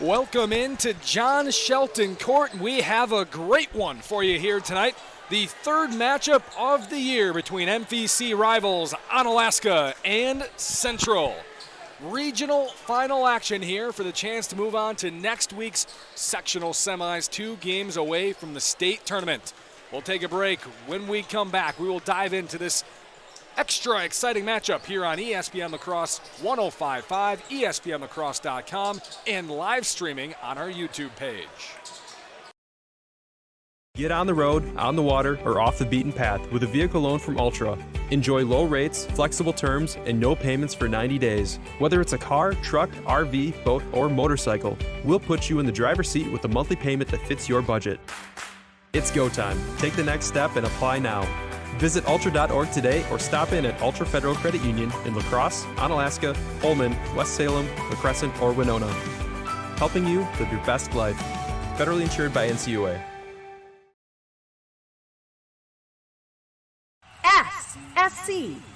Welcome into John Shelton Court. We have a great one for you here tonight. The third matchup of the year between MVC rivals Onalaska and Central. Regional final action here for the chance to move on to next week's sectional semis, 2 games away from the state tournament. We'll take a break. When we come back, we will dive into this extra exciting matchup here on ESPN La Crosse 105.5, ESPNLacrosse.com, and live streaming on our YouTube page. Get on the road, on the water, or off the beaten path with a vehicle loan from Ultra. Enjoy low rates, flexible terms, and no payments for 90 days. Whether it's a car, truck, RV, boat, or motorcycle, we'll put you in the driver's seat with a monthly payment that fits your budget. It's go time. Take the next step and apply now. Visit ultra.org today or stop in at Ultra Federal Credit Union in La Crosse, Onalaska, Holmen, West Salem, La Crescent, or Winona. Helping you live your best life. Federally insured by NCUA.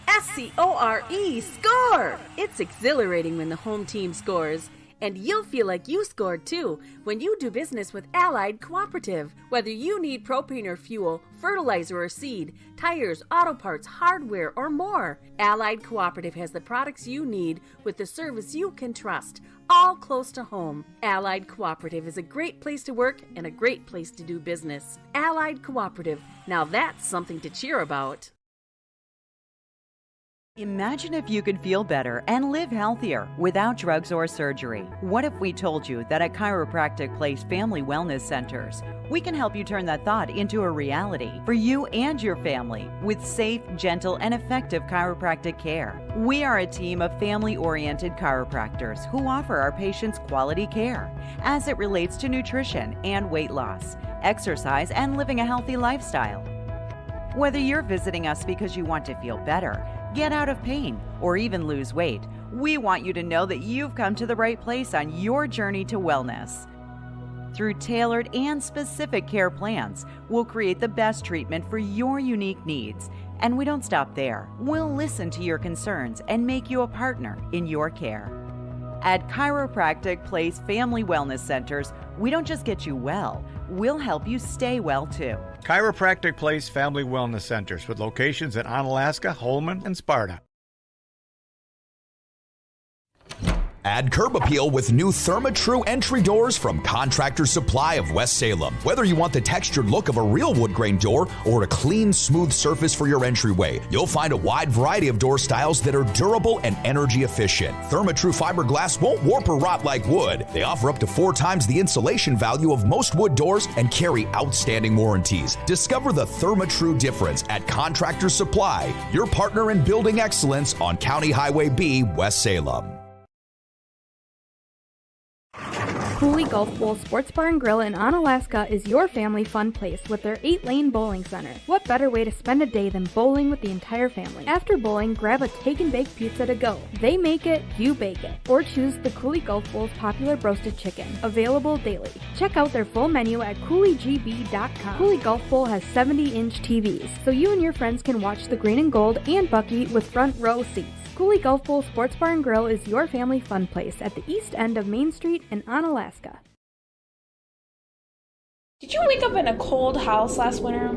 S-C-O-R-E, score! It's exhilarating when the home team scores. And you'll feel like you scored too when you do business with Allied Cooperative. Whether you need propane or fuel, fertilizer or seed, tires, auto parts, hardware, or more, Allied Cooperative has the products you need with the service you can trust, all close to home. Allied Cooperative is a great place to work and a great place to do business. Allied Cooperative, now that's something to cheer about. Imagine if you could feel better and live healthier without drugs or surgery. What if we told you that at Chiropractic Place Family Wellness Centers, we can help you turn that thought into a reality for you and your family with safe, gentle, and effective chiropractic care. We are a team of family-oriented chiropractors who offer our patients quality care as it relates to nutrition and weight loss, exercise, and living a healthy lifestyle. Whether you're visiting us because you want to feel better, get out of pain, or even lose weight, we want you to know that you've come to the right place on your journey to wellness. Through tailored and specific care plans, we'll create the best treatment for your unique needs. And we don't stop there. We'll listen to your concerns and make you a partner in your care. At Chiropractic Place Family Wellness Centers, we don't just get you well, we'll help you stay well too. Chiropractic Place Family Wellness Centers with locations in Onalaska, Holmen, and Sparta. Add curb appeal with new ThermaTru entry doors from Contractor Supply of West Salem. Whether you want the textured look of a real wood grain door or a clean, smooth surface for your entryway, you'll find a wide variety of door styles that are durable and energy efficient. ThermaTru fiberglass won't warp or rot like wood. They offer up to 4 times the insulation value of most wood doors and carry outstanding warranties. Discover the ThermaTru difference at Contractor Supply, your partner in building excellence on County Highway B, West Salem. Cooley Golf Bowl Sports Bar and Grill in Onalaska is your family fun place with their 8-lane bowling center. What better way to spend a day than bowling with the entire family? After bowling, grab a take and bake pizza to go. They make it, you bake it. Or choose the Cooley Golf Bowl's popular roasted chicken, available daily. Check out their full menu at CooleyGB.com. Cooley Golf Bowl has 70-inch TVs, so you and your friends can watch the Green and Gold and Bucky with front row seats. Cooley Golf Bowl Sports Bar and Grill is your family fun place at the east end of Main Street in Onalaska. Did you wake up in a cold house last winter?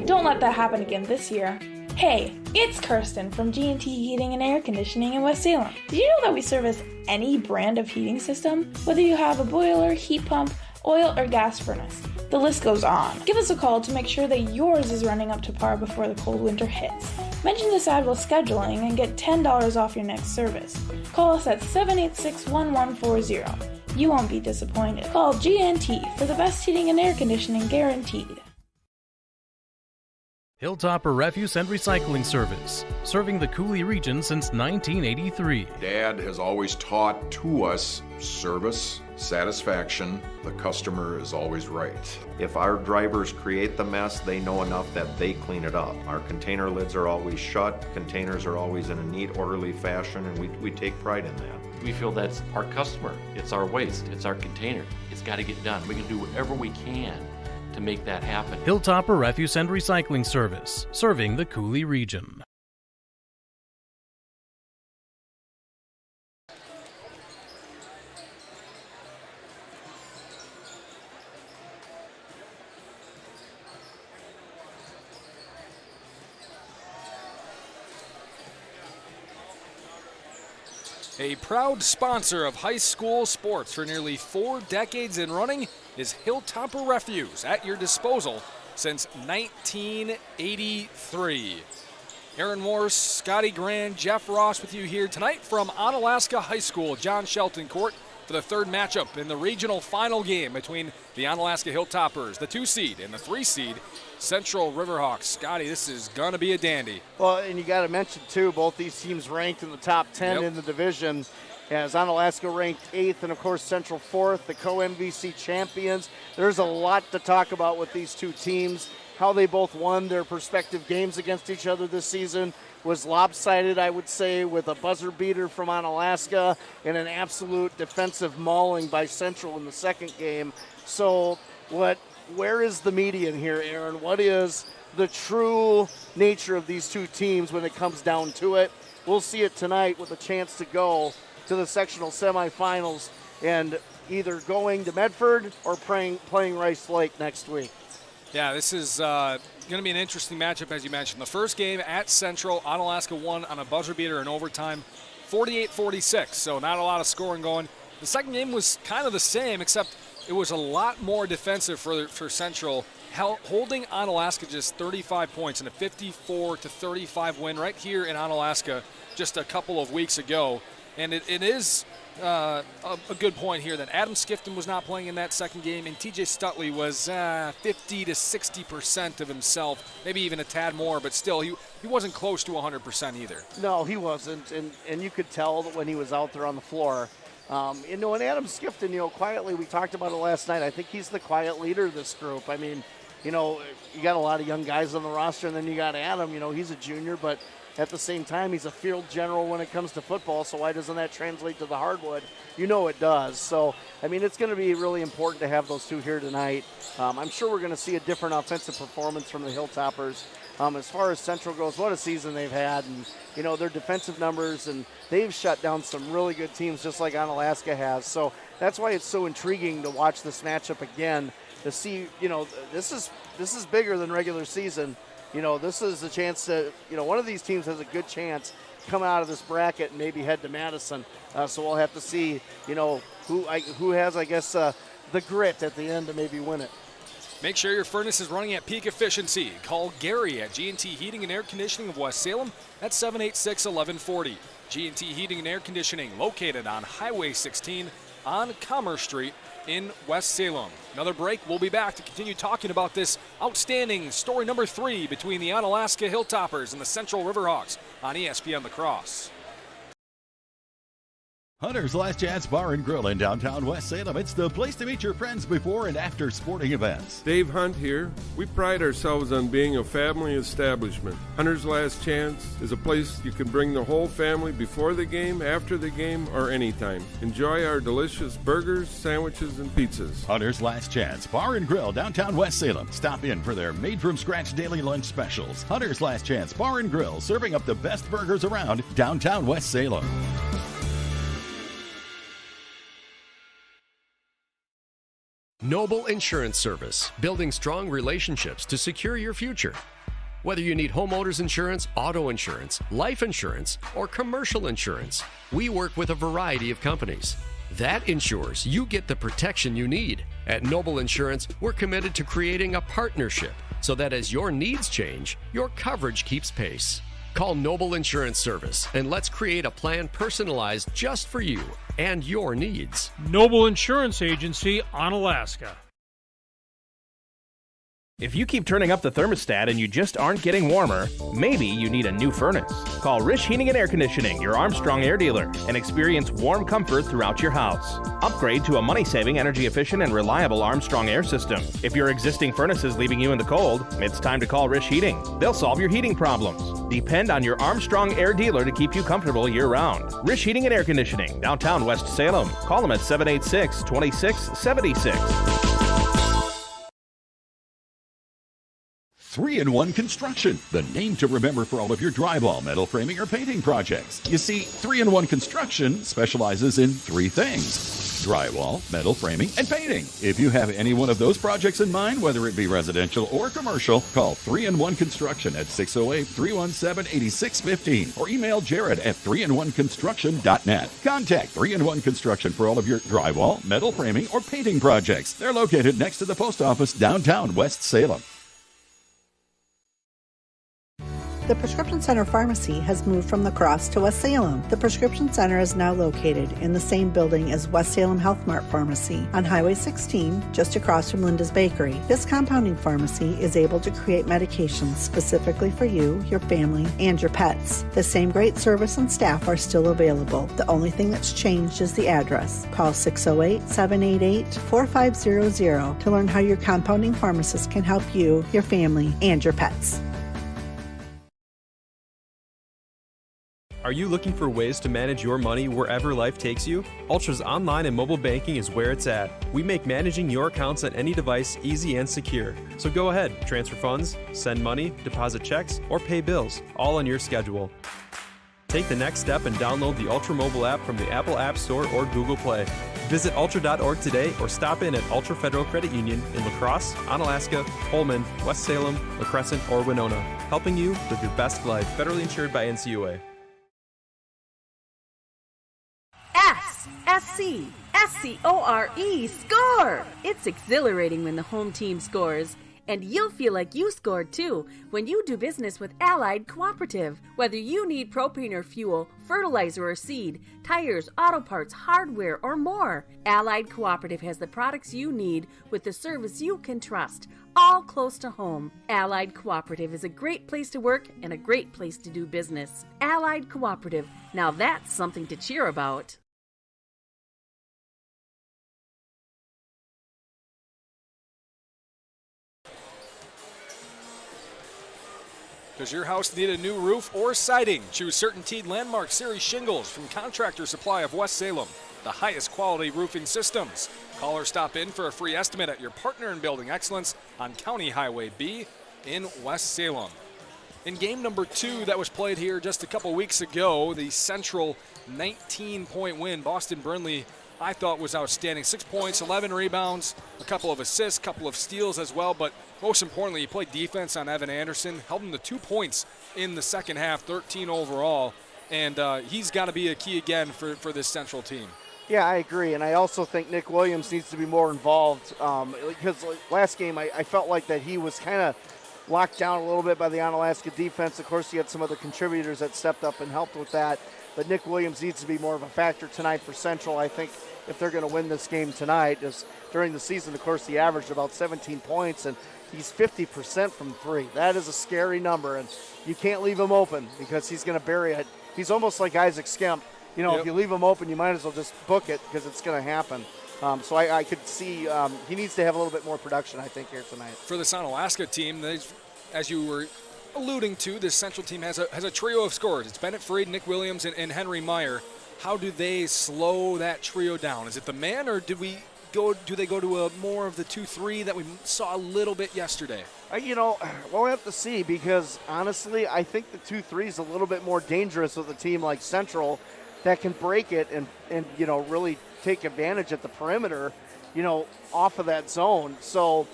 Don't let that happen again this year. Hey, it's Kirsten from G&T Heating and Air Conditioning in West Salem. Did you know that we service any brand of heating system? Whether you have a boiler, heat pump, oil, or gas furnace, the list goes on. Give us a call to make sure that yours is running up to par before the cold winter hits. Mention this ad while scheduling and get $10 off your next service. Call us at 786-1140. You won't be disappointed. Call G&T for the best heating and air conditioning guaranteed. Hilltopper Refuse and Recycling Service, serving the Cooley region since 1983. Dad has always taught to us service, satisfaction. The customer is always right. If our drivers create the mess, they know enough that they clean it up. Our container lids are always shut, containers are always in a neat, orderly fashion, and we take pride in that. We feel that's our customer, it's our waste, it's our container. It's got to get done. We can do whatever we can to make that happen. Hilltopper Refuse and Recycling Service, serving the Cooley region. A proud sponsor of high school sports for nearly 4 decades and running is Hilltopper Refuse, at your disposal since 1983. Aaron Morse, Scotty Grand, Jeff Ross with you here tonight from Onalaska High School, John Shelton Court, for the third matchup in the regional final game between the Onalaska Hilltoppers, the 2 seed, and the 3 seed, Central Riverhawks. Scotty, this is going to be a dandy. Well, and you got to mention, too, both these teams ranked in the top 10 in the division, as Onalaska ranked 8th, and, of course, Central 4th, the co-MVC champions. There's a lot to talk about with these two teams. How they both won their respective games against each other this season was lopsided, I would say, with a buzzer beater from Onalaska and an absolute defensive mauling by Central in the second game. So where is the median here, Aaron? What is the true nature of these two teams when it comes down to it? We'll see it tonight with a chance to go to the sectional semifinals and either going to Medford or playing Rice Lake next week. Yeah, this is going to be an interesting matchup, as you mentioned. The first game at Central, Onalaska won on a buzzer beater in overtime, 48-46, so not a lot of scoring going. The second game was kind of the same, except it was a lot more defensive for Central, holding Onalaska just 35 points in a 54-35 win right here in Onalaska just a couple of weeks ago. And it is a good point here that Adam Skifton was not playing in that second game, and TJ Stutley was 50 to 60% of himself, maybe even a tad more, but still he wasn't close to 100% either. No, he wasn't, and you could tell that when he was out there on the floor. And Adam Skifton, quietly, we talked about it last night. I think he's the quiet leader of this group. I mean, you got a lot of young guys on the roster, and then you got Adam. He's a junior, but at the same time, he's a field general when it comes to football, so why doesn't that translate to the hardwood? It does. So, it's going to be really important to have those two here tonight. I'm sure we're going to see a different offensive performance from the Hilltoppers. As far as Central goes, what a season they've had, and, their defensive numbers, and they've shut down some really good teams just like Onalaska has. So that's why it's so intriguing to watch this matchup again, to see, this is bigger than regular season. This is a chance to, one of these teams has a good chance to come out of this bracket and maybe head to Madison. So we'll have to see, who has, I guess, the grit at the end to maybe win it. Make sure your furnace is running at peak efficiency. Call Gary at G&T Heating and Air Conditioning of West Salem at 786-1140. G&T Heating and Air Conditioning, located on Highway 16 on Commerce Street in West Salem. Another break. We'll be back to continue talking about this outstanding story number 3 between the Onalaska Hilltoppers and the Central Riverhawks on ESPN La Crosse. Hunter's Last Chance Bar and Grill in downtown West Salem. It's the place to meet your friends before and after sporting events. Dave Hunt here. We pride ourselves on being a family establishment. Hunter's Last Chance is a place you can bring the whole family before the game, after the game, or anytime. Enjoy our delicious burgers, sandwiches, and pizzas. Hunter's Last Chance Bar and Grill, downtown West Salem. Stop in for their made-from-scratch daily lunch specials. Hunter's Last Chance Bar and Grill, serving up the best burgers around downtown West Salem. Noble Insurance Service, building strong relationships to secure your future. Whether you need homeowners insurance, auto insurance, life insurance, or commercial insurance, we work with a variety of companies. That ensures you get the protection you need. At Noble Insurance, we're committed to creating a partnership so that as your needs change, your coverage keeps pace. Call Noble Insurance Service and let's create a plan personalized just for you and your needs. Noble Insurance Agency, Onalaska. If you keep turning up the thermostat and you just aren't getting warmer, maybe you need a new furnace. Call Rish Heating and Air Conditioning, your Armstrong Air dealer, and experience warm comfort throughout your house. Upgrade to a money-saving, energy-efficient, and reliable Armstrong Air system. If your existing furnace is leaving you in the cold, it's time to call Rish Heating. They'll solve your heating problems. Depend on your Armstrong Air dealer to keep you comfortable year-round. Rish Heating and Air Conditioning, downtown West Salem. Call them at 786-2676. 3-in-1 Construction, the name to remember for all of your drywall, metal framing, or painting projects. You see, 3-in-1 Construction specializes in 3 things: drywall, metal framing, and painting. If you have any one of those projects in mind, whether it be residential or commercial, call 3-in-1 Construction at 608-317-8615 or email Jared at 3in1construction.net. Contact 3-in-1 Construction for all of your drywall, metal framing, or painting projects. They're located next to the post office downtown West Salem. The Prescription Center Pharmacy has moved from La Crosse to West Salem. The Prescription Center is now located in the same building as West Salem Health Mart Pharmacy on Highway 16, just across from Linda's Bakery. This compounding pharmacy is able to create medications specifically for you, your family, and your pets. The same great service and staff are still available. The only thing that's changed is the address. Call 608-788-4500 to learn how your compounding pharmacist can help you, your family, and your pets. Are you looking for ways to manage your money wherever life takes you? Ultra's online and mobile banking is where it's at. We make managing your accounts on any device easy and secure. So go ahead, transfer funds, send money, deposit checks, or pay bills, all on your schedule. Take the next step and download the Ultra mobile app from the Apple App Store or Google Play. Visit ultra.org today or stop in at Ultra Federal Credit Union in La Crosse, Onalaska, Holmen, West Salem, La Crescent, or Winona, helping you live your best life. Federally insured by NCUA. S-C-S-C-O-R-E, score! It's exhilarating when the home team scores. And you'll feel like you scored too when you do business with Allied Cooperative. Whether you need propane or fuel, fertilizer or seed, tires, auto parts, hardware, or more, Allied Cooperative has the products you need with the service you can trust, all close to home. Allied Cooperative is a great place to work and a great place to do business. Allied Cooperative, now that's something to cheer about. Does your house need a new roof or siding? Choose CertainTeed Landmark Series shingles from Contractor Supply of West Salem, the highest quality roofing systems. Call or stop in for a free estimate at your partner in building excellence on County Highway B in West Salem. In game number 2 that was played here just a couple weeks ago, the Central 19-point win. Boston Burnley, I thought, was outstanding. 6 points, 11 rebounds, a couple of assists, a couple of steals as well, but most importantly, he played defense on Evan Anderson, held him to 2 points in the second half, 13 overall, and he's got to be a key again for this Central team. Yeah, I agree, and I also think Nick Williams needs to be more involved because last game I felt like that he was kind of locked down a little bit by the Onalaska defense. Of course, you had some other contributors that stepped up and helped with that, but Nick Williams needs to be more of a factor tonight for Central. I think if they're going to win this game tonight, just during the season, of course, he averaged about 17 points, and he's 50% from 3. That is a scary number, and you can't leave him open because he's going to bury it. He's almost like Isaac Skemp. You know, If you leave him open, you might as well just book it because it's going to happen. So I could see he needs to have a little bit more production, I think, here tonight. For this Onalaska team, as you were alluding to, this Central team has a trio of scorers. It's Bennett Freed, Nick Williams, and Henry Meyer. How do they slow that trio down? Is it the man, or do they go to more of the 2-3 that we saw a little bit yesterday? We'll have to see because, honestly, I think the 2-3 is a little bit more dangerous with a team like Central that can break it and really take advantage at the perimeter, off of that zone. So,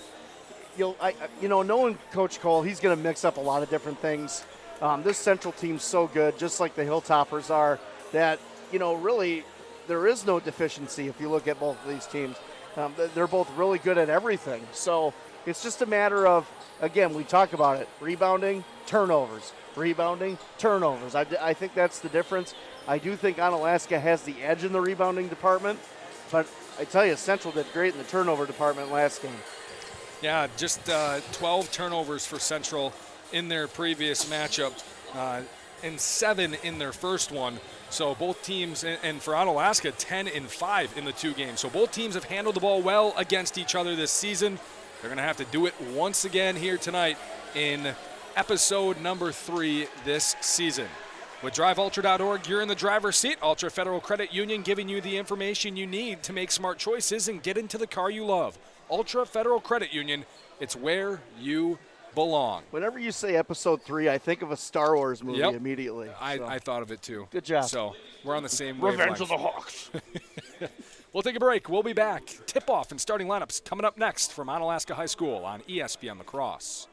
knowing Coach Cole, he's going to mix up a lot of different things. This Central team's so good, just like the Hilltoppers are, that, really there is no deficiency if you look at both of these teams. They're both really good at everything. So it's just a matter of, again, we talk about it, rebounding, turnovers. Rebounding, turnovers. I think that's the difference. I do think Onalaska has the edge in the rebounding department, but I tell you, Central did great in the turnover department last game. Yeah, just 12 turnovers for Central in their previous matchup, and 7 in their first one. So both teams, and for Onalaska, 10-5 in the 2 games. So both teams have handled the ball well against each other this season. They're going to have to do it once again here tonight in episode number 3 this season. With DriveUltra.org, you're in the driver's seat. Ultra Federal Credit Union giving you the information you need to make smart choices and get into the car you love. Ultra Federal Credit Union, it's where you belong. Whenever you say episode 3, I think of a Star Wars movie immediately. I thought of it too. Good job. So we're on the same Revenge wavelength. of the Hawks. We'll take a break. We'll be back. Tip-off and starting lineups coming up next from Onalaska High School on ESPN La Crosse.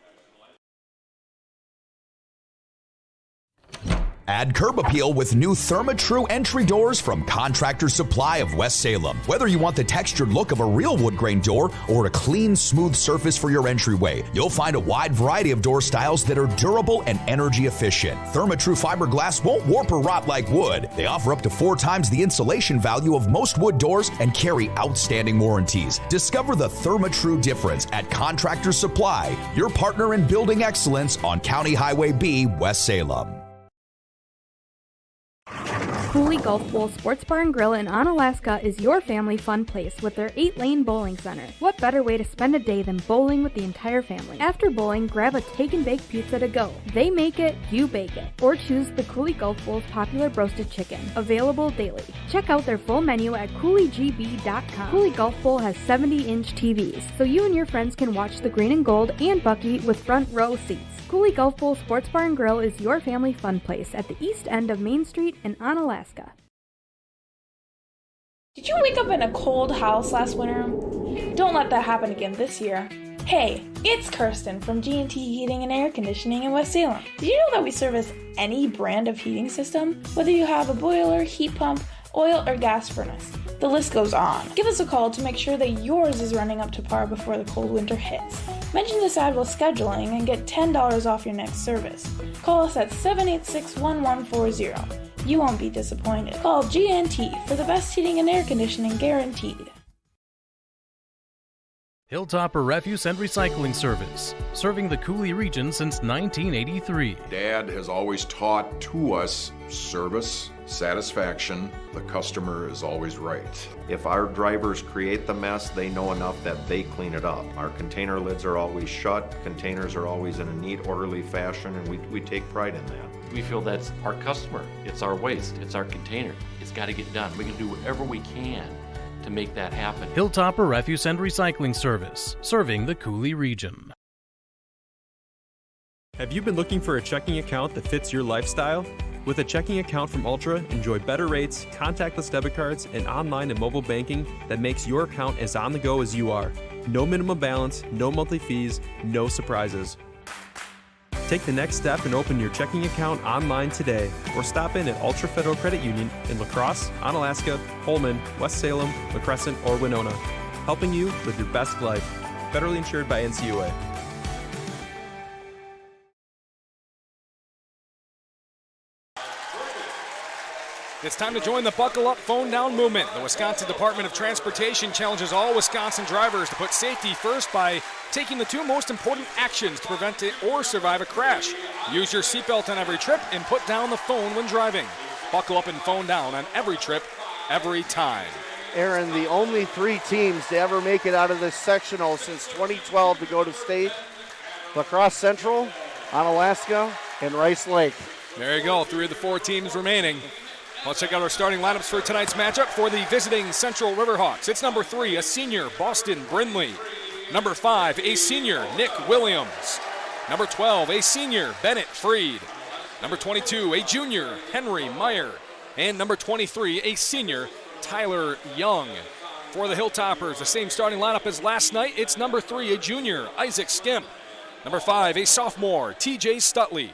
Add curb appeal with new ThermaTru entry doors from Contractor Supply of West Salem. Whether you want the textured look of a real wood grain door or a clean, smooth surface for your entryway, you'll find a wide variety of door styles that are durable and energy efficient. ThermaTru fiberglass won't warp or rot like wood. They offer up to 4 times the insulation value of most wood doors and carry outstanding warranties. Discover the ThermaTru difference at Contractor Supply, your partner in building excellence on County Highway B, West Salem. Cooley Golf Bowl Sports Bar and Grill in Onalaska is your family fun place with their 8-lane bowling center. What better way to spend a day than bowling with the entire family? After bowling, grab a take-and-bake pizza to go. They make it, you bake it. Or choose the Cooley Golf Bowl's popular roasted chicken, available daily. Check out their full menu at CooleyGB.com. Cooley Golf Bowl has 70-inch TVs, so you and your friends can watch the green and gold and Bucky with front row seats. Cooley Golf Bowl Sports Bar and Grill is your family fun place at the east end of Main Street in Onalaska. Did you wake up in a cold house last winter? Don't let that happen again this year. Hey, it's Kirsten from G&T Heating and Air Conditioning in West Salem. Did you know that we service any brand of heating system? Whether you have a boiler, heat pump, oil, or gas furnace. The list goes on. Give us a call to make sure that yours is running up to par before the cold winter hits. Mention this ad while scheduling and get $10 off your next service. Call us at 786-1140. You won't be disappointed. Call G&T for the best heating and air conditioning guaranteed. Hilltopper Refuse and Recycling Service, serving the Cooley region since 1983. Dad has always taught to us service, satisfaction, the customer is always right. If our drivers create the mess, they know enough that they clean it up. Our container lids are always shut, containers are always in a neat, orderly fashion, and we take pride in that. We feel that's our customer. It's our waste. It's our container. It's got to get done. We can do whatever we can to make that happen. Hilltopper Refuse and Recycling Service, serving the Cooley region. Have you been looking for a checking account that fits your lifestyle? With a checking account from Ultra, enjoy better rates, contactless debit cards, and online and mobile banking that makes your account as on the go as you are. No minimum balance, no monthly fees, no surprises. Take the next step and open your checking account online today, or stop in at Ultra Federal Credit Union in La Crosse, Onalaska, Holman, West Salem, La Crescent, or Winona, helping you live your best life. Federally insured by NCUA. It's time to join the Buckle Up, Phone Down movement. The Wisconsin Department of Transportation challenges all Wisconsin drivers to put safety first by taking the 2 most important actions to prevent it or survive a crash. Use your seatbelt on every trip and put down the phone when driving. Buckle up and phone down on every trip, every time. Aaron, the only 3 teams to ever make it out of this sectional since 2012 to go to state: La Crosse Central, Onalaska, and Rice Lake. There you go, 3 of the 4 teams remaining. Let's check out our starting lineups for tonight's matchup for the visiting Central Riverhawks. It's number 3, a senior, Boston Brindley. Number 5, a senior, Nick Williams. Number 12, a senior, Bennett Freed. Number 22, a junior, Henry Meyer. And number 23, a senior, Tyler Young. For the Hilltoppers, the same starting lineup as last night. It's number 3, a junior, Isaac Skimp. Number 5, a sophomore, TJ Stutley.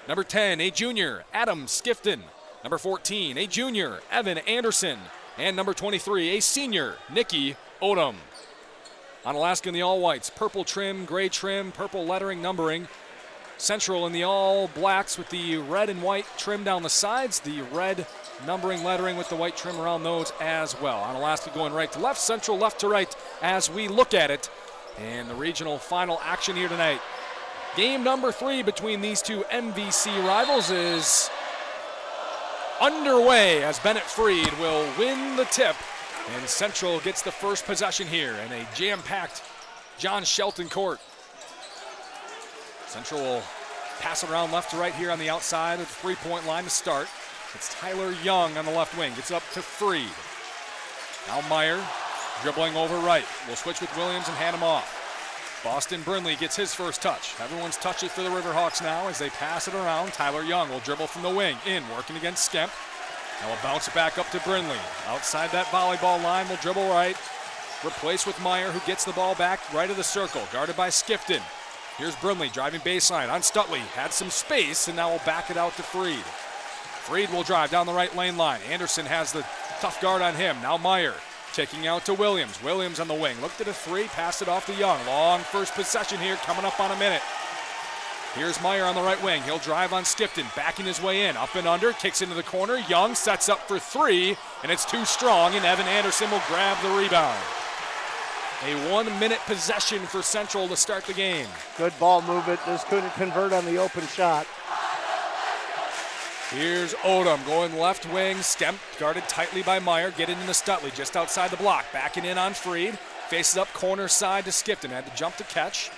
Number 10, a junior, Adam Skifton. Number 14, a junior, Evan Anderson. And number 23, a senior, Nikki Odom. Onalaska in the all-whites, purple trim, gray trim, purple lettering, numbering. Central in the all-blacks with the red and white trim down the sides, the red numbering, lettering with the white trim around those as well. Onalaska going right to left, Central left to right as we look at it. And the regional final action here tonight. Game number 3 between these 2 MVC rivals is underway as Bennett Freed will win the tip, and Central gets the first possession here in a jam-packed John Shelton court. Central will pass it around left to right here on the outside of the 3-point line to start. It's Tyler Young on the left wing, gets up to Freed. Now Meyer dribbling over right. We'll switch with Williams and hand him off. Boston Brindley gets his first touch. Everyone's touches for the Riverhawks now as they pass it around. Tyler Young will dribble from the wing, in, working against Skemp. Now will bounce it back up to Brindley. Outside that volleyball line, will dribble right. Replaced with Meyer, who gets the ball back right of the circle, guarded by Skifton. Here's Brindley driving baseline on Stutley. Had some space, and now will back it out to Freed. Freed will drive down the right lane line. Anderson has the tough guard on him. Now Meyer taking out to Williams. Williams on the wing. Looked at a three, passed it off to Young. Long first possession here, coming up on a minute. Here's Meyer on the right wing. He'll drive on Skifton, backing his way in. Up and under, kicks into the corner. Young sets up for three, and it's too strong, and Evan Anderson will grab the rebound. A 1 minute possession for Central to start the game. Good ball movement, just couldn't convert on the open shot. Here's Odom going left wing. Skemp guarded tightly by Meyer. Get into Stutley just outside the block. Backing in on Freed. Faces up corner side to Skifton. Had to jump to catch.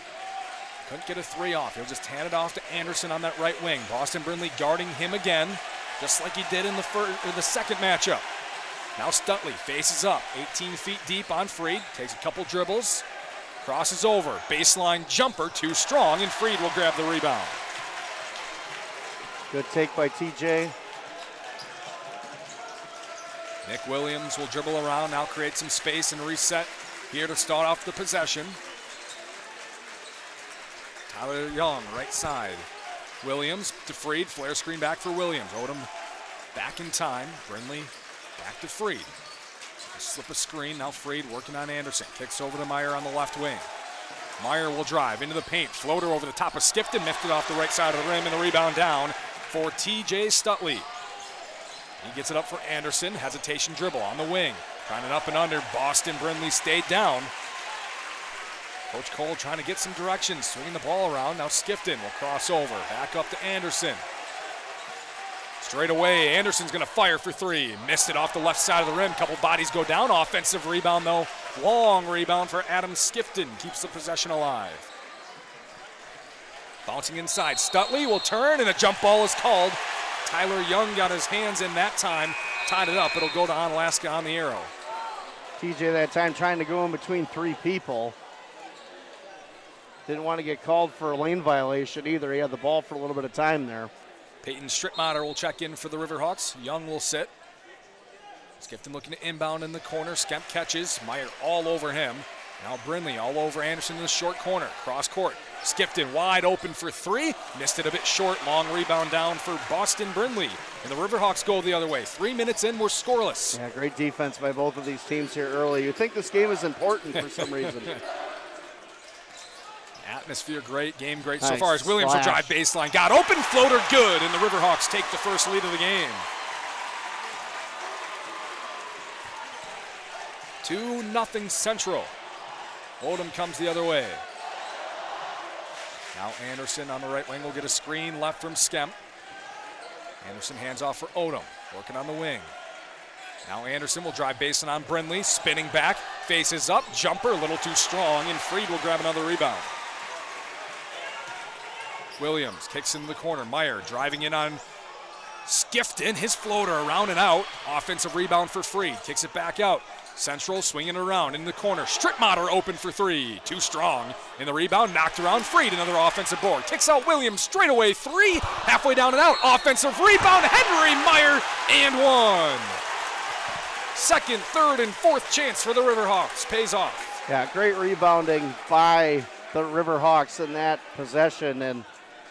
Couldn't get a three off. He'll just hand it off to Anderson on that right wing. Boston Brindley guarding him again, just like he did in the second matchup. Now Stutley faces up. 18 feet deep on Freed. Takes a couple dribbles. Crosses over. Baseline jumper. Too strong, and Freed will grab the rebound. Good take by TJ. Nick Williams will dribble around, now create some space and reset here to start off the possession. Tyler Young, right side. Williams to Freed, flare screen back for Williams. Odom back in time. Brindley back to Freed. Slip a screen, now Freed working on Anderson. Kicks over to Meyer on the left wing. Meyer will drive into the paint. Floater over the top of Skifton, miffed it off the right side of the rim, and the rebound down for TJ Stutley. He gets it up for Anderson. Hesitation dribble on the wing. Trying it up and under. Boston Brindley stayed down. Coach Cole trying to get some direction. Swinging the ball around. Now Skifton will cross over. Back up to Anderson. Straight away, Anderson's going to fire for three. Missed it off the left side of the rim. Couple bodies go down. Offensive rebound, though. Long rebound for Adam Skifton. Keeps the possession alive. Bouncing inside. Stutley will turn, and a jump ball is called. Tyler Young got his hands in that time. Tied it up. It'll go to Onalaska on the arrow. TJ that time trying to go in between three people. Didn't want to get called for a lane violation either. He had the ball for a little bit of time there. Peyton Strittmatter will check in for the Riverhawks. Young will sit. Skifton looking to inbound in the corner. Skemp catches. Meyer all over him. Now Brindley all over Anderson in the short corner. Cross court. Skifton wide open for three. Missed it a bit short. Long rebound down for Boston Brindley. And the Riverhawks go the other way. 3 minutes in, we're scoreless. Yeah, great defense by both of these teams here early. You think this game is important for some reason. Atmosphere great, game great nice. So far as Williams will drive baseline. Got open, floater good, and the Riverhawks take the first lead of the game. 2-0 Central. Odom comes the other way. Now Anderson on the right wing will get a screen left from Skemp. Anderson hands off for Odom, working on the wing. Now Anderson will drive baseline on Brindley, spinning back, faces up, jumper a little too strong, and Freed will grab another rebound. Williams kicks into the corner. Meyer driving in on Skifton. His floater around and out. Offensive rebound for Freed. Kicks it back out. Central swinging around in the corner. Strittmatter open for three. Too strong. In the rebound, knocked around. Freed, another offensive board. Kicks out Williams. Straight away, three. Halfway down and out. Offensive rebound. Henry Meyer, and one. Second, third, and fourth chance for the Riverhawks. Pays off. Yeah, great rebounding by the Riverhawks in that possession. And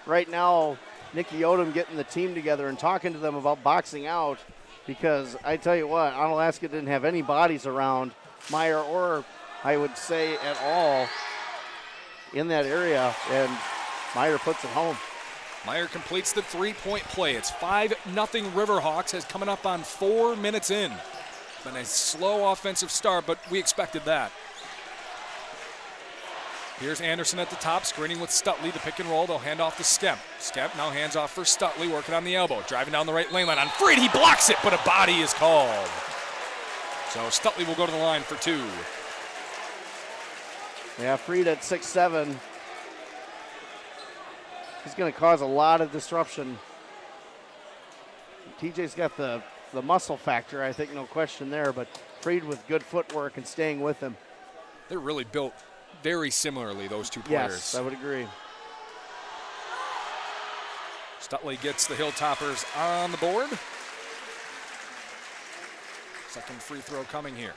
right now, Nicky Odom getting the team together and talking to them about boxing out, because I tell you what, Onalaska didn't have any bodies around Meyer, or I would say at all, in that area, and Meyer puts it home. Meyer completes the three-point play. It's 5-0 Riverhawks, has coming up on 4 minutes in. Been a slow offensive start, but we expected that. Here's Anderson at the top, screening with Stutley, the pick and roll. They'll hand off to Skemp. Skemp now hands off for Stutley, working on the elbow. Driving down the right lane line on Freed. He blocks it, but a body is called. So Stutley will go to the line for two. Yeah, Freed at 6'7". He's going to cause a lot of disruption. TJ's got the muscle factor, I think, no question there, but Freed with good footwork and staying with him. They're really built very similarly, those two players. Yes, I would agree. Stutley gets the Hilltoppers on the board. Second free throw coming here.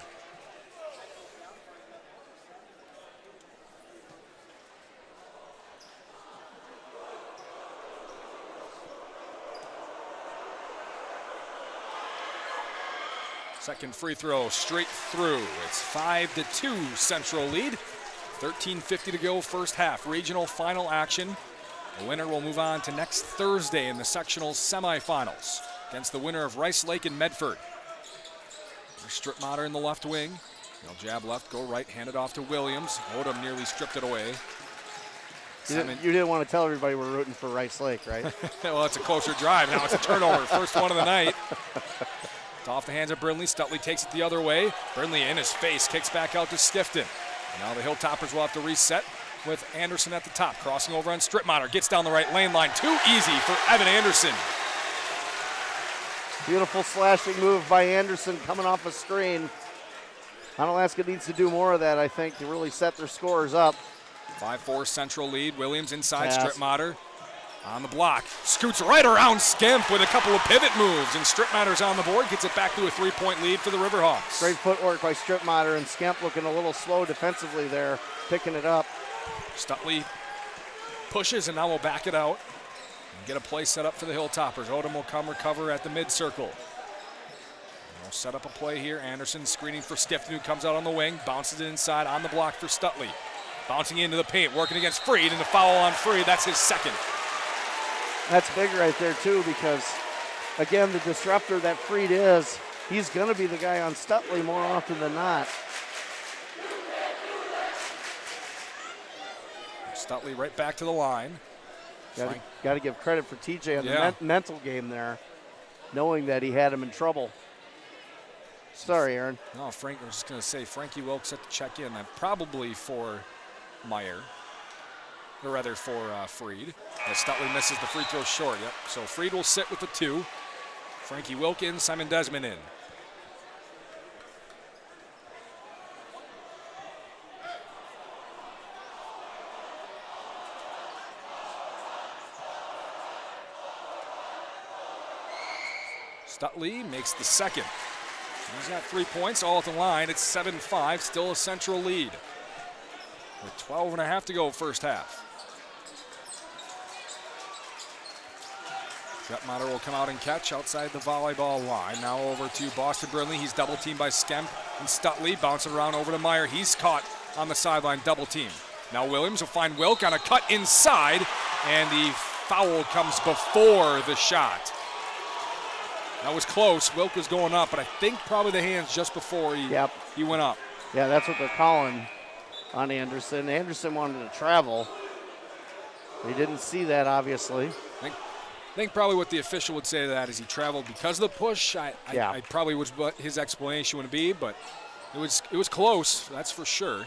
Second free throw straight through. It's 5-2 Central lead. 13:50 to go first half. Regional final action. The winner will move on to next Thursday in the sectional semifinals against the winner of Rice Lake and Medford. Strittmatter in the left wing. They'll jab left, go right, hand it off to Williams. Odom nearly stripped it away. You didn't want to tell everybody we're rooting for Rice Lake, right? Well, it's a closer drive. Now it's a turnover. First one of the night. It's off the hands of Brindley. Stutley takes it the other way. Brindley in his face, kicks back out to Stifton. And now the Hilltoppers will have to reset with Anderson at the top. Crossing over on Strittmatter. Gets down the right lane line. Too easy for Evan Anderson. Beautiful slashing move by Anderson coming off a screen. Onalaska needs to do more of that, I think, to really set their scores up. 5-4 Central lead. Williams inside. Strittmatter on the block. Scoots right around Skemp with a couple of pivot moves. And Strittmatter's on the board. Gets it back to a 3-point lead for the Riverhawks. Great footwork by Strittmatter, and Skemp looking a little slow defensively there, picking it up. Stutley pushes, and now we'll back it out. Get a play set up for the Hilltoppers. Odom will come recover at the mid-circle. We'll set up a play here. Anderson screening for Stifton, who comes out on the wing. Bounces it inside on the block for Stutley. Bouncing into the paint, working against Freed, and the foul on Freed. That's his second. That's big right there, too, because, again, the disruptor that Freed is, he's going to be the guy on Stutley more often than not. Stutley right back to the line. Got to give credit for TJ on the mental game there, knowing that he had him in trouble. Sorry, Aaron. No, Frank, I was just going to say, Frankie Wilkes set to check in, probably for Meyer, or rather for Freed. As Stutley misses the free throw short. Yep. So Freed will sit with the 2. Frankie Wilk in, Simon Desmond in. Stutley makes the second. He's got 3 points, all at the line. It's 7-5, still a Central lead. With 12.5 to go first half. Strittmatter will come out and catch outside the volleyball line. Now over to Boston Brindley. He's double teamed by Skemp and Stutley. Bouncing around over to Meyer. He's caught on the sideline, double team. Now Williams will find Wilk on a cut inside, and the foul comes before the shot. That was close. Wilk was going up, but I think probably the hands just before he went up. Yeah, that's what they're calling on Anderson. Anderson wanted to travel. They didn't see that, obviously. I think probably what the official would say to that is he traveled because of the push. I probably was what his explanation would be, but it was close, that's for sure.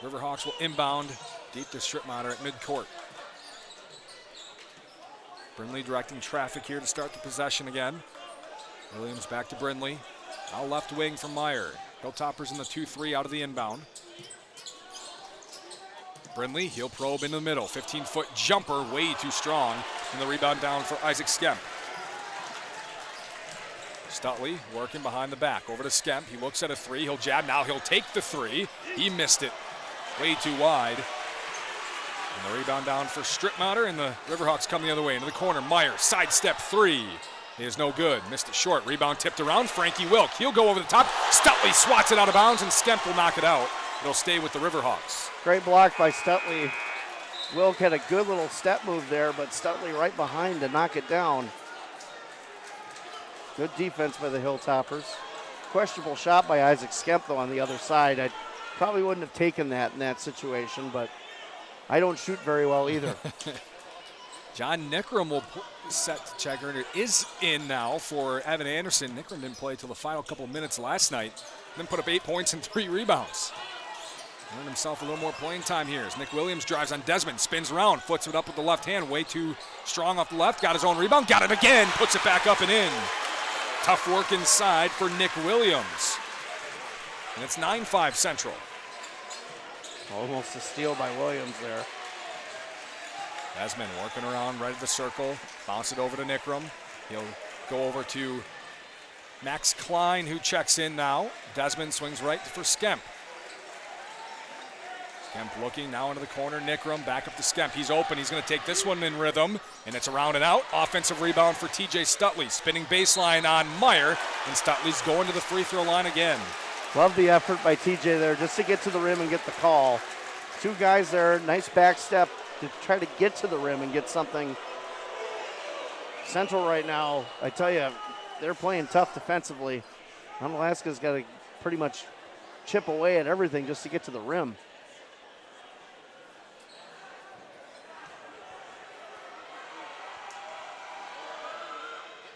Riverhawks will inbound deep to Strittmatter at midcourt. Brindley directing traffic here to start the possession again. Williams back to Brindley. Now left wing for Meyer. Hilltoppers in the 2-3 out of the inbound. Brindley, he'll probe into the middle. 15-foot jumper, way too strong. And the rebound down for Isaac Skemp. Stutley working behind the back. Over to Skemp. He looks at a 3. He'll jab. Now he'll take the 3. He missed it. Way too wide. And the rebound down for Strittmatter, and the Riverhawks come the other way into the corner. Meyer, sidestep 3 is no good. Missed it short. Rebound tipped around. Frankie Wilk. He'll go over the top. Stutley swats it out of bounds, and Skemp will knock it out. It'll stay with the Riverhawks. Great block by Stutley. Wilk had a good little step move there, but Stutley right behind to knock it down. Good defense by the Hilltoppers. Questionable shot by Isaac Skemp, though, on the other side. I probably wouldn't have taken that in that situation, but I don't shoot very well either. John Nickram will set to check. It is in now for Evan Anderson. Nickram didn't play till the final couple of minutes last night, then put up 8 points and 3 rebounds. Earned himself a little more playing time here as Nick Williams drives on Desmond, spins around, foots it up with the left hand, way too strong off the left, got his own rebound, got it again, puts it back up and in. Tough work inside for Nick Williams. And it's 9-5 Central. Almost a steal by Williams there. Desmond working around right at the circle. Bounce it over to Nickram. He'll go over to Max Klein, who checks in now. Desmond swings right for Skemp. Skemp looking now into the corner. Nickram back up to Skemp. He's open. He's going to take this one in rhythm, and it's around and out. Offensive rebound for TJ Stutley. Spinning baseline on Meyer, and Stutley's going to the free throw line again. Love the effort by TJ there just to get to the rim and get the call. Two guys there, nice back step to try to get to the rim and get something. Central right now, I tell you, they're playing tough defensively. Onalaska's got to pretty much chip away at everything just to get to the rim.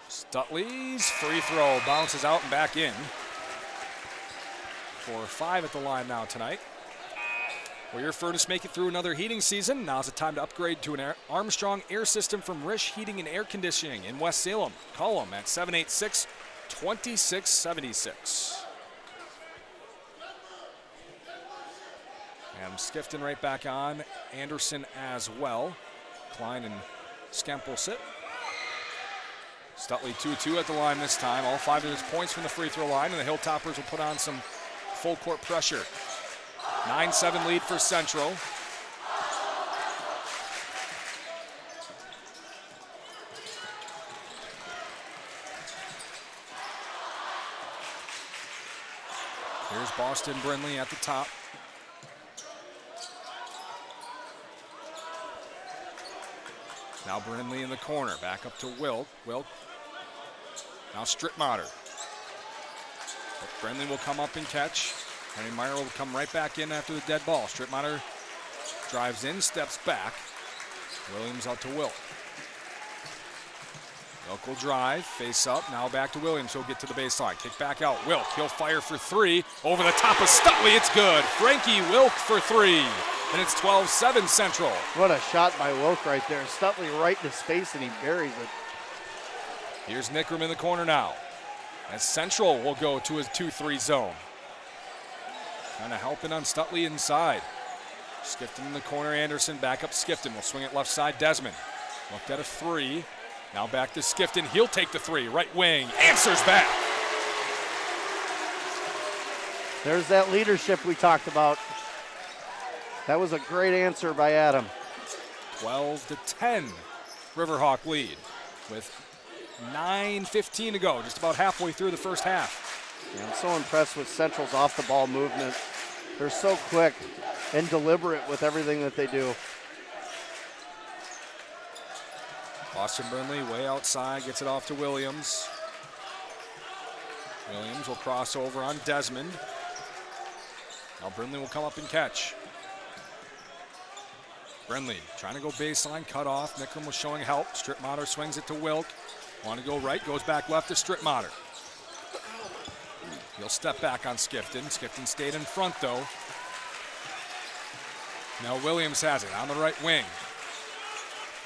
Stutley's free throw bounces out and back in. 4-5 at the line now tonight. Will your furnace make it through another heating season? Now's the time to upgrade to an Armstrong air system from Risch Heating and Air Conditioning in West Salem. Call them at 786-2676. And Skifton right back on. Anderson as well. Klein and Skemp will sit. Stutley 2-2 at the line this time. All 5 of his points from the free throw line, and the Hilltoppers will put on some full court pressure. 9-7 lead for Central. Here's Boston Brindley at the top. Now Brindley in the corner, back up to Wilk. Wilk, now Strittmatter. But Brindley will come up and catch. Henry Meyer will come right back in after the dead ball. Strittmatter drives in, steps back. Williams out to Wilk. Wilk will drive, face up, now back to Williams. He'll get to the baseline, kick back out. Wilk, he'll fire for 3. Over the top of Stutley, it's good. Frankie Wilk for 3. And it's 12-7 Central. What a shot by Wilk right there. Stutley right in his face, and he buries it. Here's Nickram in the corner now. As Central will go to his 2-3 zone. Kind of helping on Stutley inside. Skifton in the corner, Anderson back up Skifton. Will swing it left side, Desmond. Looked at a 3. Now back to Skifton. He'll take the 3. Right wing, answers back. There's that leadership we talked about. That was a great answer by Adam. 12-10, Riverhawk lead with 9:15 to go, just about halfway through the first half. Yeah, I'm so impressed with Central's off-the-ball movement. They're so quick and deliberate with everything that they do. Boston Brindley way outside, gets it off to Williams. Williams will cross over on Desmond. Now Brindley will come up and catch. Brindley trying to go baseline, cut off. Nickram was showing help. Strittmatter swings it to Wilk. Want to go right, goes back left to Strittmatter. He'll step back on Skifton. Skifton stayed in front though. Now Williams has it on the right wing.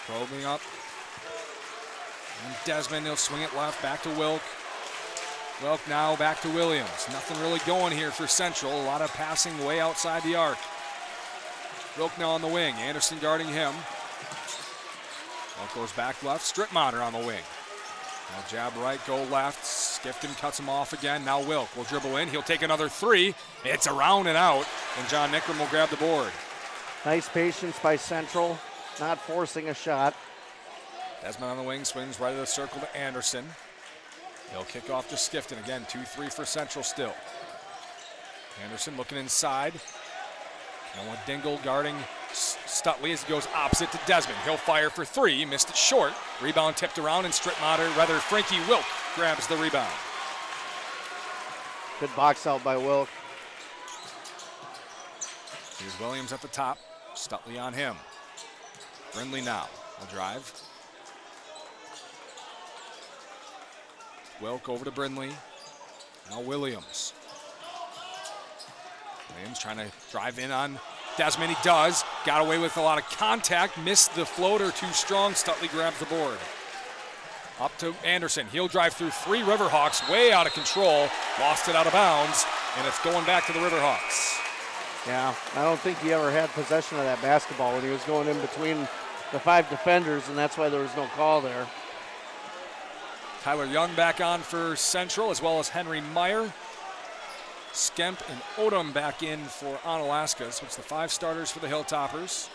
Probing up. And Desmond, he'll swing it left, back to Wilk. Wilk now back to Williams. Nothing really going here for Central. A lot of passing way outside the arc. Wilk now on the wing. Anderson guarding him. Wilk goes back left. Strittmatter on the wing. Now jab right, go left. Skifton cuts him off again. Now Wilk will dribble in. He'll take another 3. It's around and out, and John Nickram will grab the board. Nice patience by Central, not forcing a shot. Desmond on the wing, swings right of the circle to Anderson. He'll kick off to Skifton. Again, 2-3 for Central still. Anderson looking inside. Noah Dingle guarding Stutley as he goes opposite to Desmond. He'll fire for 3, missed it short. Rebound tipped around, and Frankie Wilk grabs the rebound. Good box out by Wilk. Here's Williams at the top. Stutley on him. Brindley now will drive. Wilk over to Brindley. Now Williams. Williams trying to drive in on Desmond. He does. Got away with a lot of contact. Missed the floater too strong. Stutley grabs the board. Up to Anderson. He'll drive through 3 Riverhawks. Way out of control. Lost it out of bounds. And it's going back to the Riverhawks. Yeah, I don't think he ever had possession of that basketball when he was going in between the 5 defenders, and that's why there was no call there. Tyler Young back on for Central, as well as Henry Meyer. Skemp and Odom back in for Onalaska, so it's the 5 starters for the Hilltoppers.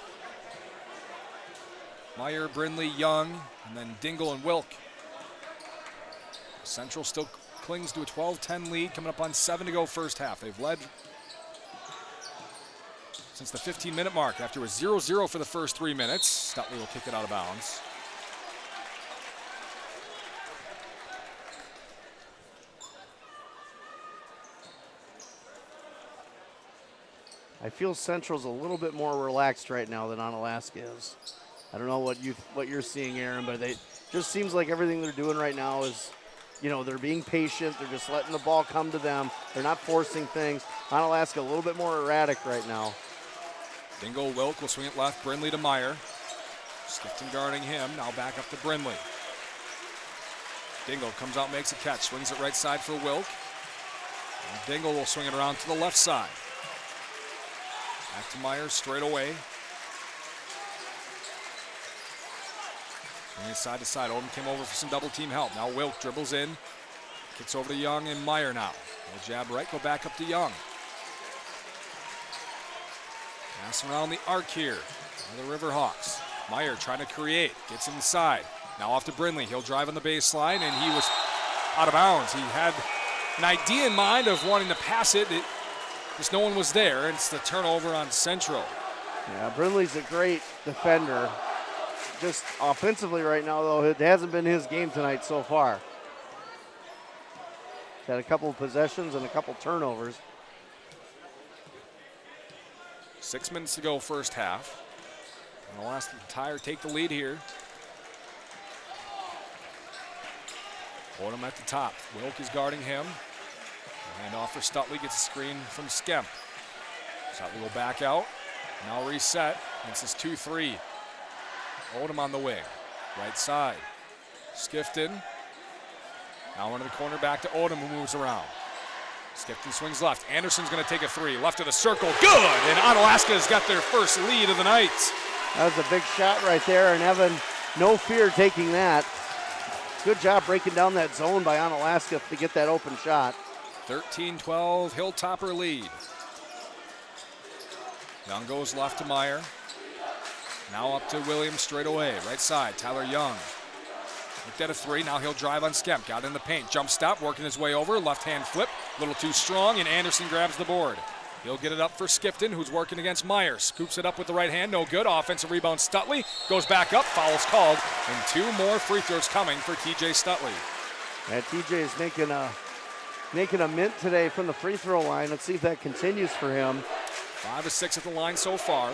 Meyer, Brindley, Young, and then Dingle and Wilk. Central still clings to a 12-10 lead, coming up on 7 to go first half. They've led since the 15-minute mark after a 0-0 for the first 3 minutes. Stutley will kick it out of bounds. I feel Central's a little bit more relaxed right now than Onalaska is. I don't know what you're seeing, Aaron, but it just seems like everything they're doing right now is, they're being patient. They're just letting the ball come to them. They're not forcing things. Onalaska a little bit more erratic right now. Dingle, Wilk will swing it left. Brindley to Meyer. Skifton guarding him. Now back up to Brindley. Dingle comes out, makes a catch. Swings it right side for Wilk. And Dingle will swing it around to the left side. Back to Meyer straight away. Swinging side to side. Odom came over for some double team help. Now Wilk dribbles in. Kicks over to Young and Meyer now. They'll jab right, go back up to Young. Pass around the arc here by the Riverhawks. Meyer trying to create, gets inside. Now off to Brindley. He'll drive on the baseline, and he was out of bounds. He had an idea in mind of wanting to pass it. Just no one was there, and it's the turnover on Central. Yeah, Brindley's a great defender. Just offensively right now, though, it hasn't been his game tonight so far. He's had a couple of possessions and a couple turnovers. 6 minutes to go first half. And Onalaska Tire take the lead here. Odom at the top. Wilk is guarding him. Hand off for Stutley, gets a screen from Skemp. Stutley will back out. Now reset. This is 2-3. Odom on the wing. Right side. Skifton. Now into the corner, back to Odom, who moves around. Skifton swings left. Anderson's going to take a 3. Left of the circle. Good! And Onalaska's got their first lead of the night. That was a big shot right there, and Evan, no fear taking that. Good job breaking down that zone by Onalaska to get that open shot. 13-12 Hilltopper lead. Young goes left to Meyer. Now up to Williams straight away. Right side, Tyler Young. Looked at a 3, now he'll drive on Skemp. Got in the paint, jump stop, working his way over. Left hand flip, a little too strong, and Anderson grabs the board. He'll get it up for Skifton, who's working against Meyer. Scoops it up with the right hand, no good. Offensive rebound, Stutley. Goes back up, foul's called, and 2 more free throws coming for TJ Stutley. And TJ is making a mint today from the free throw line. Let's see if that continues for him. 5 of 6 at the line so far.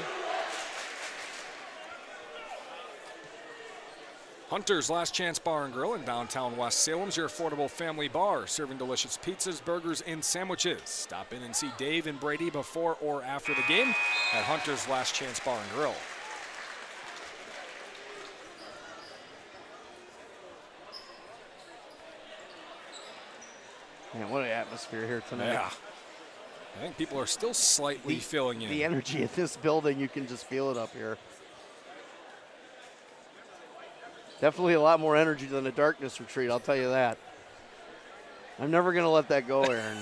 Hunter's Last Chance Bar and Grill in downtown West Salem's your affordable family bar, serving delicious pizzas, burgers, and sandwiches. Stop in and see Dave and Brady before or after the game at Hunter's Last Chance Bar and Grill. Man, what an atmosphere here tonight. Yeah. I think people are still slightly filling in. The energy at this building, you can just feel it up here. Definitely a lot more energy than a darkness retreat, I'll tell you that. I'm never going to let that go, Aaron.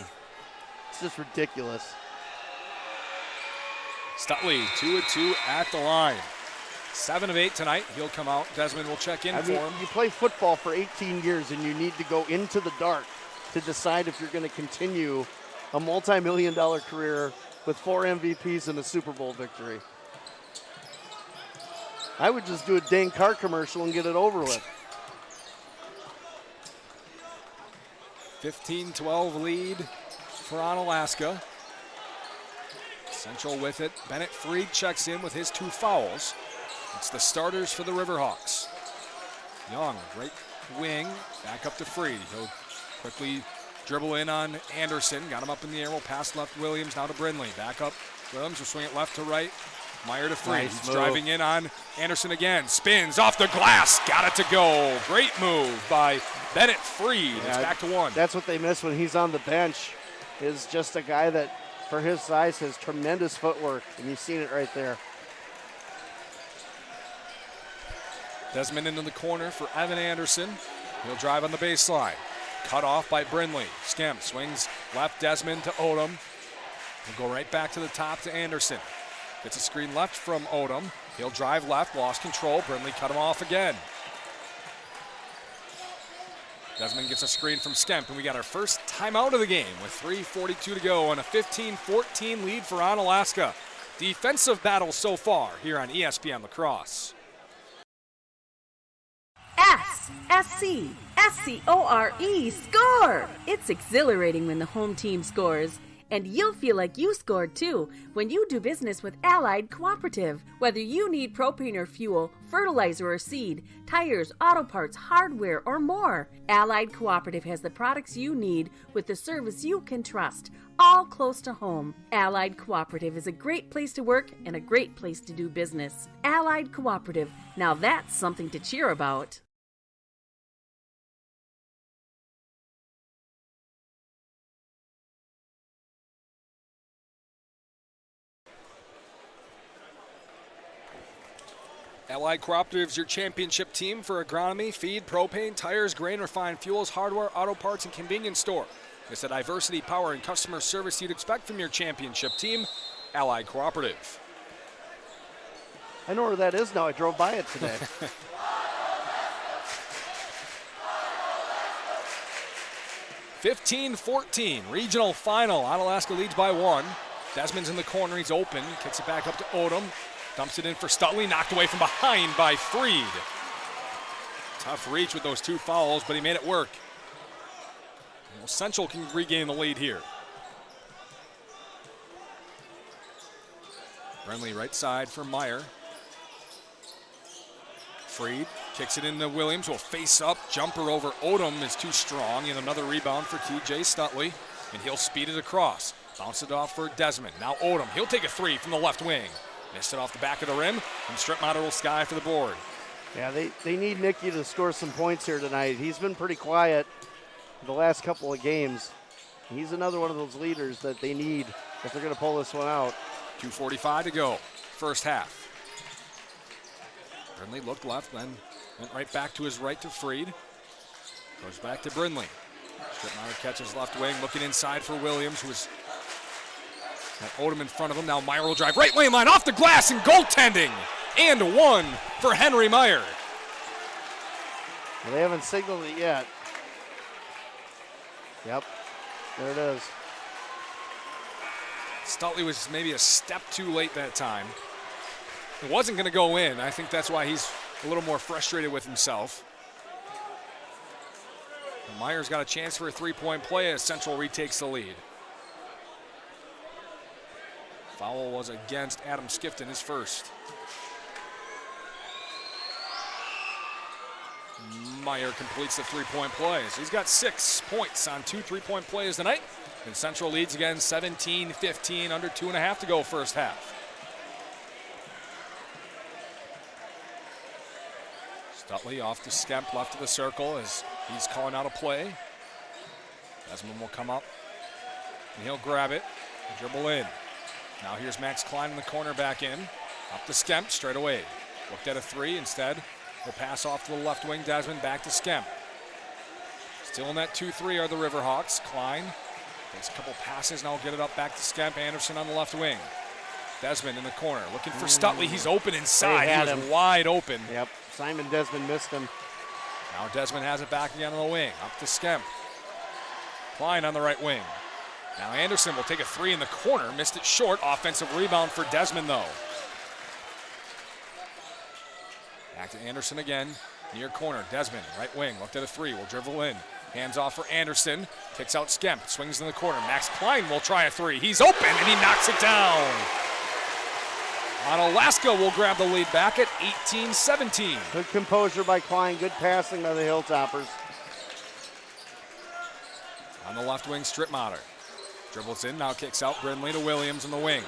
It's just ridiculous. Stutley, 2 of 2 at the line. 7 of 8 tonight. He'll come out. Desmond will check in for him. You play football for 18 years, and you need to go into the dark to decide if you're going to continue a multi-million-dollar career with 4 MVPs and a Super Bowl victory. I would just do a dang car commercial and get it over with. 15-12 lead for Onalaska. Central with it. Bennett Freed checks in with his 2 fouls. It's the starters for the Riverhawks. Young, right wing, back up to Freed. He'll quickly dribble in on Anderson. Got him up in the air. Will pass left Williams, now to Brindley. Back up Williams will swing it left to right. Meyer to Freed. Nice He's move. driving in on Anderson again. Spins off the glass. Got it to go. Great move by Bennett Freed. It's back to 1. That's what they miss when he's on the bench, is just a guy that for his size, has tremendous footwork, and you've seen it right there. Desmond into the corner for Evan Anderson. He'll drive on the baseline. Cut off by Brindley. Skemp swings left, Desmond to Odom. He'll go right back to the top to Anderson. Gets a screen left from Odom. He'll drive left, lost control. Brindley cut him off again. Desmond gets a screen from Skemp, and we got our first timeout of the game with 3:42 to go and a 15-14 lead for Onalaska. Defensive battle so far here on ESPN La Crosse. S-C-S-C-O-R-E, score! It's exhilarating when the home team scores. And you'll feel like you scored too when you do business with Allied Cooperative. Whether you need propane or fuel, fertilizer or seed, tires, auto parts, hardware, or more, Allied Cooperative has the products you need with the service you can trust, all close to home. Allied Cooperative is a great place to work and a great place to do business. Allied Cooperative, now that's something to cheer about. Allied Cooperative is your championship team for agronomy, feed, propane, tires, grain, refined fuels, hardware, auto parts, and convenience store. It's the diversity, power, and customer service you'd expect from your championship team, Allied Cooperative. I know where that is now. I drove by it today. 15-14, regional final. Onalaska leads by 1. Desmond's in the corner. He's open. Kicks it back up to Odom. Dumps it in for Stutley, knocked away from behind by Freed. Tough reach with those 2 fouls, but he made it work. Well, Central can regain the lead here. Brindley right side for Meyer. Freed kicks it into Williams, will face up. Jumper over Odom is too strong, and another rebound for TJ Stutley, and he'll speed it across. Bounce it off for Desmond. Now Odom, he'll take a 3 from the left wing. Missed it off the back of the rim, and Strittmatter will sky for the board. Yeah, they need Nicky to score some points here tonight. He's been pretty quiet the last couple of games. He's another one of those leaders that they need if they're going to pull this one out. 2:45 to go, first half. Brindley looked left, then went right back to his right to Freed. Goes back to Brindley. Strittmatter catches left wing, looking inside for Williams, who was got Odom in front of him. Now Meyer will drive right lane line off the glass and goaltending. And 1 for Henry Meyer. Well, they haven't signaled it yet. Yep, there it is. Stutley was maybe a step too late that time. It wasn't going to go in. I think that's why he's a little more frustrated with himself. And Meyer's got a chance for a 3-point play as Central retakes the lead. Foul was against Adam Skifton, his first. Meyer completes the 3-point plays. He's got 6 points on 2 3-point plays tonight. And Central leads again 17-15, under 2.5 to go first half. Stutley off to Skemp, left of the circle as he's calling out a play. Desmond will come up, and he'll grab it and dribble in. Now here's Max Klein in the corner, back in. Up to Skemp, straight away. Looked at a 3, instead will pass off to the left wing. Desmond back to Skemp. Still in that 2-3 are the Riverhawks. Klein takes a couple passes, now get it up back to Skemp. Anderson on the left wing. Desmond in the corner, looking for Stutley. He's open inside. He was wide open. Yep, Simon Desmond missed him. Now Desmond has it back again on the wing. Up to Skemp. Klein on the right wing. Now Anderson will take a 3 in the corner. Missed it short. Offensive rebound for Desmond, though. Back to Anderson again. Near corner. Desmond, right wing. Looked at a 3. Will dribble in. Hands off for Anderson. Kicks out Skemp. Swings in the corner. Max Klein will try a 3. He's open, and he knocks it down. Onalaska will grab the lead back at 18-17. Good composure by Klein. Good passing by the Hilltoppers. On the left wing, Strittmatter. Dribbles in, now kicks out Brindley to Williams in the wing.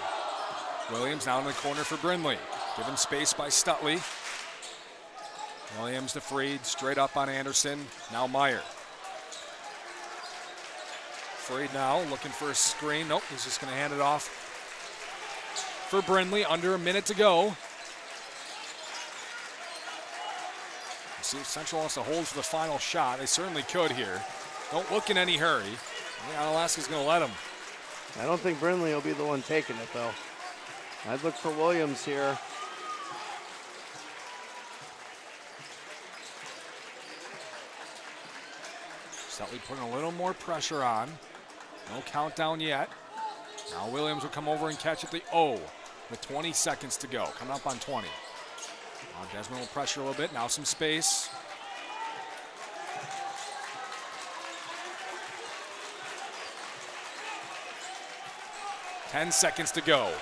Williams now in the corner for Brindley. Given space by Stutley. Williams to Freed, straight up on Anderson. Now Meyer. Freed now looking for a screen. Nope, he's just going to hand it off for Brindley. Under a minute to go. See if Central wants to hold for the final shot. They certainly could here. Don't look in any hurry. Onalaska's going to let him. I don't think Brindley will be the one taking it, though. I'd look for Williams here. Sutley putting a little more pressure on. No countdown yet. Now Williams will come over and catch at the O with 20 seconds to go. Coming up on 20. Now Desmond will pressure a little bit. Now some space. $10 to go.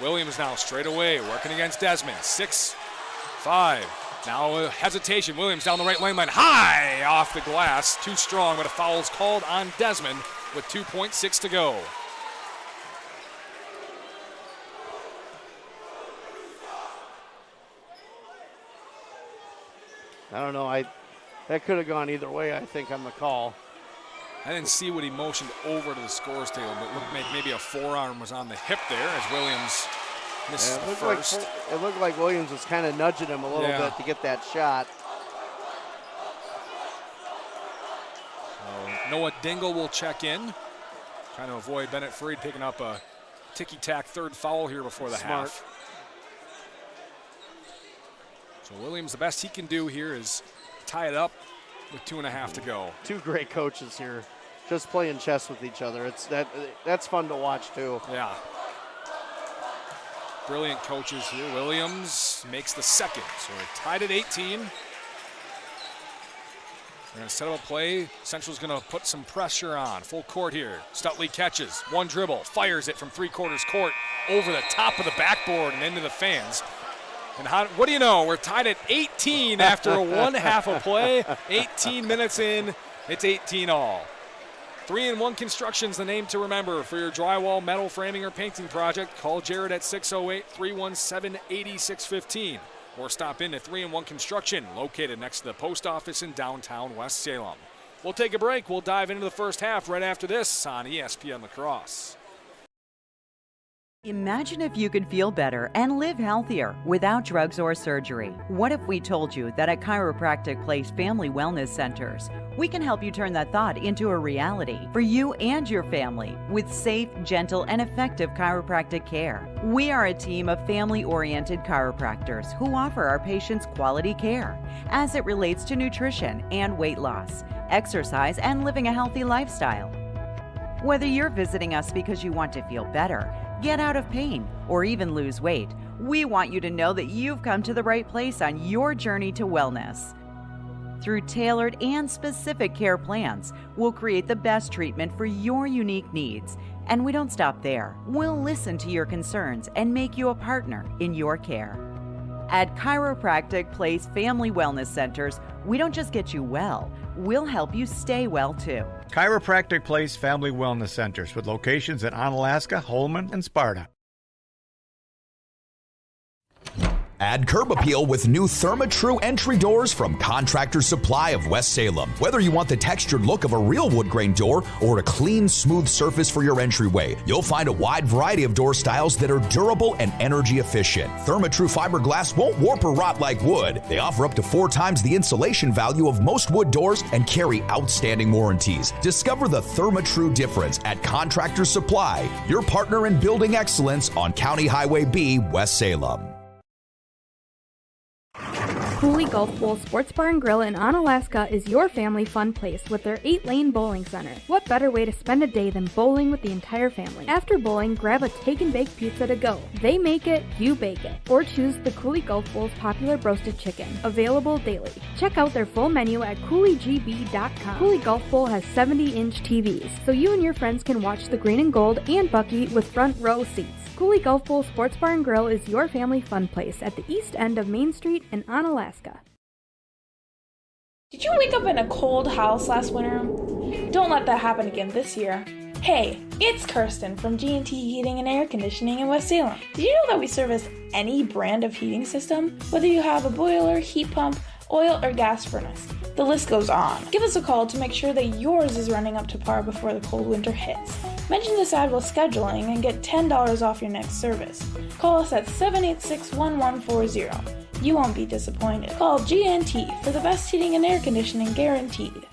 Williams now straight away working against Desmond. 6-5. Now a hesitation. Williams down the right lane line. High off the glass. Too strong, but a foul is called on Desmond with 2.6 to go. I don't know. That could have gone either way, I think, on the call. I didn't see what he motioned over to the scores table, but it looked like maybe a forearm was on the hip there as Williams missed the first. It looked like Williams was kind of nudging him a little bit to get that shot. Noah Dingle will check in, trying to avoid Bennett Freed picking up a ticky-tack third foul here before the half. So Williams, the best he can do here is tie it up with 2.5 to go. Two great coaches here, just playing chess with each other. That's fun to watch too. Yeah. Brilliant coaches here. Williams makes the second, so we're tied at 18. They're going to set up a play. Central's going to put some pressure on. Full court here. Stutley catches, one dribble, fires it from 3/4 court over the top of the backboard and into the fans. And what do you know? We're tied at 18 after a 1/2 of play. 18 minutes in, it's 18 all. 3-in-1 Construction's the name to remember for your drywall, metal framing, or painting project. Call Jared at 608-317-8615 or stop in at 3-in-1 Construction, located next to the post office in downtown West Salem. We'll take a break. We'll dive into the first half right after this on ESPN La Crosse. Imagine if you could feel better and live healthier without drugs or surgery. What if we told you that at Chiropractic Place Family Wellness Centers, we can help you turn that thought into a reality for you and your family with safe, gentle, and effective chiropractic care. We are a team of family-oriented chiropractors who offer our patients quality care as it relates to nutrition and weight loss, exercise, and living a healthy lifestyle. Whether you're visiting us because you want to feel better, get out of pain, or even lose weight, we want you to know that you've come to the right place on your journey to wellness. Through tailored and specific care plans, we'll create the best treatment for your unique needs. And we don't stop there. We'll listen to your concerns and make you a partner in your care. At Chiropractic Place Family Wellness Centers, we don't just get you well, we'll help you stay well too. Chiropractic Place Family Wellness Centers with locations in Onalaska, Holman, and Sparta. Add curb appeal with new ThermaTru entry doors from Contractor Supply of West Salem. Whether you want the textured look of a real wood grain door or a clean, smooth surface for your entryway, you'll find a wide variety of door styles that are durable and energy efficient. ThermaTru fiberglass won't warp or rot like wood. They offer up to 4 times the insulation value of most wood doors and carry outstanding warranties. Discover the ThermaTru difference at Contractor Supply, your partner in building excellence on County Highway B, West Salem. Cooley Golf Bowl Sports Bar and Grill in Onalaska is your family fun place with their 8-lane bowling center. What better way to spend a day than bowling with the entire family? After bowling, grab a take-and-bake pizza to go. They make it, you bake it. Or choose the Cooley Golf Bowl's popular roasted chicken, available daily. Check out their full menu at CooleyGB.com. Cooley Golf Bowl has 70-inch TVs, so you and your friends can watch the green and gold and Bucky with front row seats. Cooley Golf Bowl Sports Bar and Grill is your family fun place at the east end of Main Street in Onalaska. Did you wake up in a cold house last winter? Don't let that happen again this year. Hey, it's Kirsten from G&T Heating and Air Conditioning in West Salem. Did you know that we service any brand of heating system? Whether you have a boiler, heat pump, oil, or gas furnace, The list goes on. Give us a call to make sure that yours is running up to par before the cold winter hits. Mention this ad while scheduling and get $10 off your next service. Call us at 786-1140. You won't be disappointed. Call GNT for the best heating and air conditioning guaranteed.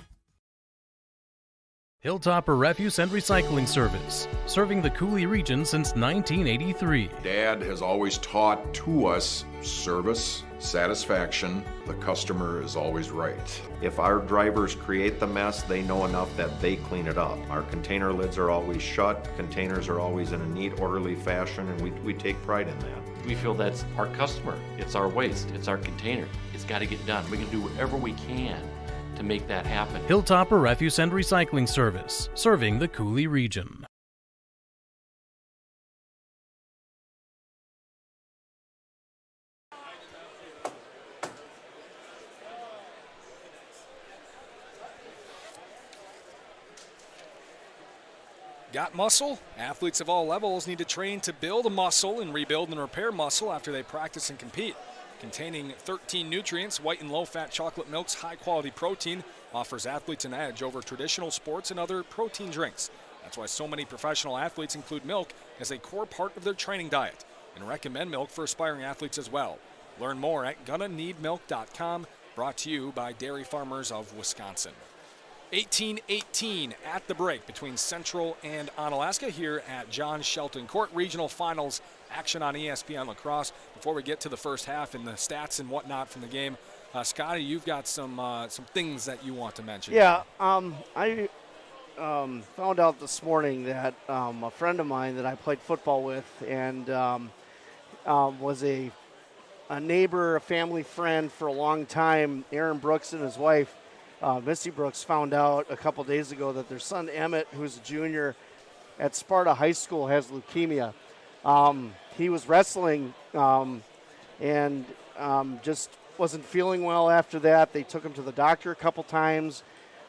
Hilltopper Refuse and Recycling Service, serving the Cooley region since 1983. Dad has always taught to us service, satisfaction, the customer is always right. If our drivers create the mess, they know enough that they clean it up. Our container lids are always shut, containers are always in a neat, orderly fashion, and we take pride in that. We feel that's our customer. It's our waste. It's our container. It's got to get done. We can do whatever we can to make that happen. Hilltopper Refuse and Recycling Service, serving the Cooley region. Got muscle? Athletes of all levels need to train to build a muscle and rebuild and repair muscle after they practice and compete. Containing 13 nutrients, white and low-fat chocolate milk's high-quality protein offers athletes an edge over traditional sports and other protein drinks. That's why so many professional athletes include milk as a core part of their training diet and recommend milk for aspiring athletes as well. Learn more at GonnaNeedMilk.com, brought to you by Dairy Farmers of Wisconsin. 18-18 at the break between Central and Onalaska here at John Shelton Court. Regional Finals action on ESPN La Crosse. Before we get to the first half and the stats and whatnot from the game, Scotty, you've got some things that you want to mention. Yeah, I found out this morning that a friend of mine that I played football with and was a neighbor, a family friend for a long time, Aaron Brooks and his wife, Missy Brooks, found out a couple days ago that their son Emmett, who's a junior at Sparta High School, has leukemia. He was wrestling and just wasn't feeling well after that. They took him to the doctor a couple times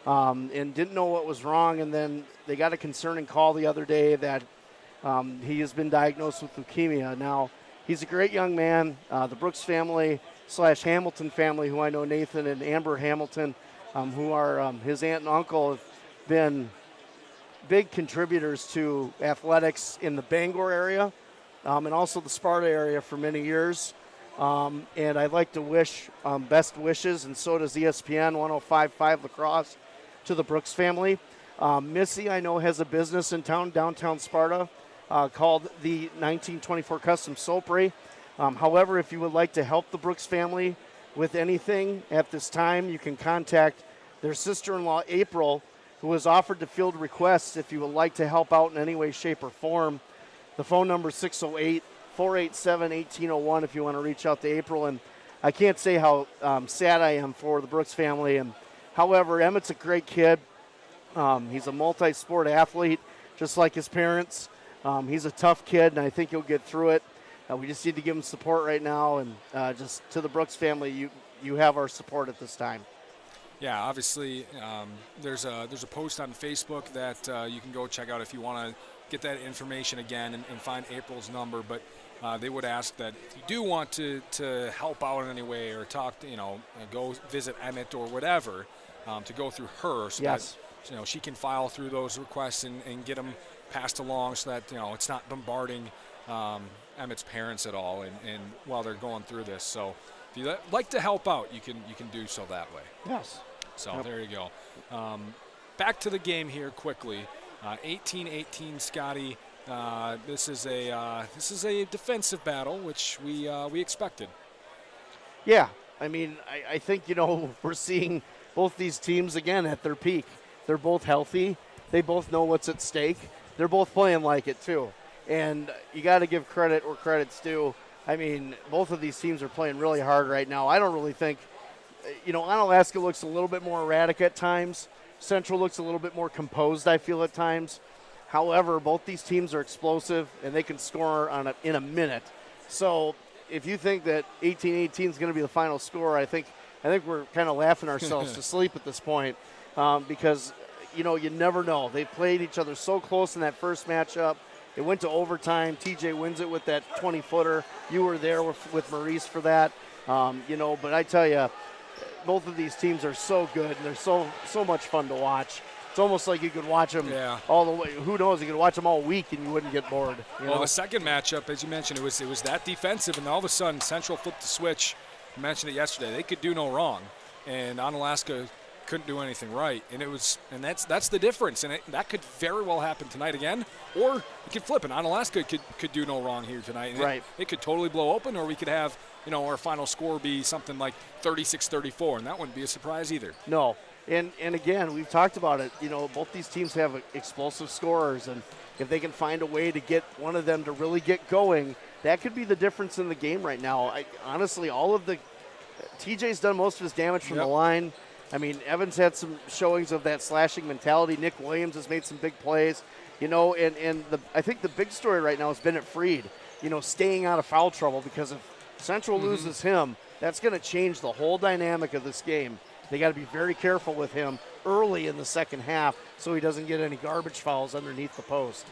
and didn't know what was wrong. And then they got a concerning call the other day that he has been diagnosed with leukemia. Now, he's a great young man. The Brooks family / Hamilton family, who I know, Nathan and Amber Hamilton, who are his aunt and uncle, have been big contributors to athletics in the Bangor area and also the Sparta area for many years. And I'd like to wish best wishes, and so does ESPN 105.5 La Crosse, to the Brooks family. Missy, I know, has a business in town, downtown Sparta, called the 1924 Custom Soapery. However, if you would like to help the Brooks family with anything at this time, you can contact their sister-in-law, April, who has offered to field requests if you would like to help out in any way, shape, or form. The phone number is 608-487-1801 if you want to reach out to April. And I can't say how sad I am for the Brooks family. And however, Emmett's a great kid. He's a multi-sport athlete, just like his parents. He's a tough kid, and I think he'll get through it. We just need to give him support right now. And just to the Brooks family, you have our support at this time. Yeah, obviously, there's a post on Facebook that you can go check out if you want to get that information again and find April's number. But they would ask that if you do want to help out in any way or talk to, go visit Emmett or whatever, to go through her so yes. that she can file through those requests and get them passed along so that it's not bombarding Emmett's parents at all and while they're going through this. So if you'd like to help out, you can do so that way. Yes. So yep. There you go. Back to the game here quickly. 18-18, Scotty. This is a defensive battle, which we expected. Yeah, I mean, I think we're seeing both these teams again at their peak. They're both healthy. They both know what's at stake. They're both playing like it too, and you got to give credit where credit's due. I mean, both of these teams are playing really hard right now. I don't really think, Onalaska looks a little bit more erratic at times. Central looks a little bit more composed, I feel, at times. However, both these teams are explosive, and they can score in a minute. So if you think that 18-18 is going to be the final score, I think we're kind of laughing ourselves to sleep at this point because, you never know. They played each other so close in that first matchup. It went to overtime. TJ wins it with that 20-footer. You were there with Maurice for that. But I tell you, both of these teams are so good, and they're so much fun to watch. It's almost like you could watch them all the way. Who knows? You could watch them all week and you wouldn't get bored. Well, the second matchup, as you mentioned, it was that defensive, and all of a sudden Central flipped the switch. I mentioned it yesterday. They could do no wrong, and Onalaska couldn't do anything right. And that's the difference. And that could very well happen tonight again, or it could flip, and Onalaska could do no wrong here tonight. And it could totally blow open, or we could have our final score be something like 36-34, and that wouldn't be a surprise either. No. And again, we've talked about it. Both these teams have explosive scorers, and if they can find a way to get one of them to really get going, that could be the difference in the game right now. Honestly, TJ's done most of his damage from the line. I mean, Evans had some showings of that slashing mentality. Nick Williams has made some big plays. I think the big story right now is Bennett Freed, staying out of foul trouble, because if Central loses him, that's going to change the whole dynamic of this game. They got to be very careful with him early in the second half so he doesn't get any garbage fouls underneath the post.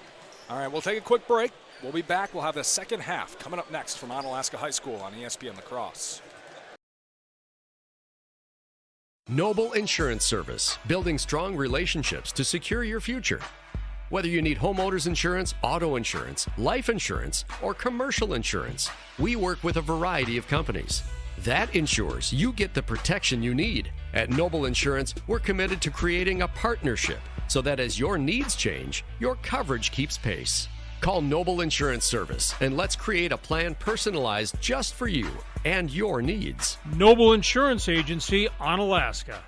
All right, we'll take a quick break. We'll be back. We'll have the second half coming up next from Onalaska High School on ESPN La Crosse. Noble Insurance Service, building strong relationships to secure your future. Whether you need homeowners insurance, auto insurance, life insurance, or commercial insurance, we work with a variety of companies. That ensures you get the protection you need. At Noble Insurance, we're committed to creating a partnership so that as your needs change, your coverage keeps pace. Call Noble Insurance Service and let's create a plan personalized just for you and your needs. Noble Insurance Agency, Onalaska.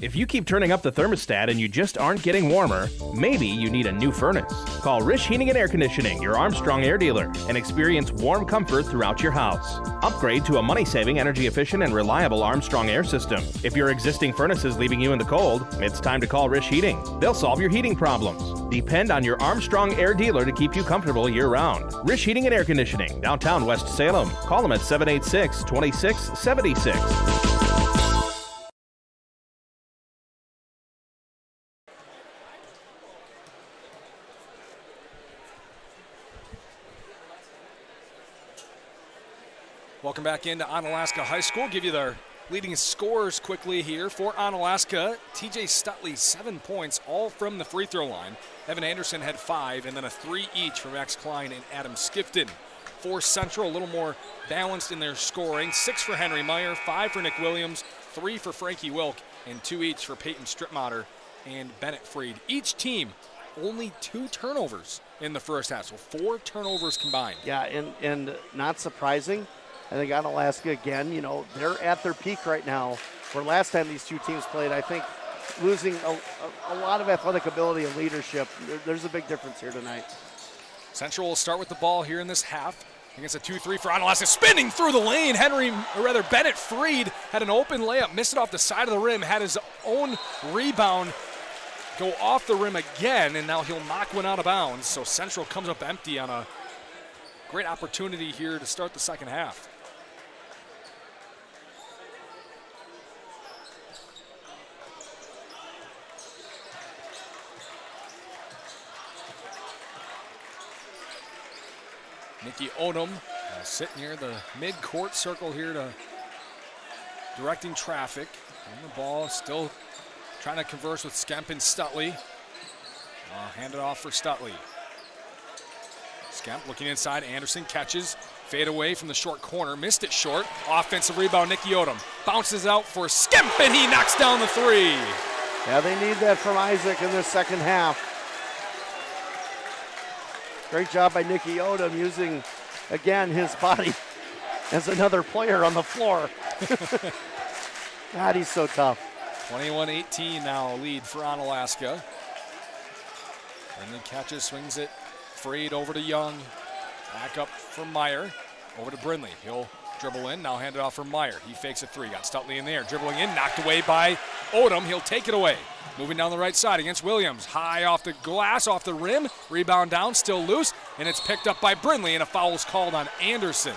If you keep turning up the thermostat and you just aren't getting warmer, maybe you need a new furnace. Call Rish Heating and Air Conditioning, your Armstrong air dealer, and experience warm comfort throughout your house. Upgrade to a money-saving, energy-efficient, and reliable Armstrong air system. If your existing furnace is leaving you in the cold, it's time to call Rish Heating. They'll solve your heating problems. Depend on your Armstrong air dealer to keep you comfortable year-round. Rish Heating and Air Conditioning, downtown West Salem. Call them at 786-2676. Welcome back into Onalaska High School. Give you their leading scores quickly here for Onalaska. TJ Stutley, 7 points, all from the free throw line. Evan Anderson had 5, and then a 3 each from Max Klein and Adam Skifton. For Central, a little more balanced in their scoring. 6 for Henry Meyer, 5 for Nick Williams, 3 for Frankie Wilk, and 2 each for Peyton Stripmatter and Bennett Freed. Each team only 2 turnovers in the first half, so 4 turnovers combined. Yeah, and not surprising. I think Onalaska, again, they're at their peak right now. Where last time these two teams played, I think losing a lot of athletic ability and leadership, there's a big difference here tonight. Central will start with the ball here in this half. Against a 2-3 for Onalaska, spinning through the lane. Bennett Freed had an open layup, missed it off the side of the rim, had his own rebound go off the rim again, and now he'll knock one out of bounds. So Central comes up empty on a great opportunity here to start the second half. Nikki Odom sitting near the mid-court circle here to directing traffic. And the ball still trying to converse with Skemp and Stutley. Hand it off for Stutley. Skemp looking inside. Anderson catches. Fade away from the short corner. Missed it short. Offensive rebound, Nikki Odom. Bounces out for Skemp, and he knocks down the 3. Yeah, they need that from Isaac in this second half. Great job by Nikki Odom using, again, his body as another player on the floor. God, he's so tough. 21-18 now, lead for Onalaska. And then catches, swings it. Freed over to Young. Back up for Meyer. Over to Brindley. He'll dribble in, now hand it off for Meyer. He fakes a 3, got Stutley in there. Dribbling in, knocked away by Odom. He'll take it away. Moving down the right side against Williams. High off the glass, off the rim. Rebound down, still loose. And it's picked up by Brindley, and a foul is called on Anderson.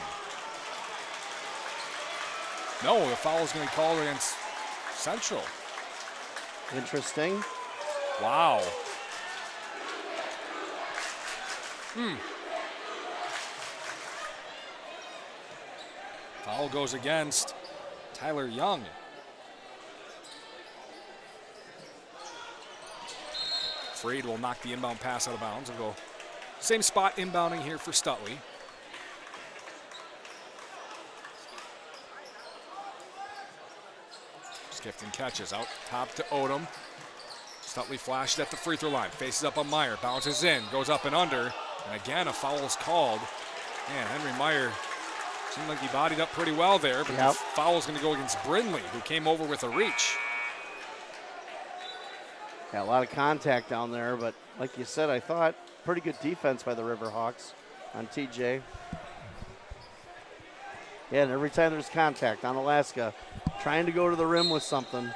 No, the foul is going to be called against Central. Interesting. Wow. Foul goes against Tyler Young. Freed will knock the inbound pass out of bounds and go same spot inbounding here for Stutley. Skifton catches out top to Odom. Stutley flashed at the free throw line, faces up on Meyer, bounces in, goes up and under, and again a foul is called. Man, Henry Meyer seemed like he bodied up pretty well there, but the foul is going to go against Brindley, who came over with a reach. Yeah, a lot of contact down there, but like you said, I thought pretty good defense by the Riverhawks on TJ. Yeah, and every time there's contact, Onalaska trying to go to the rim with something.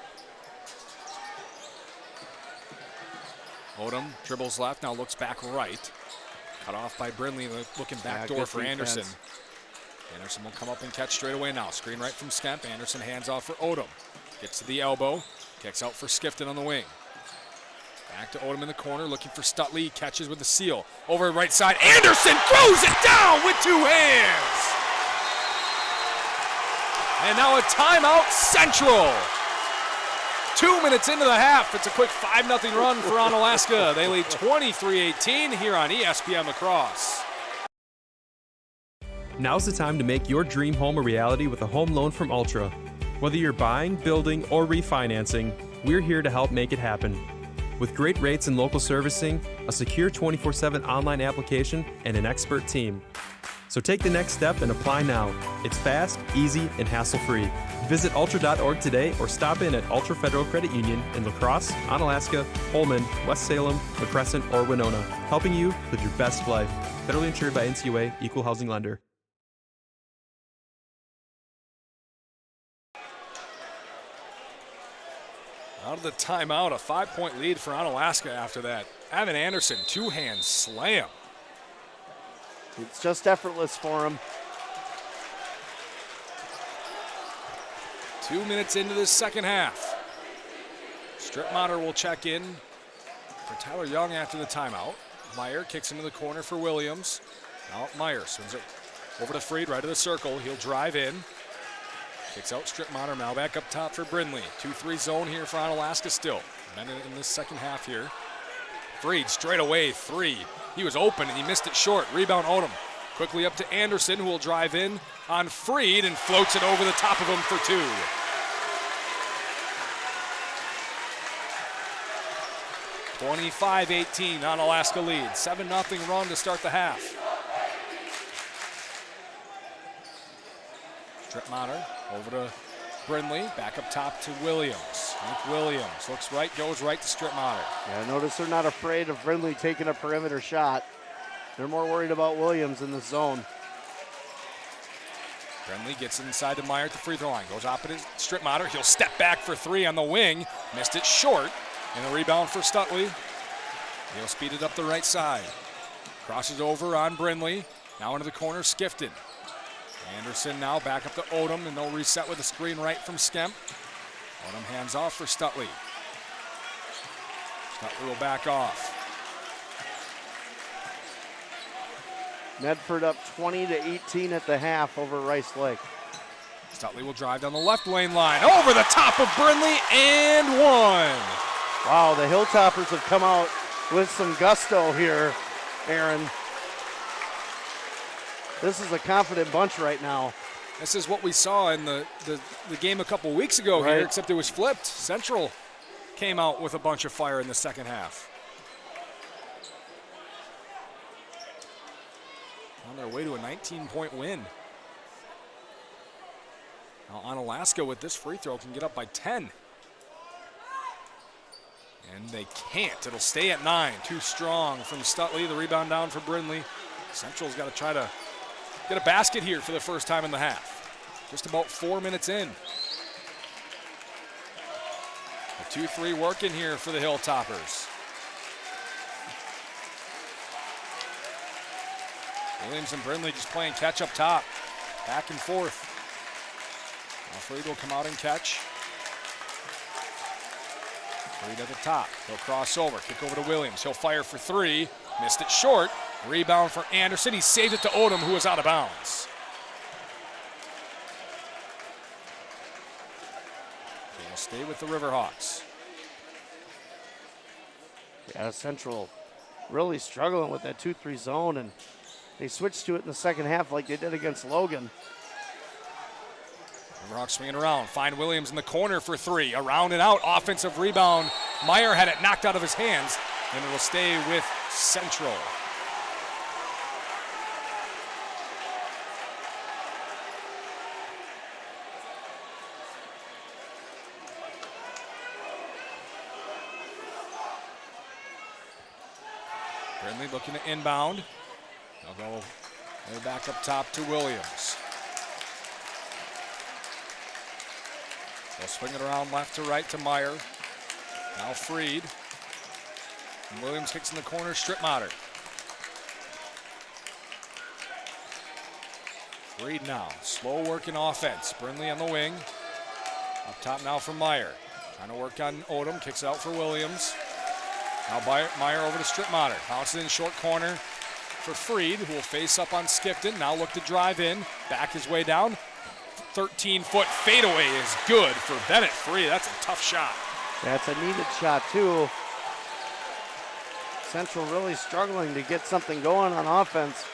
Odom dribbles left, now looks back right. Cut off by Brindley, looking back door for defense. Anderson. Anderson will come up and catch straight away now. Screen right from Skemp. Anderson hands off for Odom. Gets to the elbow, kicks out for Skifton on the wing. Back to Odom in the corner, looking for Stutley. Catches with the seal. Over right side, Anderson throws it down with two hands. And now a timeout, Central. 2 minutes into the half, it's a quick 5-0 run for Onalaska. They lead 23-18 here on ESPN La Crosse. Now's the time to make your dream home a reality with a home loan from Ultra. Whether you're buying, building, or refinancing, we're here to help make it happen. With great rates and local servicing, a secure 24/7 online application, and an expert team. So take the next step and apply now. It's fast, easy, and hassle-free. Visit ultra.org today or stop in at Ultra Federal Credit Union in La Crosse, Onalaska, Holmen, West Salem, La Crescent, or Winona, helping you live your best life. Federally insured by NCUA, Equal Housing Lender. Out of the timeout, a 5-point lead for Onalaska after that. Evan Anderson, two-hand slam. It's just effortless for him. 2 minutes into this second half. Stripmatter will check in for Tyler Young after the timeout. Meyer kicks into the corner for Williams. Now Meyer swings it over to Freed, right of the circle. He'll drive in. Kicks out Stripmatter, now back up top for Brindley. 2-3 zone here for Onalaska still. And in this second half here. Freed straight away, three. He was open and he missed it short. Rebound Odom. Quickly up to Anderson, who will drive in on Freed and floats it over the top of him for two. (25-18) Onalaska lead. 7-0 run to start the half. Stripmatter over to Brindley, back up top to Williams. Nick Williams looks right, goes right to Stripmatter. Yeah, notice they're not afraid of Brindley taking a perimeter shot. They're more worried about Williams in the zone. Brindley gets inside to Meyer at the free throw line. Goes opposite Stripmatter. He'll step back for three on the wing. Missed it short. And a rebound for Stutley. He'll speed it up the right side. Crosses over on Brindley. Now into the corner, Skifton. Anderson now back up to Odom, and they'll reset with a screen right from Skemp. Odom hands off for Stutley. Stutley will back off. Medford up 20-18 at the half over Rice Lake. Stutley will drive down the left lane line, over the top of Brindley, and one. Wow, the Hilltoppers have come out with some gusto here, Aaron. This is a confident bunch right now. This is what we saw in the game a couple weeks ago here, except it was flipped. Central came out with a bunch of fire in the second half. On their way to a 19-point win. Now Onalaska with this free throw can get up by 10. And they can't. It'll stay at 9. Too strong from Stutley. The rebound down for Brindley. Central's got to try to get a basket here for the first time in the half. Just about 4 minutes in. A 2-3 working here for the Hilltoppers. Williams and Brindley just playing catch up top. Back and forth. Now Freed will come out and catch. Freed at the top. He'll cross over. Kick over to Williams. He'll fire for three. Missed it short. Rebound for Anderson. He saves it to Odom, who is out of bounds. stay with the Riverhawks. Yeah, Central really struggling with that 2-3 zone, and they switched to it in the second half like they did against Logan. Riverhawks swinging around. Find Williams in the corner for three. Around and out. Offensive rebound. Meyer had it knocked out of his hands, and it will stay with Central. Brindley looking to inbound. They'll go way back up top to Williams. They'll swing it around left to right to Meyer. Now Freed. And Williams kicks in the corner, Strittmatter. Freed now, slow working offense. Brindley on the wing. Up top now for Meyer. Trying to work on Odom, kicks it out for Williams. Now Meyer over to Strittmatter. Bounces in short corner for Freed, who will face up on Skipton. Now look to drive in, back his way down. 13-foot fadeaway is good for Bennett Freed. That's a tough shot. That's a needed shot, too. Central really struggling to get something going on offense.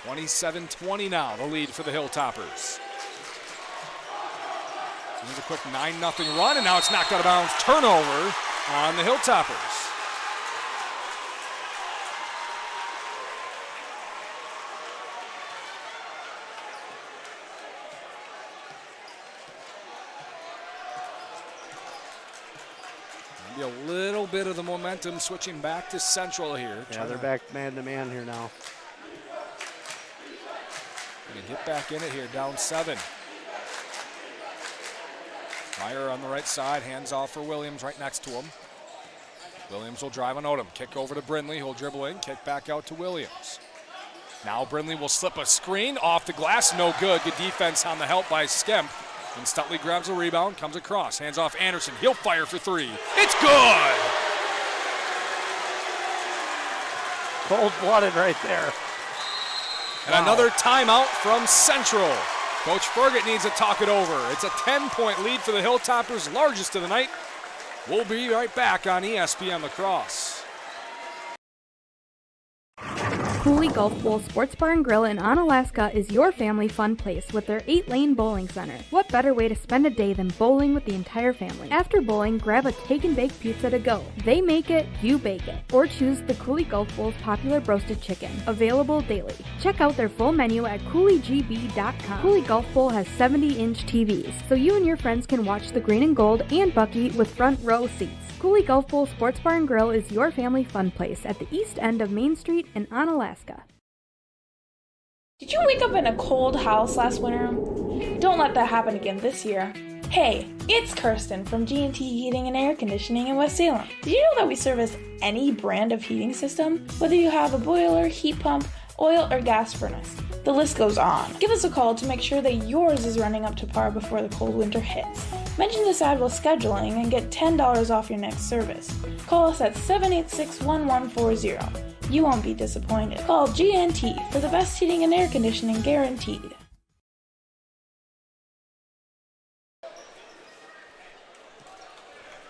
27-20 now, the lead for the Hilltoppers. Here's a quick 9-0 run, and now it's knocked out of bounds. Turnover on the Hilltoppers. Maybe a little bit of the momentum switching back to Central here. Yeah, they're back man-to-man here now. They can get back in it here, down 7. Meyer on the right side, hands off for Williams right next to him. Williams will drive on Odom. Kick over to Brindley, who'll dribble in, kick back out to Williams. Now Brindley will slip a screen off the glass, no good. Good defense on the help by Skemp. And Stutley grabs a rebound, comes across, hands off Anderson. He'll fire for 3. It's good! Cold-blooded right there. And another timeout from Central. Coach Fergott needs to talk it over. It's a 10-point lead for the Hilltoppers, largest of the night. We'll be right back on ESPN La Crosse. Cooley Golf Bowl Sports Bar and Grill in Onalaska is your family fun place with their 8-lane bowling center. What better way to spend a day than bowling with the entire family? After bowling, grab a take-and-bake pizza to go. They make it, you bake it. Or choose the Cooley Golf Bowl's popular roasted chicken, available daily. Check out their full menu at CooleyGB.com. Cooley Golf Bowl has 70-inch TVs, so you and your friends can watch the green and gold and Bucky with front row seats. Cooley Golf Bowl Sports Bar and Grill is your family fun place at the east end of Main Street in Onalaska. Did you wake up in a cold house last winter? Don't let that happen again this year. Hey, it's Kirsten from G&T Heating and Air Conditioning in West Salem. Did you know that we service any brand of heating system? Whether you have a boiler, heat pump, oil, or gas furnace, the list goes on. Give us a call to make sure that yours is running up to par before the cold winter hits. Mention this ad while scheduling and get $10 off your next service. Call us at 786-1140. You won't be disappointed. Call G&T for the best heating and air conditioning guaranteed.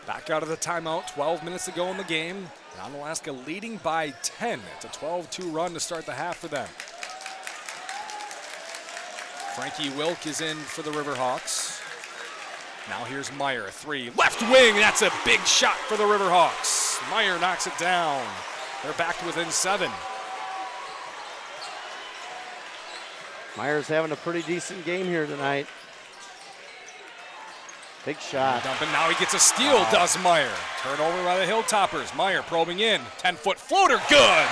Back out of the timeout, 12 minutes to go in the game. Onalaska leading by 10. It's a 12-2 run to start the half for them. Frankie Wilk is in for the Riverhawks. Now here's Meyer, a 3. Left wing, that's a big shot for the Riverhawks. Meyer knocks it down. They're back to within 7. Meyer's having a pretty decent game here tonight. Big shot. Dumping, now he gets a steal, does Meyer. Turnover by the Hilltoppers. Meyer probing in. 10-foot floater, good.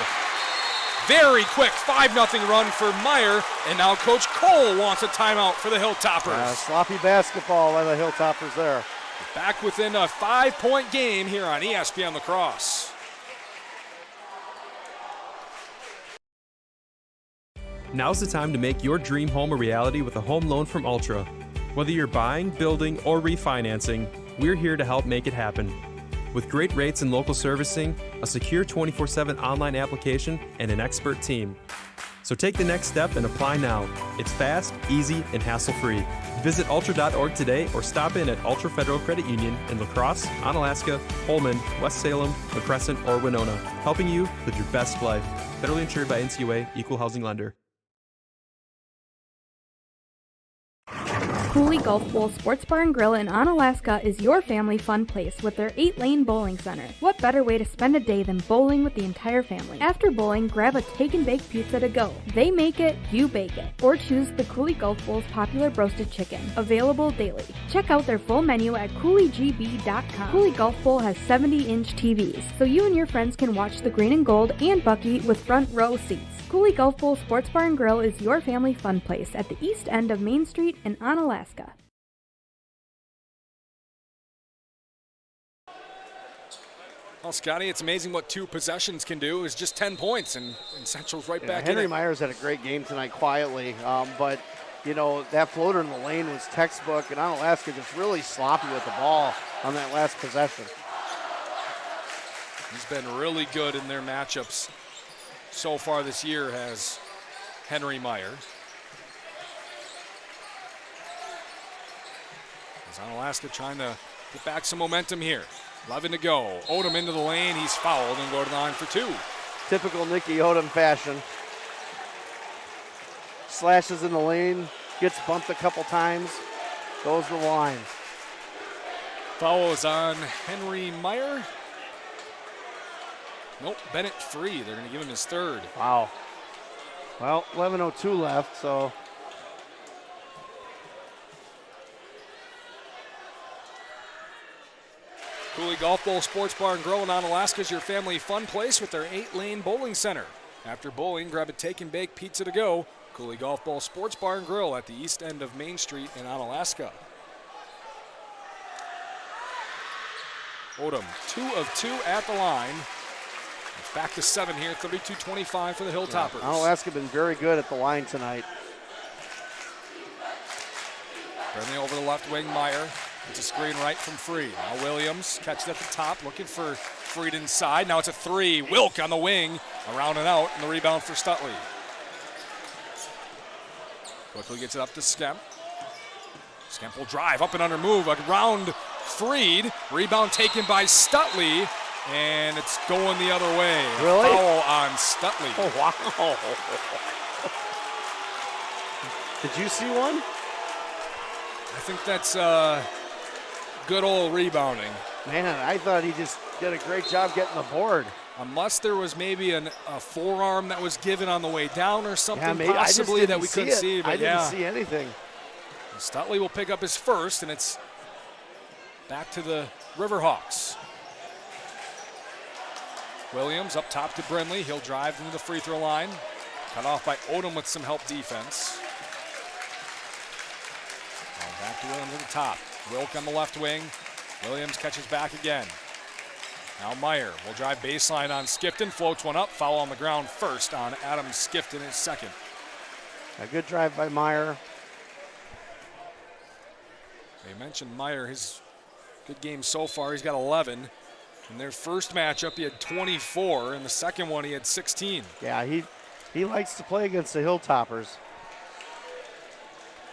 Very quick 5-0 run for Meyer, and now Coach Cole wants a timeout for the Hilltoppers. Sloppy basketball by the Hilltoppers there. Back within a 5-point game here on ESPN La Crosse. Now's the time to make your dream home a reality with a home loan from Ultra. Whether you're buying, building, or refinancing, we're here to help make it happen. With great rates and local servicing, a secure 24/7 online application, and an expert team. So take the next step and apply now. It's fast, easy, and hassle-free. Visit ultra.org today or stop in at Ultra Federal Credit Union in La Crosse, Onalaska, Holman, West Salem, La Crescent, or Winona, helping you live your best life. Federally insured by NCUA, Equal Housing Lender. Cooley Golf Bowl Sports Bar and Grill in Onalaska is your family fun place with their 8-lane bowling center. What better way to spend a day than bowling with the entire family? After bowling, grab a take and bake pizza to go. They make it, you bake it. Or choose the Cooley Golf Bowl's popular roasted chicken, available daily. Check out their full menu at CooleyGB.com. Cooley Golf Bowl has 70-inch TVs, so you and your friends can watch the green and gold and Bucky with front row seats. Cooley Golf Bowl Sports Bar and Grill is your family fun place at the east end of Main Street in Onalaska. Well, Scotty, it's amazing what 2 possessions can do. It's just 10 points, and Central's right back in Henry it. Myers had a great game tonight quietly, but, you know, that floater in the lane was textbook, and Onalaska just really sloppy with the ball on that last possession. He's been really good in their matchups so far this year, has Henry Meyer. As Onalaska trying to get back some momentum here. 11 to go. Odom into the lane. He's fouled and go to the line for 2. Typical Nicky Odom fashion. Slashes in the lane, gets bumped a couple times, goes to the line. Foul is on Henry Meyer. Nope, Bennett free. They're going to give him his 3rd. Wow. Well, 11:02 left, so. Cooley Golf Bowl Sports Bar and Grill in Onalaska is your family fun place with their 8-lane bowling center. After bowling, grab a take and bake pizza to go. Cooley Golf Bowl Sports Bar and Grill at the east end of Main Street in Onalaska. Odom, 2 of 2 at the line. It's back to 7 here, 32-25 for the Hilltoppers. Yeah, Onalaska been very good at the line tonight. Burnley over the left wing, Meyer. It's a screen right from Freed. Now Williams catches at the top, looking for Freed inside. Now it's a 3. Wilk on the wing, around and out, and the rebound for Stutley. Quickly gets it up to Skemp. Skemp will drive up and under move around Freed. Rebound taken by Stutley, and it's going the other way. Really? Foul on Stutley. Oh, wow. Did you see one? I think that's good old rebounding. Man, I thought he just did a great job getting the board. Unless there was maybe a forearm that was given on the way down or something, maybe. possibly that we couldn't see. But I didn't see anything. Stutley will pick up his 1st, and it's back to the Riverhawks. Williams up top to Brinley. He'll drive into the free throw line. Cut off by Odom with some help defense. Now back to Williams at the top. Wilk on the left wing. Williams catches back again. Now Meyer will drive baseline on Skifton. Floats one up. Foul on the ground first on Adam Skifton, his 2nd. A good drive by Meyer. They mentioned Meyer, his good game so far. He's got 11. In their first matchup, he had 24. In the second one, he had 16. Yeah, he likes to play against the Hilltoppers.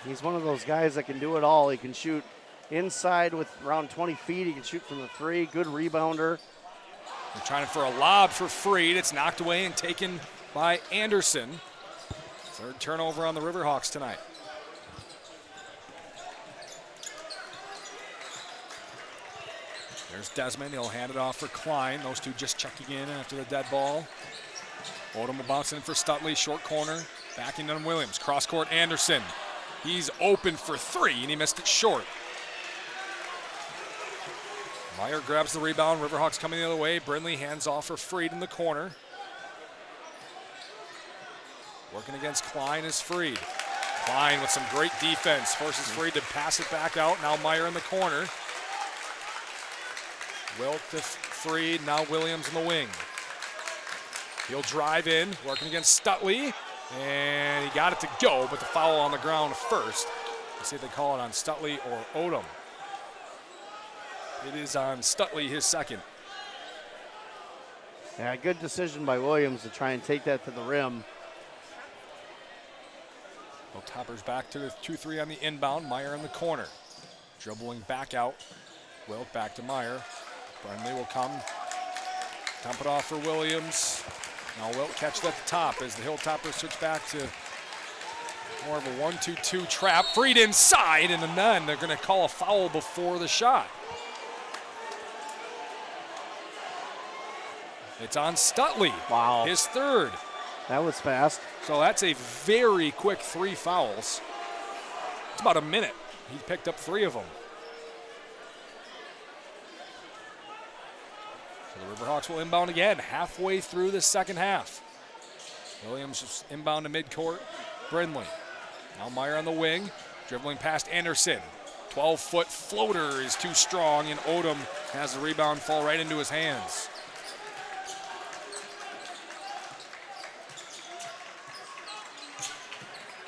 He's one of those guys that can do it all. He can shoot inside with around 20 feet. He can shoot from the 3. Good rebounder. They're trying for a lob for Freed. It's knocked away and taken by Anderson. 3rd turnover on the Riverhawks tonight. There's Desmond. He'll hand it off for Klein. Those two just checking in after the dead ball. Odom will bounce in for Stutley. Short corner. Backing on Williams. Cross court Anderson. He's open for 3, and he missed it short. Meyer grabs the rebound. Riverhawks coming the other way. Brinley hands off for Freed in the corner. Working against Klein is Freed. Klein with some great defense. Forces Freed to pass it back out. Now Meyer in the corner. Wilk to Freed. Now Williams in the wing. He'll drive in. Working against Stutley. And he got it to go, but the foul on the ground first. Let's see if they call it on Stutley or Odom. It is on Stutley, his 2nd. Yeah, good decision by Williams to try and take that to the rim. Hilltoppers back to the 2-3 on the inbound. Meyer in the corner. Dribbling back out. Wilt back to Meyer. Brindley will come. Dump it off for Williams. Now Wilt catch it at the top as the Hilltoppers switch back to more of a 1-2-2 trap. Freed inside, and then they're going to call a foul before the shot. It's on Stutley. Wow. His third. That was fast. So that's a very quick 3 fouls. It's about a minute. He picked up 3 of them. So the Riverhawks will inbound again halfway through the second half. Williams inbound to midcourt. Brindley. Now Meyer on the wing. Dribbling past Anderson. 12-foot floater is too strong, and Odom has the rebound fall right into his hands.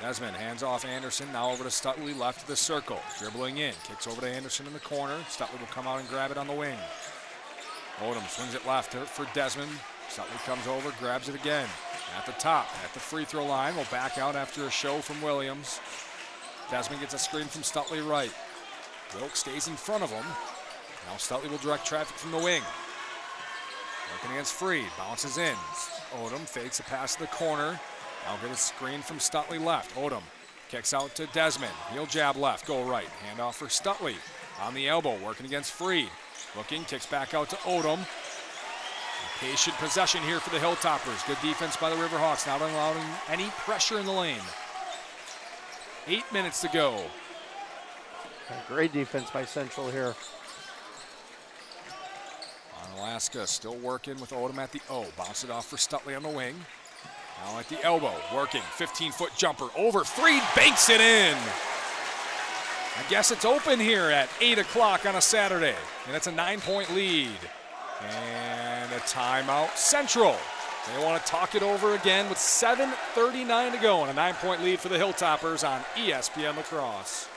Desmond hands off Anderson, now over to Stutley, left of the circle. Dribbling in, kicks over to Anderson in the corner. Stutley will come out and grab it on the wing. Odom swings it left for Desmond. Stutley comes over, grabs it again. At the top, at the free throw line, will back out after a show from Williams. Desmond gets a screen from Stutley right. Wilk stays in front of him. Now Stutley will direct traffic from the wing. Working against Freed, bounces in. Odom fakes a pass to the corner. Now get a screen from Stutley left. Odom kicks out to Desmond. He'll jab left, go right. Handoff for Stutley. On the elbow, working against Freed. Looking, kicks back out to Odom. A patient possession here for the Hilltoppers. Good defense by the Riverhawks, not allowing any pressure in the lane. 8 minutes to go. Great defense by Central here. Onalaska still working with Odom at the O. Bounce it off for Stutley on the wing. Now at the elbow, working, 15-foot jumper over Freed, banks it in. I guess it's open here at 8 o'clock on a Saturday, and it's a 9-point lead. And a timeout, Central. They want to talk it over again with 7:39 to go, and a 9-point lead for the Hilltoppers on ESPN La Crosse.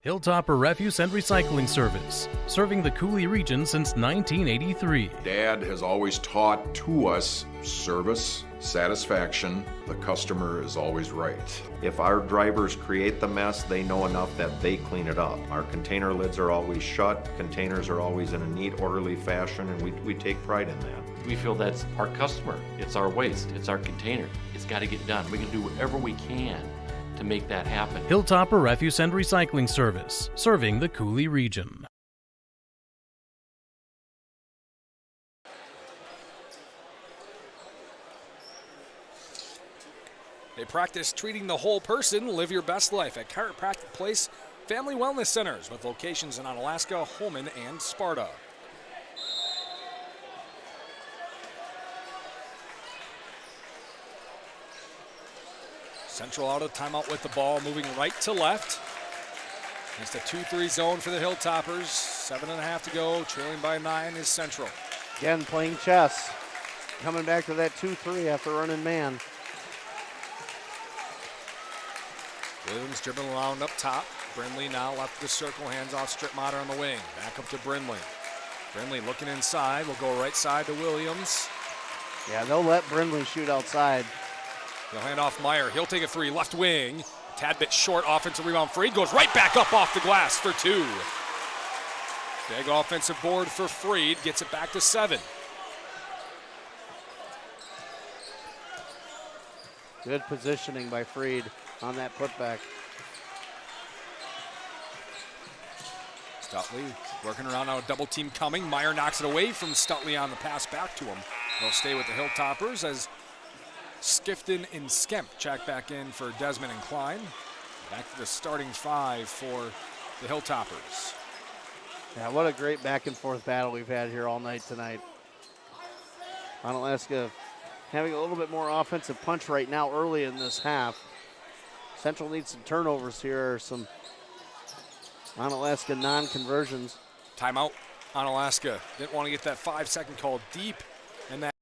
Hilltopper Refuse and Recycling Service, serving the Cooley region since 1983. Dad has always taught to us service, satisfaction, the customer is always right. If our drivers create the mess, they know enough that they clean it up. Our container lids are always shut, containers are always in a neat, orderly fashion, and we take pride in that. We feel that's our customer. It's our waste. It's our container. It's got to get done. We can do whatever we can to make that happen. Hilltopper Refuse and Recycling Service, serving the Cooley region. They practice treating the whole person. Live your best life at Chiropractic Place Family Wellness Centers with locations in Onalaska, Holman, and Sparta. Central out of timeout with the ball, moving right to left. It's a 2-3 zone for the Hilltoppers. 7.5 to go, trailing by 9 is Central. Again, playing chess. Coming back to that 2-3 after running man. Williams dribbling around up top. Brindley now left of the circle, hands off Strittmatter on the wing. Back up to Brindley. Brindley looking inside, will go right side to Williams. Yeah, they'll let Brindley shoot outside. They'll hand off Meyer. He'll take a 3, left wing. A tad bit short, offensive rebound. Freed goes right back up off the glass for 2. Big offensive board for Freed, gets it back to 7. Good positioning by Freed on that putback. Stutley working around now, a double team coming. Meyer knocks it away from Stutley on the pass back to him. They'll stay with the Hilltoppers as Skifton and Skemp check back in for Desmond and Klein. Back to the starting 5 for the Hilltoppers. Yeah, what a great back and forth battle we've had here all night tonight. Onalaska having a little bit more offensive punch right now early in this half. Central needs some turnovers here, some Onalaska non-conversions. Timeout, Onalaska. Didn't want to get that 5-second call deep in that.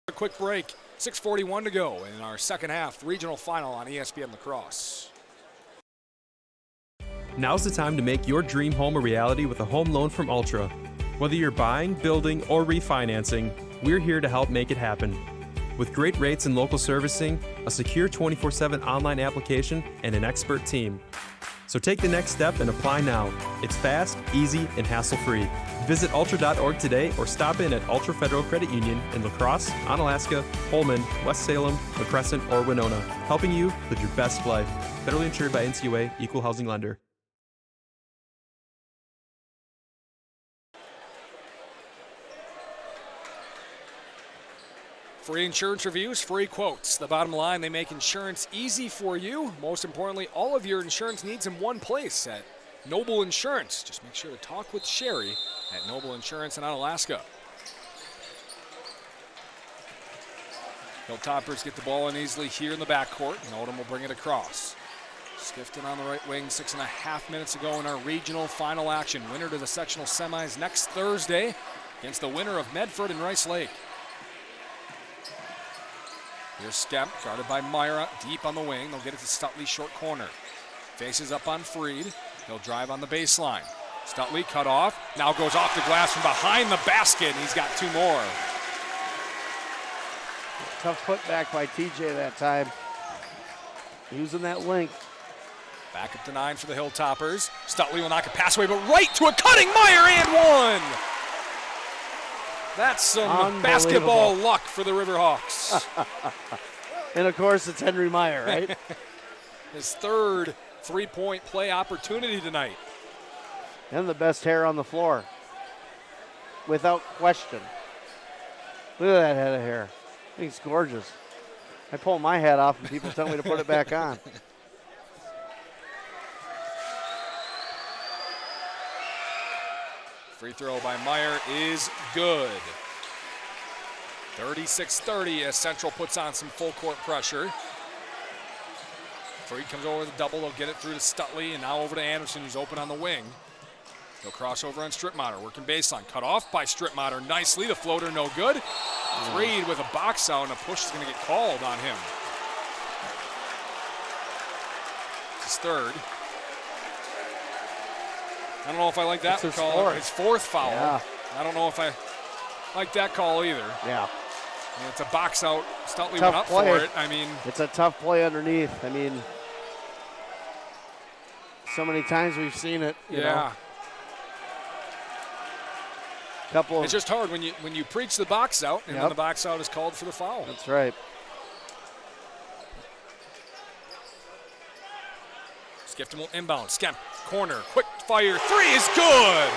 A quick break, 6:41 to go in our second half regional final on ESPN La Crosse. Now's the time to make your dream home a reality with a home loan from Ultra. Whether you're buying, building, or refinancing, we're here to help make it happen. With great rates and local servicing, a secure 24/7 online application, and an expert team. So take the next step and apply now. It's fast, easy, and hassle-free. Visit Ultra.org today or stop in at Ultra Federal Credit Union in La Crosse, Onalaska, Holmen, West Salem, La Crescent, or Winona, helping you live your best life. Federally insured by NCUA, Equal Housing Lender. Free insurance reviews, free quotes. The bottom line, they make insurance easy for you. Most importantly, all of your insurance needs in one place at Noble Insurance. Just make sure to talk with Sherry at Noble Insurance in Onalaska. Hilltoppers get the ball in easily here in the backcourt, and Odom will bring it across. Skifton on the right wing 6.5 minutes ago in our regional final action. Winner to the sectional semis next Thursday against the winner of Medford and Rice Lake. Here's Skemp, guarded by Myra, deep on the wing. They'll get it to Stutley, short corner. Faces up on Freed. He'll drive on the baseline. Stutley cut off, now goes off the glass from behind the basket, and he's got two more. Tough putback by TJ that time. Using that length. Back up to 9 for the Hilltoppers. Stutley will knock a pass away, but right to a cutting Meyer and one! That's some basketball luck for the Riverhawks. And of course, it's Henry Meyer, right? His third three-point play opportunity tonight. And the best hair on the floor. Without question. Look at that head of hair. I think it's gorgeous. I pull my hat off and people tell me to put it back on. Free throw by Meyer is good. 36-30 as Central puts on some full court pressure. Freed comes over the double. They'll get it through to Stutley and now over to Anderson, who's open on the wing. He'll cross over on Strittmatter, working baseline. Cut off by Strittmatter nicely. The floater no good. Freed with a box out, and a push is going to get called on him. It's his third. I don't know if I like that call. It's fourth foul. Yeah. I don't know if I like that call either. Yeah. And it's a box out. Stutley Tough went up play. for it. I mean, it's a tough play underneath. I mean, so many times we've seen it. You know. It's just hard when you preach the box out, and then the box out is called for the foul. That's right. Skifton will inbound. Skemp, corner, quick fire, three is good!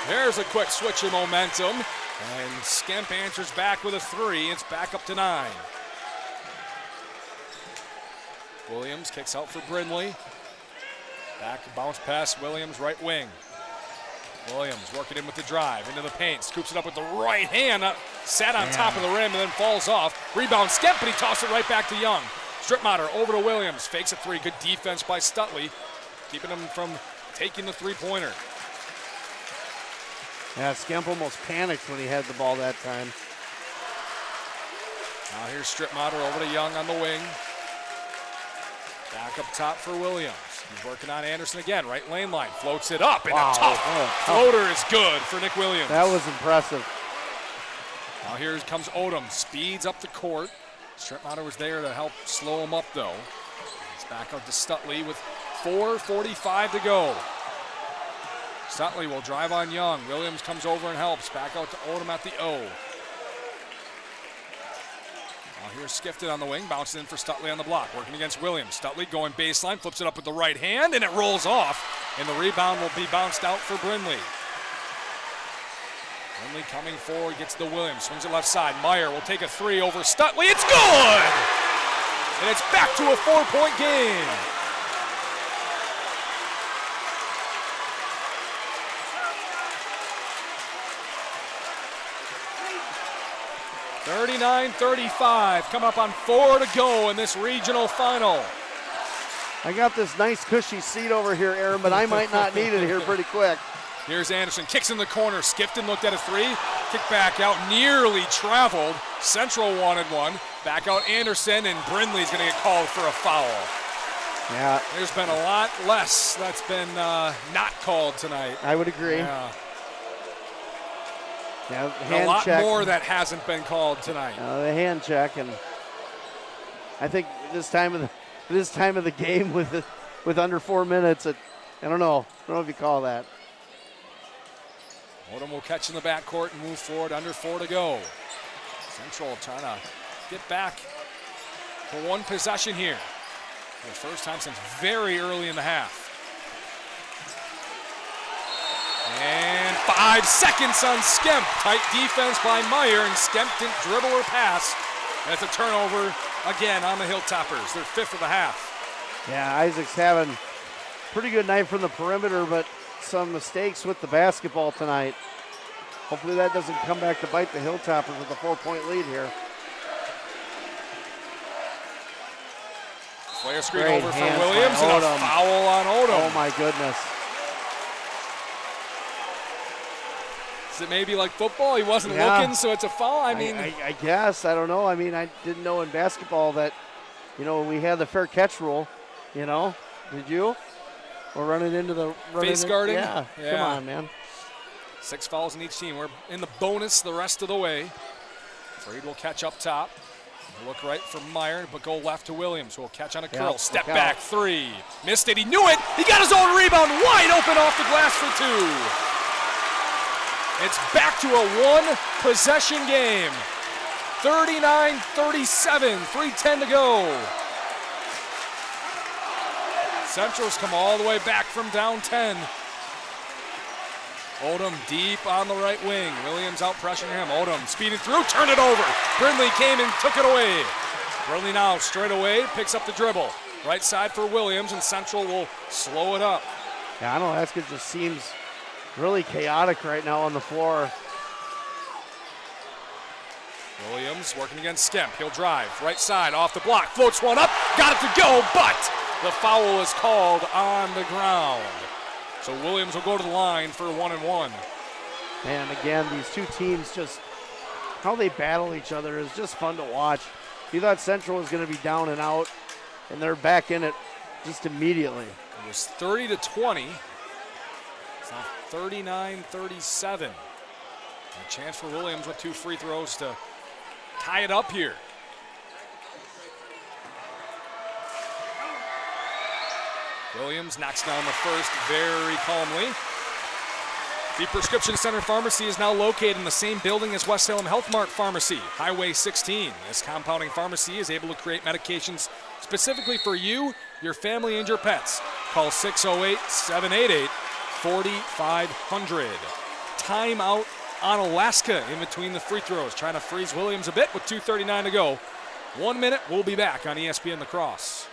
There's a quick switch of momentum, and Skemp answers back with a three. It's back up to 9. Williams kicks out for Brindley. Back, bounce pass, Williams, right wing. Williams working in with the drive, into the paint, scoops it up with the right hand, sat on top of the rim and then falls off. Rebound Skemp, but he tosses it right back to Young. Strittmatter over to Williams, fakes a three, good defense by Stutley, keeping him from taking the three-pointer. Yeah, Skemp almost panicked when he had the ball that time. Now here's Strittmatter over to Young on the wing. Back up top for Williams. He's working on Anderson again, right lane line. Floats it up, and a tough floater is good for Nick Williams. That was impressive. Now here comes Odom, speeds up the court. Strittmatter was there to help slow him up, though. He's back out to Stutley with 4:45 to go. Stutley will drive on Young. Williams comes over and helps. Back out to Odom at the O. Now here's Skifton on the wing, bouncing in for Stutley on the block, working against Williams. Stutley going baseline, flips it up with the right hand, and it rolls off, and the rebound will be bounced out for Brindley. Brindley coming forward, gets to Williams, swings it left side. Meyer will take a three over Stutley. It's good! And it's back to a 4-point game. (39-35), come up on 4 to go in this regional final. I got this nice cushy seat over here, Aaron, but I might not need it here pretty quick. Here's Anderson, kicks in the corner. Skifton looked at a three, kick back out, nearly traveled. Central wanted one. Back out Anderson, and Brindley's going to get called for a foul. Yeah. There's been a lot less that's been not called tonight. I would agree. Yeah. Yeah, a lot more that hasn't been called tonight. The hand check, and I think this time of the game with under 4 minutes, I don't know if you call that. Odom will catch in the backcourt and move forward. Under 4 to go. Central trying to get back for one possession here. For the first time since very early in the half. And 5 seconds on Skemp. Tight defense by Meyer, and Skemp didn't dribble or pass. And it's a turnover again on the Hilltoppers. Their 5th of the half. Yeah, Isaac's having a pretty good night from the perimeter, but some mistakes with the basketball tonight. Hopefully that doesn't come back to bite the Hilltoppers with a 4-point lead here. Flare screen over for Williams, and a foul on Odom. Oh my goodness. Is it maybe like football? He wasn't looking, so it's a foul? I mean, I guess. I don't know. I mean, I didn't know in basketball that, we had the fair catch rule, Did you? We're running into the face guarding? Yeah. Come on, man. 6 fouls in each team. We're in the bonus the rest of the way. Freed will catch up top. Look right for Meyer, but go left to Williams, who will catch on a curl. Step back 3. Missed it. He knew it. He got his own rebound. Wide open off the glass for 2. It's back to a 1-possession game. 39-37. 3:10 to go. Central's come all the way back from down 10. Odom deep on the right wing. Williams out pressuring him. Odom speeding through, turned it over. Brindley came and took it away. Brindley now straight away, picks up the dribble. Right side for Williams, and Central will slow it up. Yeah, Onalaska just seems really chaotic right now on the floor. Williams working against Skemp. He'll drive. Right side, off the block. Floats one up. Got it to go, but the foul is called on the ground. So Williams will go to the line for 1-1. And again, these two teams, just how they battle each other is just fun to watch. You thought Central was going to be down and out, and they're back in it just immediately. It was 30-20. It's now 39-37. A chance for Williams with 2 free throws to tie it up here. Williams knocks down the first very calmly. The Prescription Center Pharmacy is now located in the same building as West Salem Health Mart Pharmacy, Highway 16. This compounding pharmacy is able to create medications specifically for you, your family, and your pets. Call 608-788-4500. Timeout Onalaska in between the free throws, trying to freeze Williams a bit with 2:39 to go. 1 minute, we'll be back on ESPN La Crosse.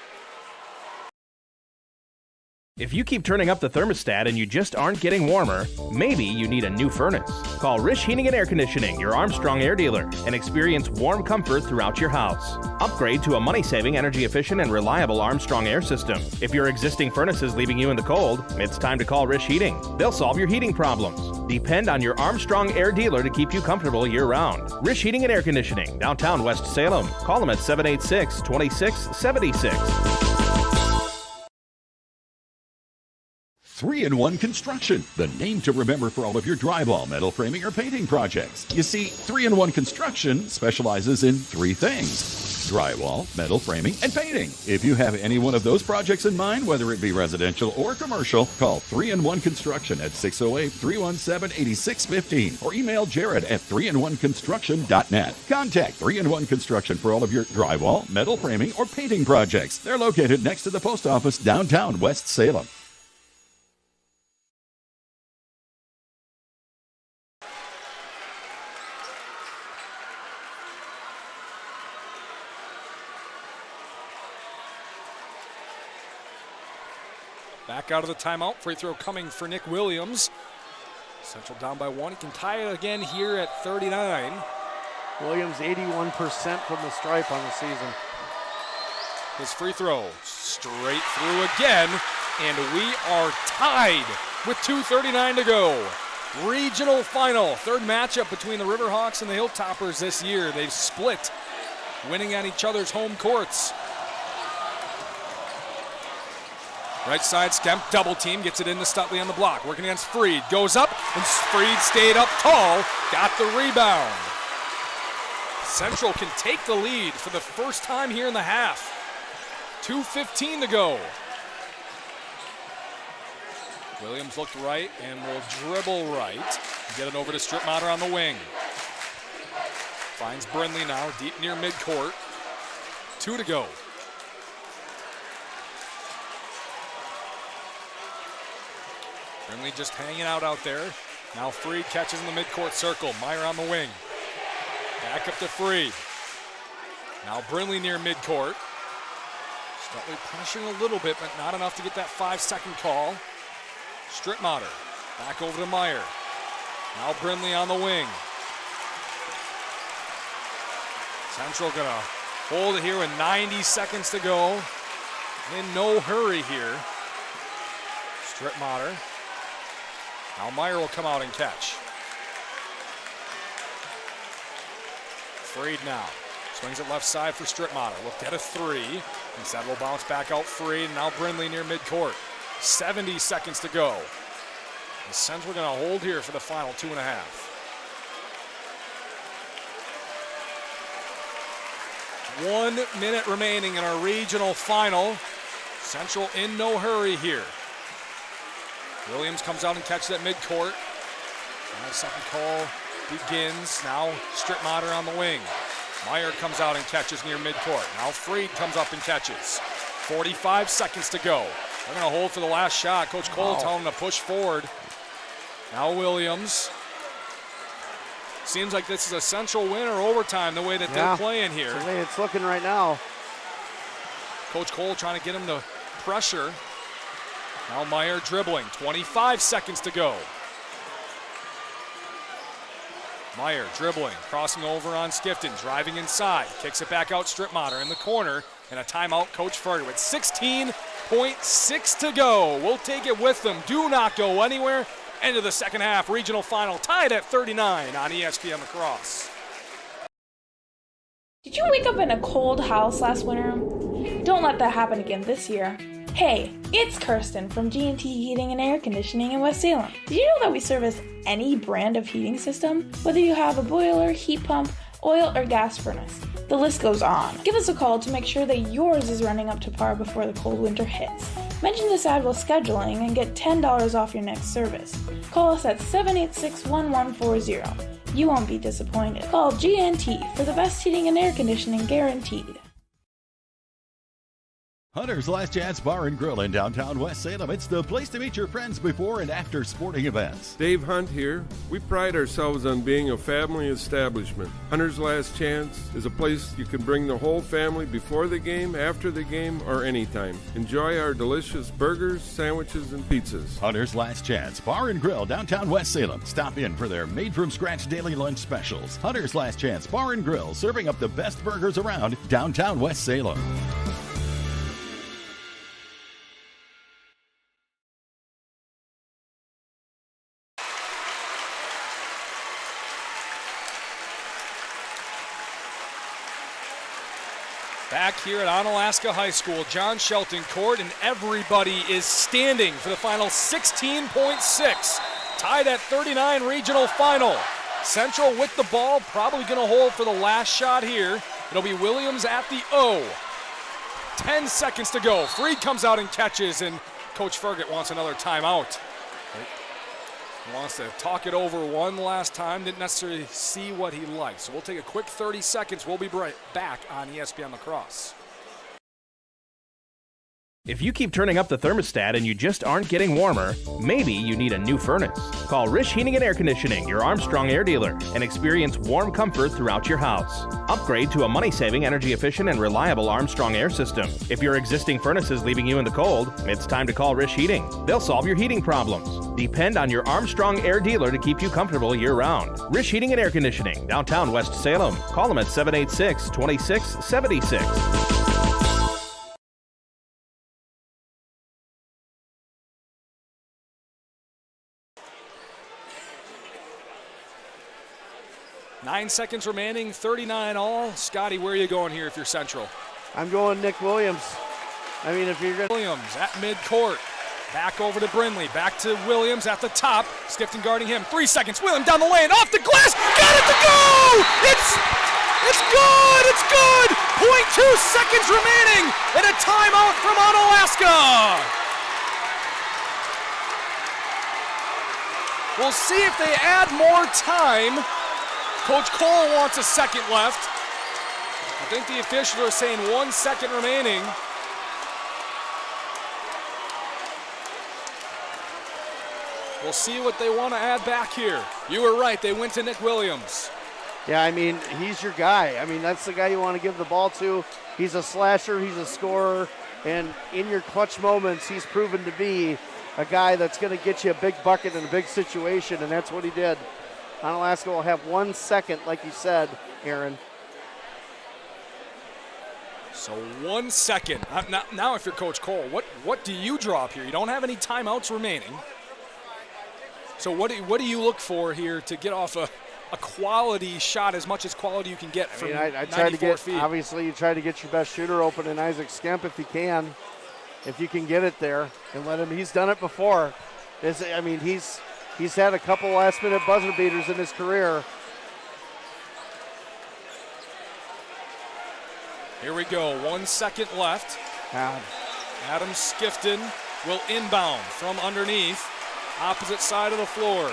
If you keep turning up the thermostat and you just aren't getting warmer, maybe you need a new furnace. Call Rish Heating and Air Conditioning, your Armstrong air dealer, and experience warm comfort throughout your house. Upgrade to a money-saving, energy-efficient, and reliable Armstrong air system. If your existing furnace is leaving you in the cold, it's time to call Rish Heating. They'll solve your heating problems. Depend on your Armstrong air dealer to keep you comfortable year-round. Rish Heating and Air Conditioning, downtown West Salem. Call them at 786-2676. 3-in-1 Construction, the name to remember for all of your drywall, metal framing, or painting projects. You see, 3-in-1 Construction specializes in 3 things: drywall, metal framing, and painting. If you have any one of those projects in mind, whether it be residential or commercial, call 3-in-1 Construction at 608-317-8615 or email Jared at 3in1construction.net. Contact 3-in-1 Construction for all of your drywall, metal framing, or painting projects. They're located next to the post office, downtown West Salem. Back out of the timeout. Free throw coming for Nick Williams. Central down by 1. He can tie it again here at 39. Williams 81% from the stripe on the season. His free throw straight through again, and we are tied with 2:39 to go. Regional final, 3rd matchup between the Riverhawks and the Hilltoppers this year. They've split, winning on each other's home courts. Right side, Skemp, double team, gets it into Stutley on the block. Working against Freed, goes up, and Freed stayed up tall, got the rebound. Central can take the lead for the first time here in the half. 2:15 to go. Williams looked right and will dribble right. Get it over to Strittmatter on the wing. Finds Brindley now, deep near midcourt. 2 to go. Brindley just hanging out there. Now Freed catches in the midcourt circle. Meyer on the wing. Back up to Freed. Now Brindley near midcourt. Stutley pressuring a little bit, but not enough to get that 5-second call. Strittmatter back over to Meyer. Now Brindley on the wing. Central gonna hold it here with 90 seconds to go. In no hurry here. Strittmatter. Now Meyer will come out and catch. Freed now. Swings it left side for Strittmatter. Looked at a 3. Instead will bounce back out Freed. And now Brindley near midcourt. 70 seconds to go. The Central going to hold here for the final 2.5. One minute remaining in our regional final. Central in no hurry here. Williams comes out and catches at midcourt. 5-second call begins. Now Strittmatter on the wing. Meyer comes out and catches near midcourt. Now Freed comes up and catches. 45 seconds to go. They're going to hold for the last shot. Coach Cole telling them to push forward. Now Williams. Seems like this is a Central win or overtime the way that they're playing here. The way it's looking right now. Coach Cole trying to get him to pressure. Now Meyer dribbling. 25 seconds to go. Meyer dribbling, crossing over on Skifton, driving inside. Kicks it back out Strittmatter in the corner. And a timeout, Coach Ferger with 16.6 to go. We'll take it with them. Do not go anywhere. End of the second half, regional final tied at 39 on ESPN La Crosse. Did you wake up in a cold house last winter? Don't let that happen again this year. Hey, it's Kirsten from G&T Heating and Air Conditioning in West Salem. Did you know that we service any brand of heating system? Whether you have a boiler, heat pump, oil, or gas furnace, the list goes on. Give us a call to make sure that yours is running up to par before the cold winter hits. Mention this ad while scheduling and get $10 off your next service. Call us at 786-1140. You won't be disappointed. Call G&T for the best heating and air conditioning guaranteed. Hunter's Last Chance Bar and Grill in downtown West Salem. It's the place to meet your friends before and after sporting events. Dave Hunt here. We pride ourselves on being a family establishment. Hunter's Last Chance is a place you can bring the whole family before the game, after the game, or anytime. Enjoy our delicious burgers, sandwiches, and pizzas. Hunter's Last Chance Bar and Grill, downtown West Salem. Stop in for their made-from-scratch daily lunch specials. Hunter's Last Chance Bar and Grill, serving up the best burgers around downtown West Salem. Back here at Onalaska High School, John Shelton court, and everybody is standing for the final 16.6. Tied at 39 regional final. Central with the ball, probably going to hold for the last shot here. It'll be Williams at the O. 10 seconds to go. Freed comes out and catches, and Coach Ferget wants another timeout. He wants to talk it over one last time. Didn't necessarily see what he liked. So we'll take a quick 30 seconds. We'll be right back on ESPN La Crosse. If you keep turning up the thermostat and you just aren't getting warmer, maybe you need a new furnace. Call Rish Heating and Air Conditioning, your Armstrong air dealer, and experience warm comfort throughout your house. Upgrade to a money-saving, energy-efficient, and reliable Armstrong air system. If your existing furnace is leaving you in the cold, it's time to call Rish Heating. They'll solve your heating problems. Depend on your Armstrong air dealer to keep you comfortable year-round. Rish Heating and Air Conditioning, downtown West Salem. Call them at 786-2676. 9 seconds remaining, 39 all. Scotty, where are you going here if you're Central? I'm going Nick Williams. I mean, if you're going to... Williams at midcourt. Back over to Brindley. Back to Williams at the top. Skifton guarding him. 3 seconds. Williams down the lane. Off the glass. Got it to go! It's good! It's good! 0.2 seconds remaining and a timeout from Onalaska. We'll see if they add more time. Coach Cole wants a second left. I think the officials are saying 1 second remaining. We'll see what they want to add back here. You were right, they went to Nick Williams. Yeah, I mean, he's your guy. I mean, that's the guy you want to give the ball to. He's a slasher, he's a scorer, and in your clutch moments, he's proven to be a guy that's going to get you a big bucket in a big situation, and that's what he did. Onalaska will have 1 second, like you said, Aaron. So 1 second. Now if you're Coach Cole, what do you draw up here? You don't have any timeouts remaining. So what do you look for here to get off a quality shot, as much as quality you can get from 94 feet? Obviously, you try to get your best shooter open in Isaac Skemp if you can. If you can get it there and let him. He's done it before. He's had a couple last-minute buzzer beaters in his career. Here we go, 1 second left. Adam Skifton will inbound from underneath, opposite side of the floor.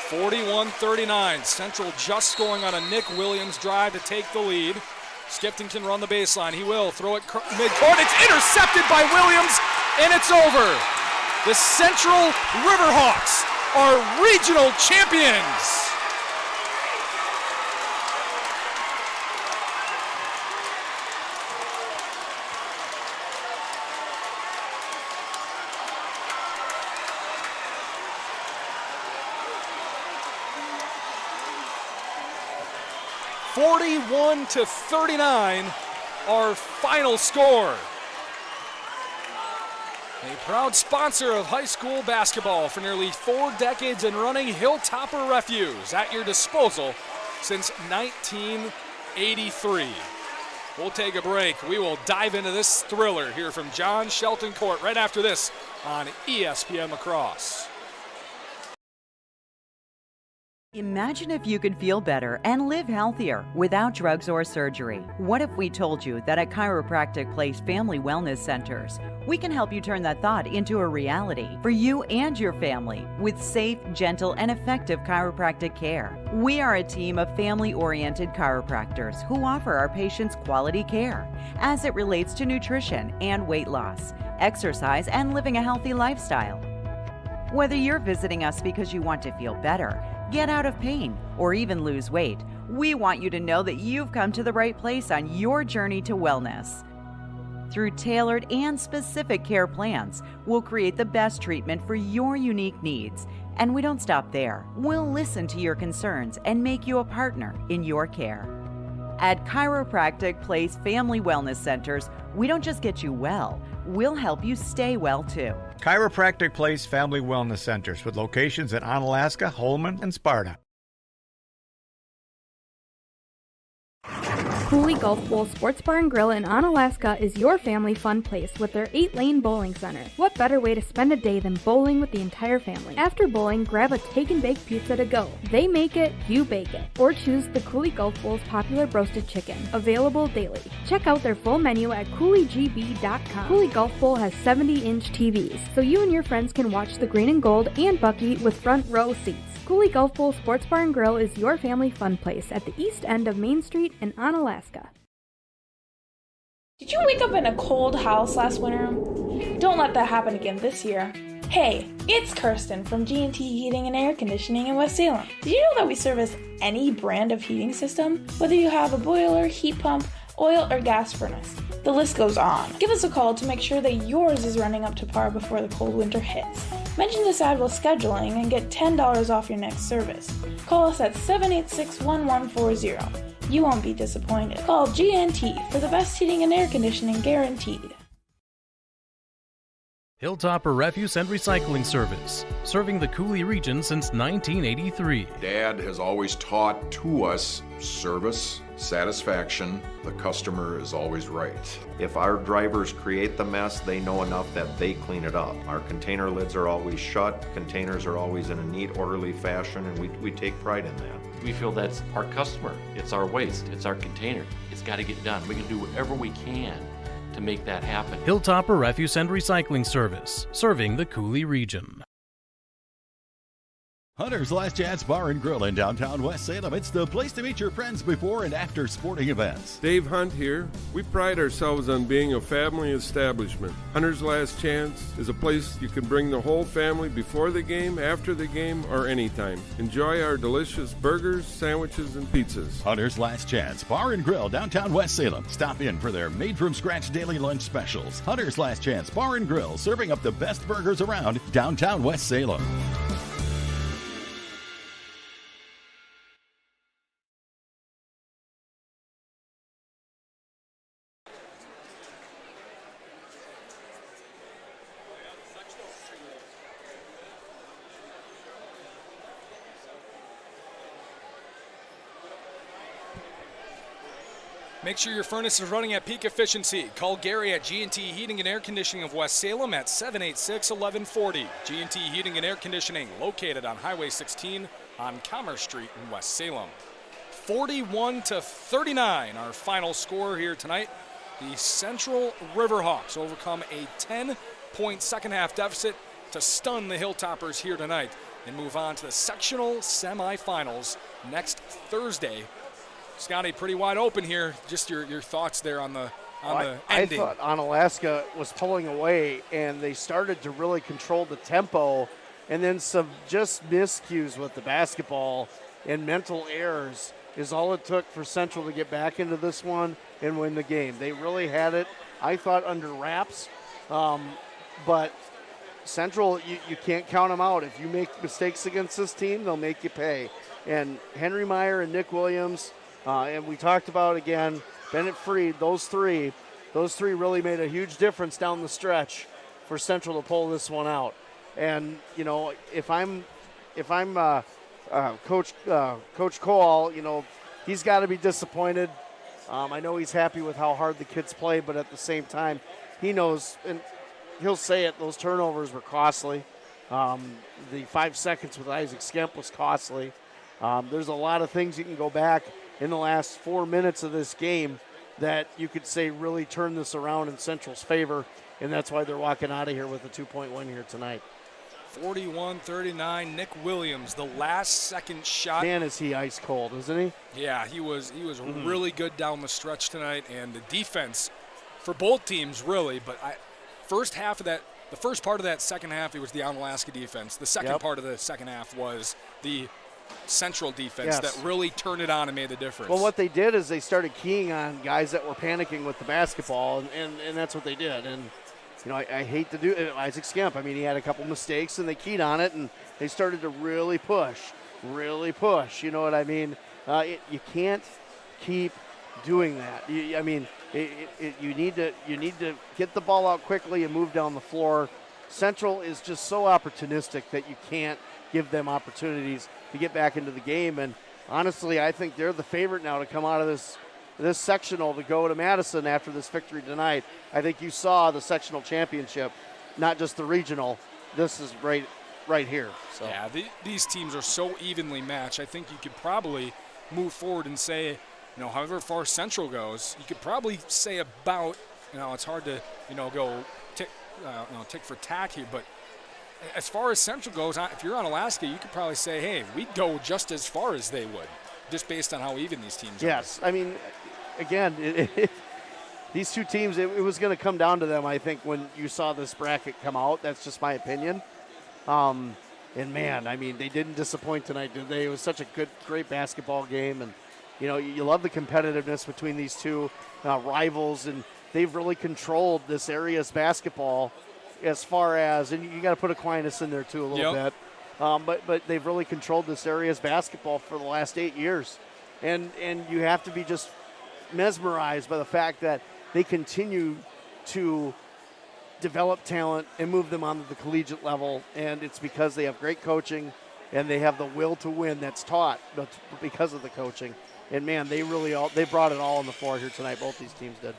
41-39, Central just scoring on a Nick Williams drive to take the lead. Skifton can run the baseline, he will throw it midcourt, it's intercepted by Williams, and it's over. The Central Riverhawks are regional champions. (41-39), our final score. A proud sponsor of high school basketball for nearly 4 decades and running, Hilltopper Refuse, at your disposal since 1983. We'll take a break. We will dive into this thriller here from John Shelton Court right after this on ESPN La Crosse. Imagine if you could feel better and live healthier without drugs or surgery. What if we told you that at Chiropractic Place Family Wellness Centers, we can help you turn that thought into a reality for you and your family with safe, gentle, and effective chiropractic care. We are a team of family-oriented chiropractors who offer our patients quality care as it relates to nutrition and weight loss, exercise, and living a healthy lifestyle. Whether you're visiting us because you want to feel better, get out of pain, or even lose weight, we want you to know that you've come to the right place on your journey to wellness. Through tailored and specific care plans, we'll create the best treatment for your unique needs. And we don't stop there. We'll listen to your concerns and make you a partner in your care. At Chiropractic Place Family Wellness Centers, we don't just get you well, we'll help you stay well too. Chiropractic Place Family Wellness Centers with locations in Onalaska, Holman, and Sparta. Cooley Golf Bowl Sports Bar and Grill in Onalaska is your family fun place with their 8-lane bowling center. What better way to spend a day than bowling with the entire family? After bowling, grab a take and bake pizza to go. They make it, you bake it. Or choose the Cooley Golf Bowl's popular roasted chicken, available daily. Check out their full menu at CooleyGB.com. Cooley Golf Bowl has 70-inch TVs, so you and your friends can watch the green and gold and Bucky with front row seats. Cooley Golf Bowl Sports Bar and Grill is your family fun place at the east end of Main Street in Onalaska. Did you wake up in a cold house last winter? Don't let that happen again this year. Hey, it's Kirsten from G&T Heating and Air Conditioning in West Salem. Did you know that we service any brand of heating system? Whether you have a boiler, heat pump, oil, or gas furnace, the list goes on. Give us a call to make sure that yours is running up to par before the cold winter hits. Mention this ad while scheduling and get $10 off your next service. Call us at 786-1140. You won't be disappointed. Call G&T for the best heating and air conditioning guaranteed. Hilltopper Refuse and Recycling Service, serving the Cooley region since 1983. Dad has always taught to us service, satisfaction, the customer is always right. If our drivers create the mess, they know enough that they clean it up. Our container lids are always shut, containers are always in a neat, orderly fashion, and we take pride in that. We feel that's our customer. It's our waste. It's our container. It's got to get done. We can do whatever we can to make that happen. Hilltopper Refuse and Recycling Service, serving the Cooley region. Hunter's Last Chance Bar and Grill in downtown West Salem. It's the place to meet your friends before and after sporting events. Dave Hunt here. We pride ourselves on being a family establishment. Hunter's Last Chance is a place you can bring the whole family before the game, after the game, or anytime. Enjoy our delicious burgers, sandwiches, and pizzas. Hunter's Last Chance Bar and Grill, downtown West Salem. Stop in for their made-from-scratch daily lunch specials. Hunter's Last Chance Bar and Grill, serving up the best burgers around downtown West Salem. Make sure your furnace is running at peak efficiency. Call Gary at G&T Heating and Air Conditioning of West Salem at 786-1140. G&T Heating and Air Conditioning, located on Highway 16 on Commerce Street in West Salem. 41-39, our final score here tonight. The Central Riverhawks overcome a 10-point second-half deficit to stun the Hilltoppers here tonight and move on to the sectional semifinals next Thursday. Scotty, pretty wide open here. Just your thoughts there on the ending. I thought Onalaska was pulling away, and they started to really control the tempo, and then some just miscues with the basketball and mental errors is all it took for Central to get back into this one and win the game. They really had it, I thought, under wraps, but Central, you can't count them out. If you make mistakes against this team, they'll make you pay. And Henry Meyer and Nick Williams, and we talked about, again, Bennett Freed, those three really made a huge difference down the stretch for Central to pull this one out. And, you know, if I'm Coach Cole, you know, he's got to be disappointed. I know he's happy with how hard the kids play, but at the same time, he knows, and he'll say it, those turnovers were costly. The 5 seconds with Isaac Skemp was costly. There's a lot of things you can go back in the last 4 minutes of this game that you could say really turned this around in Central's favor, and that's why they're walking out of here with a 2-point win here tonight. 41-39, Nick Williams, the last second shot. Man, is he ice cold, isn't he? Yeah, he was really good down the stretch tonight, and the defense for both teams really, but the first part of that second half, it was the Onalaska defense. The second part of the second half was the Central defense that really turned it on and made the difference. Well, what they did is they started keying on guys that were panicking with the basketball, and that's what they did. And, you know, I hate to do it. Isaac Skemp, I mean, he had a couple mistakes, and they keyed on it, and they started to really push. You know what I mean? You can't keep doing that. You need to get the ball out quickly and move down the floor. Central is just so opportunistic that you can't give them opportunities to get back into the game. And honestly, I think they're the favorite now to come out of this sectional to go to Madison after this victory tonight. I think you saw the sectional championship, not just the regional. This is right here. So. Yeah, these teams are so evenly matched. I think you could probably move forward and say, you know, however far Central goes, you could probably say about, you know, it's hard to, you know, go tick for tack here, but as far as Central goes, if you're on Alaska, you could probably say, hey, we'd go just as far as they would, just based on how even these teams are. Yes, I mean, again, these two teams, it was going to come down to them, I think, when you saw this bracket come out. That's just my opinion. And, man, I mean, they didn't disappoint tonight, did they? It was such a great basketball game. And, you know, you love the competitiveness between these two rivals, and they've really controlled this area's basketball as far as, and you got to put Aquinas in there too a little bit, but they've really controlled this area's basketball for the last 8 years. And you have to be just mesmerized by the fact that they continue to develop talent and move them onto the collegiate level, and it's because they have great coaching and they have the will to win that's taught because of the coaching. And man, they brought it all on the floor here tonight. Both these teams did.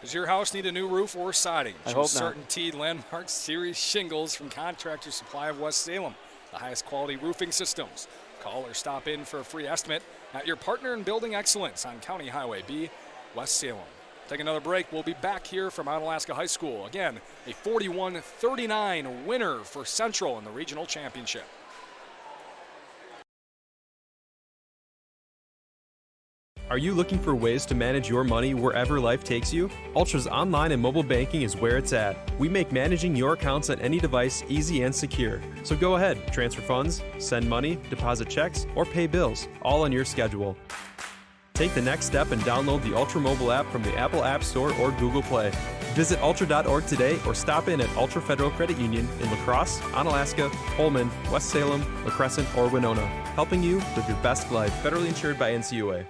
Does your house need a new roof or siding? I hope not. Certainty Landmark Series shingles from Contractor Supply of West Salem. The highest quality roofing systems. Call or stop in for a free estimate at your partner in building excellence on County Highway B, West Salem. Take another break. We'll be back here from Onalaska High School. Again, a 41-39 winner for Central in the regional championship. Are you looking for ways to manage your money wherever life takes you? Ultra's online and mobile banking is where it's at. We make managing your accounts on any device easy and secure. So go ahead, transfer funds, send money, deposit checks, or pay bills, all on your schedule. Take the next step and download the Ultra mobile app from the Apple App Store or Google Play. Visit ultra.org today or stop in at Ultra Federal Credit Union in La Crosse, Onalaska, Holmen, West Salem, La Crescent, or Winona, helping you live your best life. Federally insured by NCUA.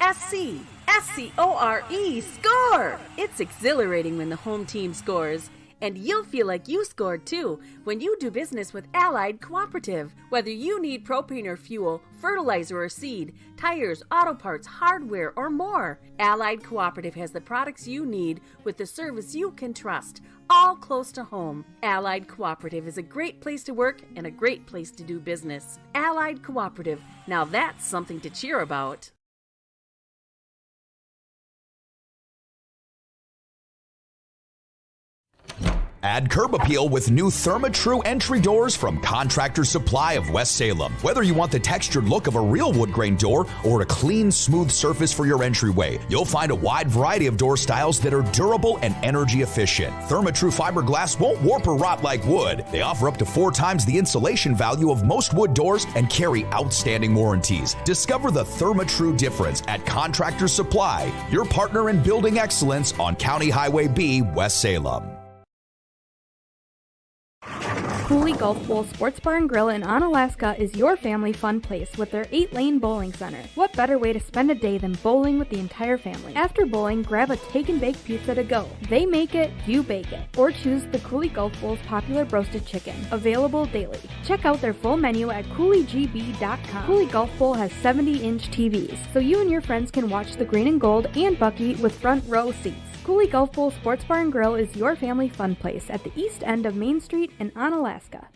S-C-S-C-O-R-E, score! It's exhilarating when the home team scores. And you'll feel like you scored too when you do business with Allied Cooperative. Whether you need propane or fuel, fertilizer or seed, tires, auto parts, hardware, or more, Allied Cooperative has the products you need with the service you can trust, all close to home. Allied Cooperative is a great place to work and a great place to do business. Allied Cooperative, now that's something to cheer about. Add curb appeal with new ThermaTru entry doors from Contractor Supply of West Salem. Whether you want the textured look of a real wood grain door or a clean, smooth surface for your entryway, you'll find a wide variety of door styles that are durable and energy efficient. ThermaTru fiberglass won't warp or rot like wood. They offer up to 4 times the insulation value of most wood doors and carry outstanding warranties. Discover the ThermaTru difference at Contractor Supply, your partner in building excellence on County Highway B, West Salem. Cooley Golf Bowl Sports Bar and Grill in Onalaska is your family fun place with their 8-lane bowling center. What better way to spend a day than bowling with the entire family? After bowling, grab a take-and-bake pizza to go. They make it, you bake it. Or choose the Cooley Golf Bowl's popular roasted chicken, available daily. Check out their full menu at CooleyGB.com. Cooley Golf Bowl has 70-inch TVs, so you and your friends can watch the green and gold and Bucky with front row seats. Cooley Golf Bowl Sports Bar and Grill is your family fun place at the east end of Main Street in Onalaska.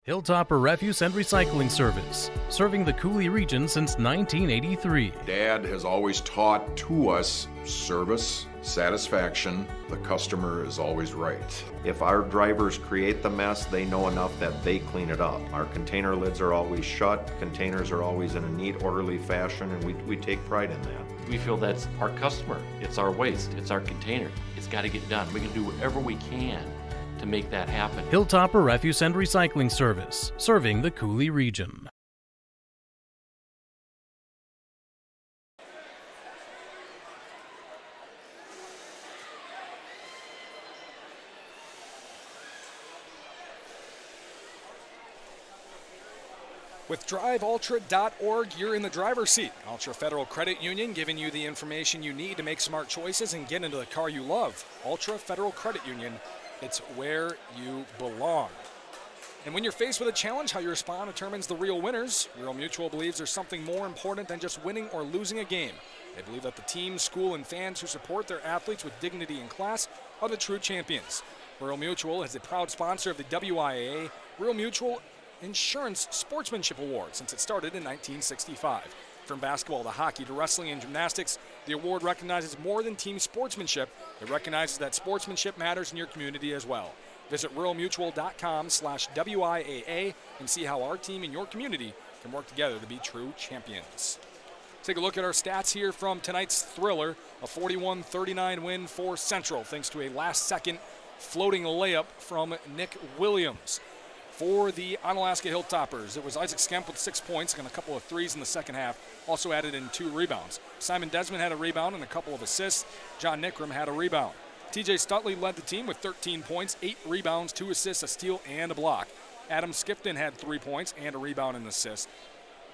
Hilltopper Refuse and Recycling Service, serving the Cooley region since 1983. Dad has always taught to us service, satisfaction. The customer is always right. If our drivers create the mess, they know enough that they clean it up. Our container lids are always shut, containers are always in a neat, orderly fashion, and we take pride in that. We feel that's our customer. It's our waste. It's our container. It's got to get done. We can do whatever we can to make that happen. Hilltopper Refuse and Recycling Service, serving the Cooley region. With DriveUltra.org, you're in the driver's seat. Ultra Federal Credit Union giving you the information you need to make smart choices and get into the car you love. Ultra Federal Credit Union, it's where you belong. And when you're faced with a challenge, how you respond determines the real winners. Rural Mutual believes there's something more important than just winning or losing a game. They believe that the team, school, and fans who support their athletes with dignity and class are the true champions. Rural Mutual is a proud sponsor of the WIAA Rural Mutual Insurance Sportsmanship Award since it started in 1965. From basketball to hockey to wrestling and gymnastics, the award recognizes more than team sportsmanship. It recognizes that sportsmanship matters in your community as well. Visit ruralmutual.com/WIAA and see how our team and your community can work together to be true champions. Take a look at our stats here from tonight's thriller, a 41-39 win for Central, thanks to a last-second floating layup from Nick Williams. For the Onalaska Hilltoppers, it was Isaac Skemp with 6 points and a couple of threes in the second half, also added in 2 rebounds. Simon Desmond had a rebound and a couple of assists. John Nickram had a rebound. TJ Stutley led the team with 13 points, 8 rebounds, 2 assists, a steal, and a block. Adam Skipton had 3 points and a rebound and an assist.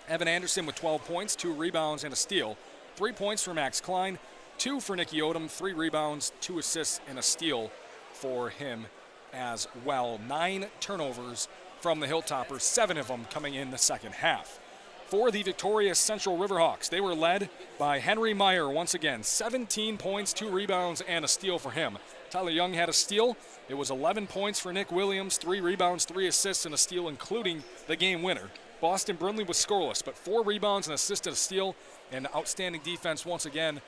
Evan Anderson with 12 points, 2 rebounds, and a steal. 3 points for Max Klein, 2 for Nicky Odom, 3 rebounds, 2 assists, and a steal for him as well. 9 turnovers from the Hilltoppers, 7 of them coming in the second half. For the victorious Central Riverhawks, they were led by Henry Meyer once again. 17 points, 2 rebounds, and a steal for him. Tyler Young had a steal. It was 11 points for Nick Williams, 3 rebounds, 3 assists, and a steal, including the game winner. Boston Brindley was scoreless, but 4 rebounds, an assist, and a steal, and outstanding defense once again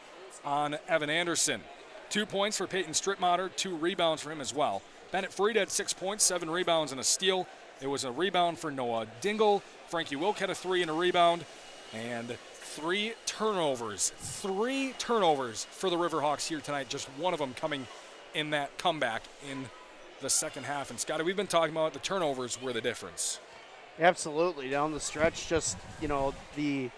on Evan Anderson. 2 points for Peyton Strittmatter, 2 rebounds for him as well. Bennett Freed had 6 points, 7 rebounds, and a steal. It was a rebound for Noah Dingle. Frankie Wilk had a 3 and a rebound, and 3 turnovers. 3 turnovers for the Riverhawks here tonight, just one of them coming in that comeback in the second half. And Scotty, we've been talking about the turnovers were the difference. Absolutely. Down the stretch, just, the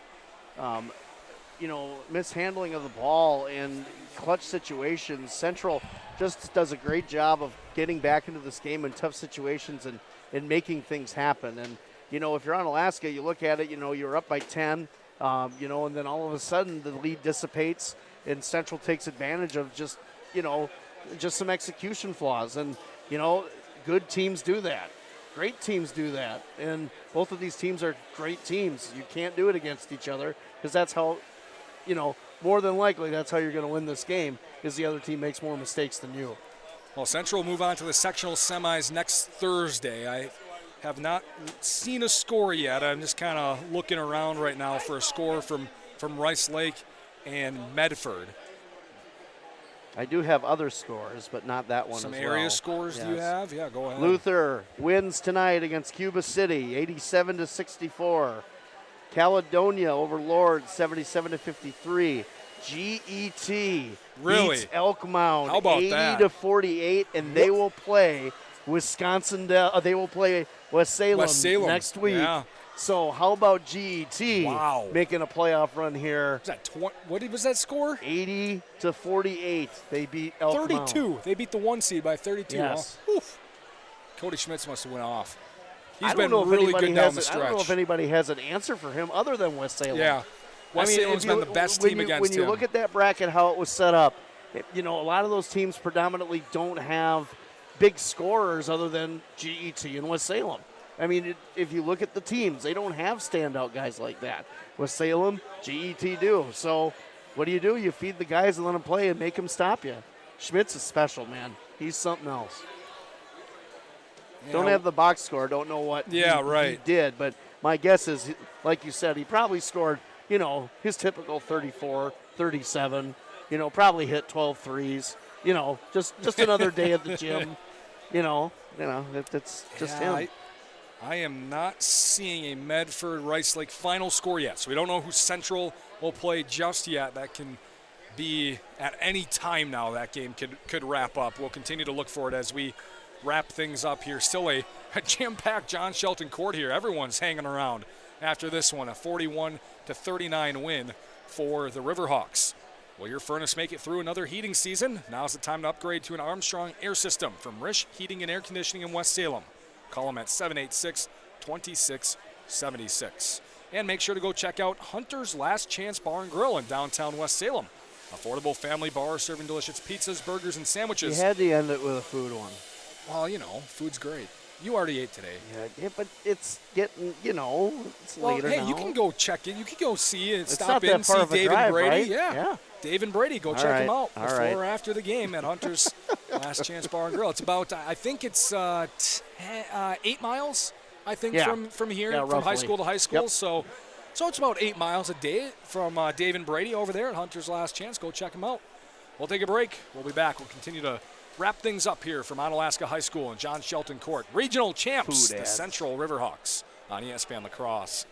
mishandling of the ball and clutch situations. Central just does a great job of getting back into this game in tough situations and making things happen. And, if you're on Alaska, you look at it, you're up by 10, and then all of a sudden the lead dissipates and Central takes advantage of just some execution flaws. And, good teams do that. Great teams do that. And both of these teams are great teams. You can't do it against each other because that's how, more than likely that's how you're going to win this game is the other team makes more mistakes than you. Well, Central will move on to the sectional semis next Thursday. I have not seen a score yet. I'm just kind of looking around right now for a score from Rice Lake and Medford. I do have other scores, but not that one. Some as area well. scores do you have? Yeah, go ahead. Luther wins tonight against Cuba City, 87-64. Caledonia over Lords, 77-53. GET really beats Elk Mound, How about that? 80-48, and they will play Wisconsin. They will play West Salem next week. Yeah. So how about GET making a playoff run here? Was that what was that score? 80-48. They beat Elk 32. Mound. They beat the 1 seed by 32. Yes. Huh? Cody Schmitz must have went off. He's I don't been know if really anybody good down has the it. stretch. I don't know if anybody has an answer for him other than West Salem. Yeah. West Salem's been the best team against when you him. look at that bracket, how it was set up, a lot of those teams predominantly don't have big scorers other than GET and West Salem. I mean, if you look at the teams, they don't have standout guys like that. West Salem, GET do. So what do? You feed the guys and let them play and make them stop you. Schmitz is special, man. He's something else. Yeah. Don't have the box score. Don't know what he did. But my guess is, like you said, he probably scored, his typical 34, 37, probably hit 12 threes. Just another day at the gym. That's just him. I am not seeing a Medford Rice Lake final score yet, so we don't know who Central will play just yet. That can be at any time now. That game could wrap up. We'll continue to look for it as we wrap things up here. Still a jam-packed John Shelton court here. Everyone's hanging around after this one, a 41-39 win for the Riverhawks. Will your furnace make it through another heating season? Now's the time to upgrade to an Armstrong air system from Rish Heating and Air Conditioning in West Salem. Call them at 786-2676. And make sure to go check out Hunter's Last Chance Bar and Grill in downtown West Salem. Affordable family bar serving delicious pizzas, burgers, and sandwiches. You had to end it with a food one. Well, food's great. You already ate today. Yeah, but it's getting, it's later hey, now. you can go check in. You can go see it. It's Stop not in, that far see of a Dave drive, and Brady. right? Yeah. Dave and Brady, go All check right. them out All before right. or after the game at Hunter's Last Chance Bar and Grill. It's about, I think it's 8 miles, from here, from roughly. high school to high school. Yep. So it's about 8 miles a day from Dave and Brady over there at Hunter's Last Chance. Go check them out. We'll take a break. We'll be back. We'll continue to wrap things up here from Onalaska High School and John Shelton Court. Regional champs, the Central Riverhawks on ESPN La Crosse.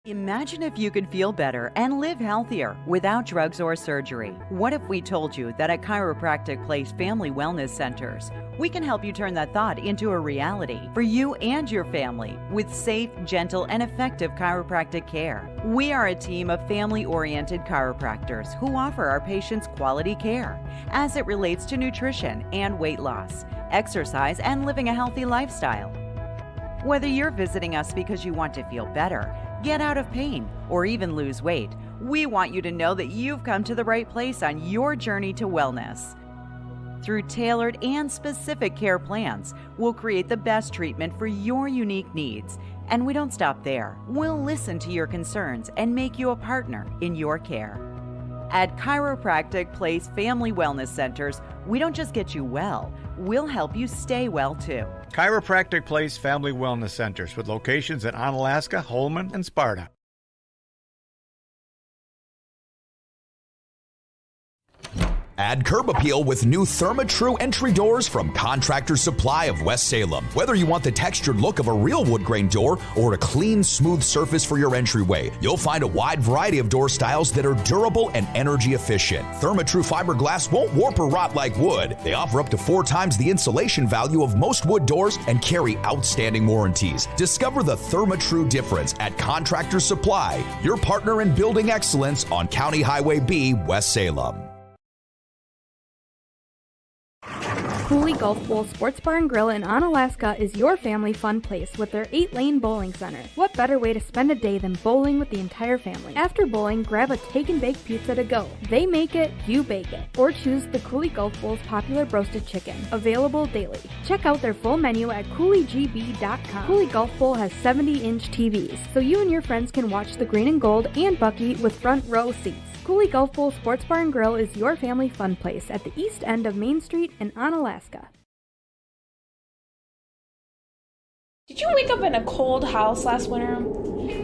Imagine if you could feel better and live healthier without drugs or surgery. What if we told you that at Chiropractic Place Family Wellness Centers, we can help you turn that thought into a reality for you and your family with safe, gentle, and effective chiropractic care. We are a team of family-oriented chiropractors who offer our patients quality care as it relates to nutrition and weight loss, exercise, and living a healthy lifestyle. Whether you're visiting us because you want to feel better, get out of pain, or even lose weight, we want you to know that you've come to the right place on your journey to wellness. Through tailored and specific care plans, we'll create the best treatment for your unique needs. And we don't stop there. We'll listen to your concerns and make you a partner in your care. At Chiropractic Place Family Wellness Centers, we don't just get you well, we'll help you stay well too. Chiropractic Place Family Wellness Centers with locations in Onalaska, Holman, and Sparta. Add curb appeal with new ThermaTru entry doors from Contractor Supply of West Salem. Whether you want the textured look of a real wood grain door or a clean, smooth surface for your entryway, you'll find a wide variety of door styles that are durable and energy efficient. ThermaTru fiberglass won't warp or rot like wood. They offer up to 4 times the insulation value of most wood doors and carry outstanding warranties. Discover the ThermaTru difference at Contractor Supply, your partner in building excellence on County Highway B, West Salem. Cooley Golf Bowl Sports Bar and Grill in Onalaska is your family fun place with their 8-lane bowling center. What better way to spend a day than bowling with the entire family? After bowling, grab a take-and-bake pizza to go. They make it, you bake it. Or choose the Cooley Golf Bowl's popular roasted chicken, available daily. Check out their full menu at CooleyGB.com. Cooley Golf Bowl has 70-inch TVs, so you and your friends can watch the green and gold and Bucky with front row seats. Cooley Golf Bowl Sports Bar and Grill is your family fun place at the east end of Main Street in Onalaska. Did you wake up in a cold house last winter?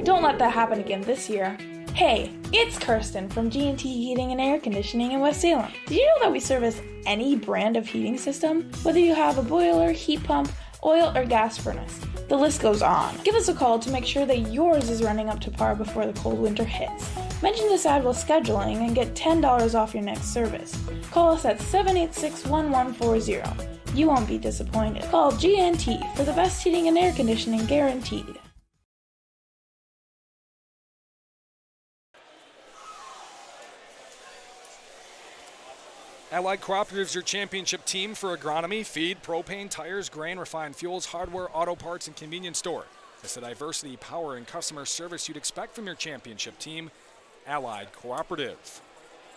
Don't let that happen again this year. Hey, it's Kirsten from G&T Heating and Air Conditioning in West Salem. Did you know that we service any brand of heating system? Whether you have a boiler, heat pump, oil, or gas furnace, the list goes on. Give us a call to make sure that yours is running up to par before the cold winter hits. Mention this ad while scheduling and get $10 off your next service. Call us at 786-1140. You won't be disappointed. Call GNT for the best heating and air conditioning guaranteed. Allied Cooperative is your championship team for agronomy, feed, propane, tires, grain, refined fuels, hardware, auto parts, and convenience store. It's the diversity, power, and customer service you'd expect from your championship team, Allied Cooperative.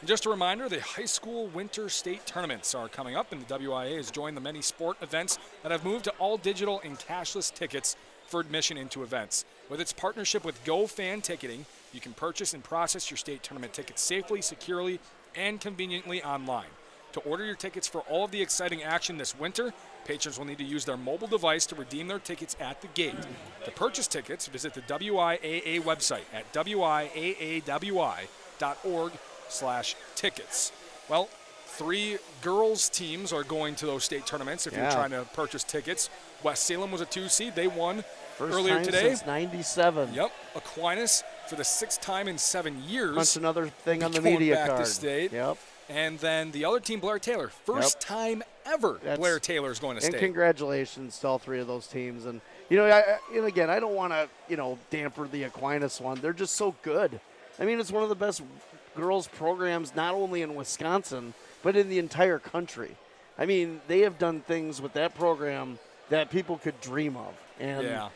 And just a reminder, the high school winter state tournaments are coming up, and the WIAA has joined the many sport events that have moved to all digital and cashless tickets for admission into events. With its partnership with GoFan Ticketing, you can purchase and process your state tournament tickets safely, securely, and conveniently online. To order your tickets for all of the exciting action this winter, patrons will need to use their mobile device to redeem their tickets at the gate. To purchase tickets, visit the WIAA website at wiaawi.org/tickets. Well, 3 girls teams are going to those state tournaments if you're trying to purchase tickets. West Salem was a 2 seed. They won earlier today. First time since '97. Yep. Aquinas for the 6th time in 7 years. That's another thing on the media back card. To state. Yep. And then the other team, Blair Taylor. First time ever Blair Taylor is going to state. And congratulations to all 3 of those teams. And, and again, I don't want to, damper the Aquinas one. They're just so good. I mean, it's one of the best girls programs not only in Wisconsin, but in the entire country. I mean, they have done things with that program that people could dream of. And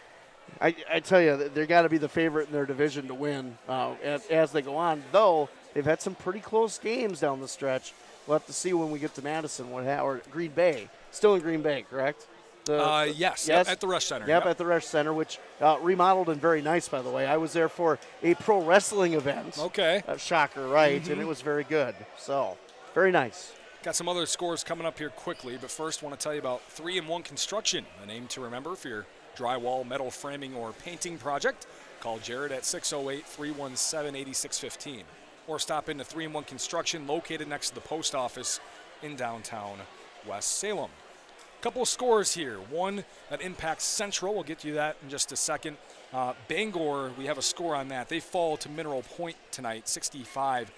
I tell you, they got to be the favorite in their division to win as they go on, though. They've had some pretty close games down the stretch. We'll have to see when we get to Madison or Green Bay. Still in Green Bay, correct? Yes, at the Rush Center. Yep, at the Rush Center, which remodeled and very nice, by the way. I was there for a pro wrestling event. Okay. Shocker, right? And it was very good. So, very nice. Got some other scores coming up here quickly, but first want to tell you about 3-in-1 Construction, a name to remember for your drywall, metal framing, or painting project. Call Jared at 608-317-8615. Or stop into 3-in-1 Construction, located next to the post office in downtown West Salem. A couple of scores here. One that impacts Central. We'll get to that in just a second. Bangor, we have a score on that. They fall to Mineral Point tonight, 65-51.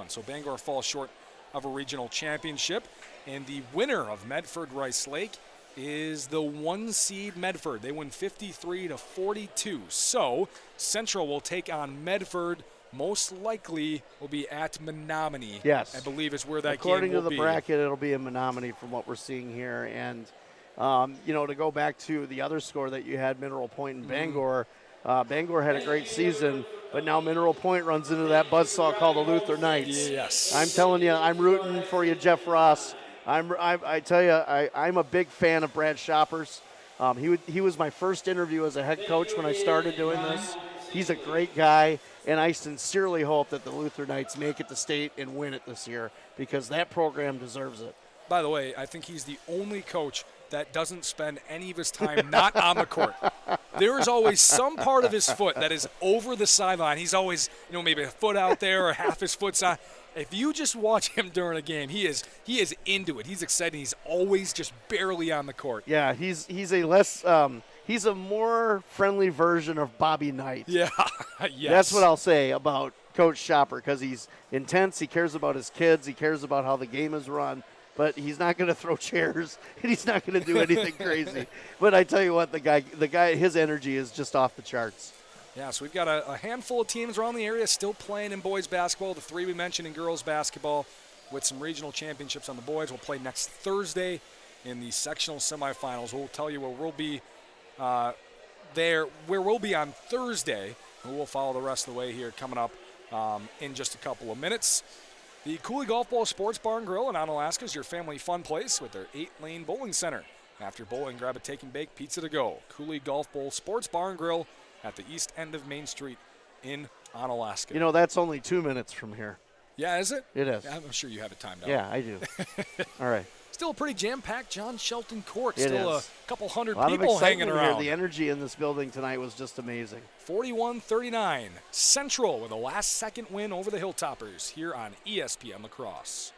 So Bangor falls short of a regional championship. And the winner of Medford-Rice Lake is the 1 seed Medford. They win 53-42. So Central will take on Medford. Most likely will be at Menominee. Yes. I believe is where that According game will to the be. bracket, it'll be in Menominee from what we're seeing here. And, to go back to the other score that you had, Mineral Point and Bangor, Bangor had a great season, but now Mineral Point runs into that buzzsaw called the Luther Knights. Yes. I'm telling you, I'm rooting for you, Jeff Ross. I tell you, I'm a big fan of Brad Shoppers. He was my first interview as a head coach when I started doing this. He's a great guy, and I sincerely hope that the Luther Knights make it to state and win it this year because that program deserves it. By the way, I think he's the only coach that doesn't spend any of his time not on the court. There is always some part of his foot that is over the sideline. He's always, maybe a foot out there or half his foot's on. If you just watch him during a game, he is into it. He's excited. He's always just barely on the court. Yeah, he's a more friendly version of Bobby Knight. Yeah, yes. That's what I'll say about Coach Shopper because he's intense. He cares about his kids. He cares about how the game is run. But he's not going to throw chairs, and he's not going to do anything crazy. But I tell you what, the guy, his energy is just off the charts. Yeah, so we've got a handful of teams around the area still playing in boys basketball. The 3 we mentioned in girls basketball with some regional championships on the boys. We'll play next Thursday in the sectional semifinals. We'll tell you where we'll be where we'll be on Thursday, and we'll follow the rest of the way here coming up in just a couple of minutes. The Cooley Golf Ball Sports Bar and Grill in Onalaska is your family fun place with their 8-lane bowling center. After bowling, grab a take and bake pizza to go. Cooley Golf Bowl Sports Bar and Grill at the east end of Main Street in Onalaska. That's only 2 minutes from here. Yeah, is it? It is. I'm sure you have it timed out. Yeah, I do. All right. Still a pretty jam-packed John Shelton court. It Still is. A couple hundred people hanging around. Here. The energy in this building tonight was just amazing. 41-39. Central with a last-second win over the Hilltoppers here on ESPN La Crosse.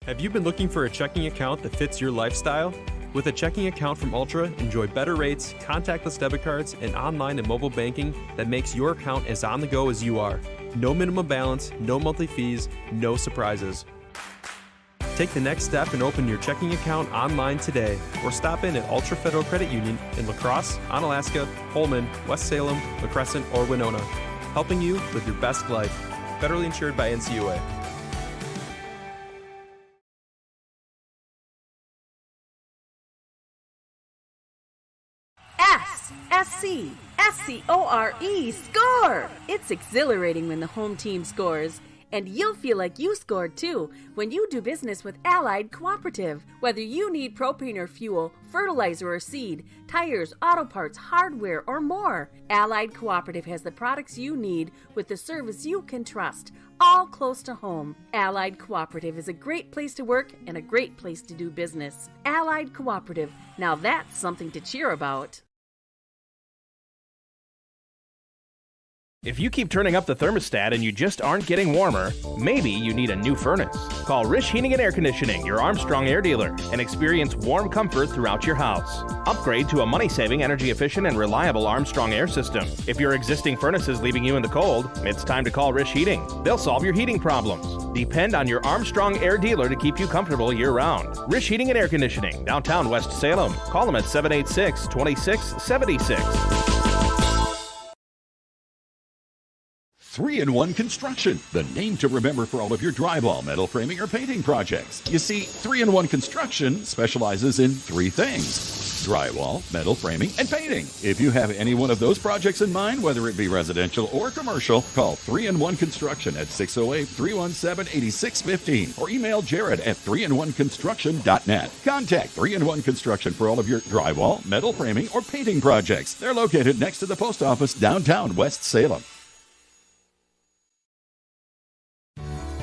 Have you been looking for a checking account that fits your lifestyle? With a checking account from Ultra, enjoy better rates, contactless debit cards, and online and mobile banking that makes your account as on the go as you are. No minimum balance, no monthly fees, no surprises. Take the next step and open your checking account online today, or stop in at Ultra Federal Credit Union in La Crosse, Onalaska, Holman, West Salem, La Crescent, or Winona, helping you live your best life. Federally insured by NCUA. S-C-O-R-E, score! It's exhilarating when the home team scores. And you'll feel like you scored too when you do business with Allied Cooperative. Whether you need propane or fuel, fertilizer or seed, tires, auto parts, hardware, or more, Allied Cooperative has the products you need with the service you can trust, all close to home. Allied Cooperative is a great place to work and a great place to do business. Allied Cooperative, now that's something to cheer about. If you keep turning up the thermostat and you just aren't getting warmer, maybe you need a new furnace. Call Rish Heating and Air Conditioning, your Armstrong air dealer, and experience warm comfort throughout your house. Upgrade to a money-saving, energy-efficient, and reliable Armstrong air system. If your existing furnace is leaving you in the cold, it's time to call Rish Heating. They'll solve your heating problems. Depend on your Armstrong air dealer to keep you comfortable year-round. Rish Heating and Air Conditioning, downtown West Salem. Call them at 786-2676. 3-in-1 Construction, the name to remember for all of your drywall, metal framing, or painting projects. You see, 3-in-1 Construction specializes in 3 things: drywall, metal framing, and painting. If you have any one of those projects in mind, whether it be residential or commercial, call 3-in-1 Construction at 608-317-8615 or email Jared at 3in1construction.net. Contact 3-in-1 Construction for all of your drywall, metal framing, or painting projects. They're located next to the post office downtown West Salem.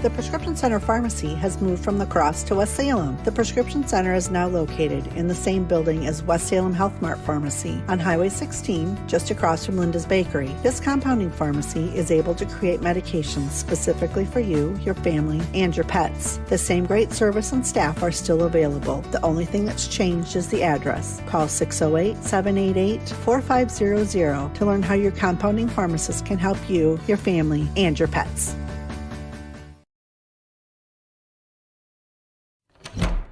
The Prescription Center Pharmacy has moved from La Crosse to West Salem. The Prescription Center is now located in the same building as West Salem Health Mart Pharmacy on Highway 16, just across from Linda's Bakery. This compounding pharmacy is able to create medications specifically for you, your family, and your pets. The same great service and staff are still available. The only thing that's changed is the address. Call 608-788-4500 to learn how your compounding pharmacist can help you, your family, and your pets.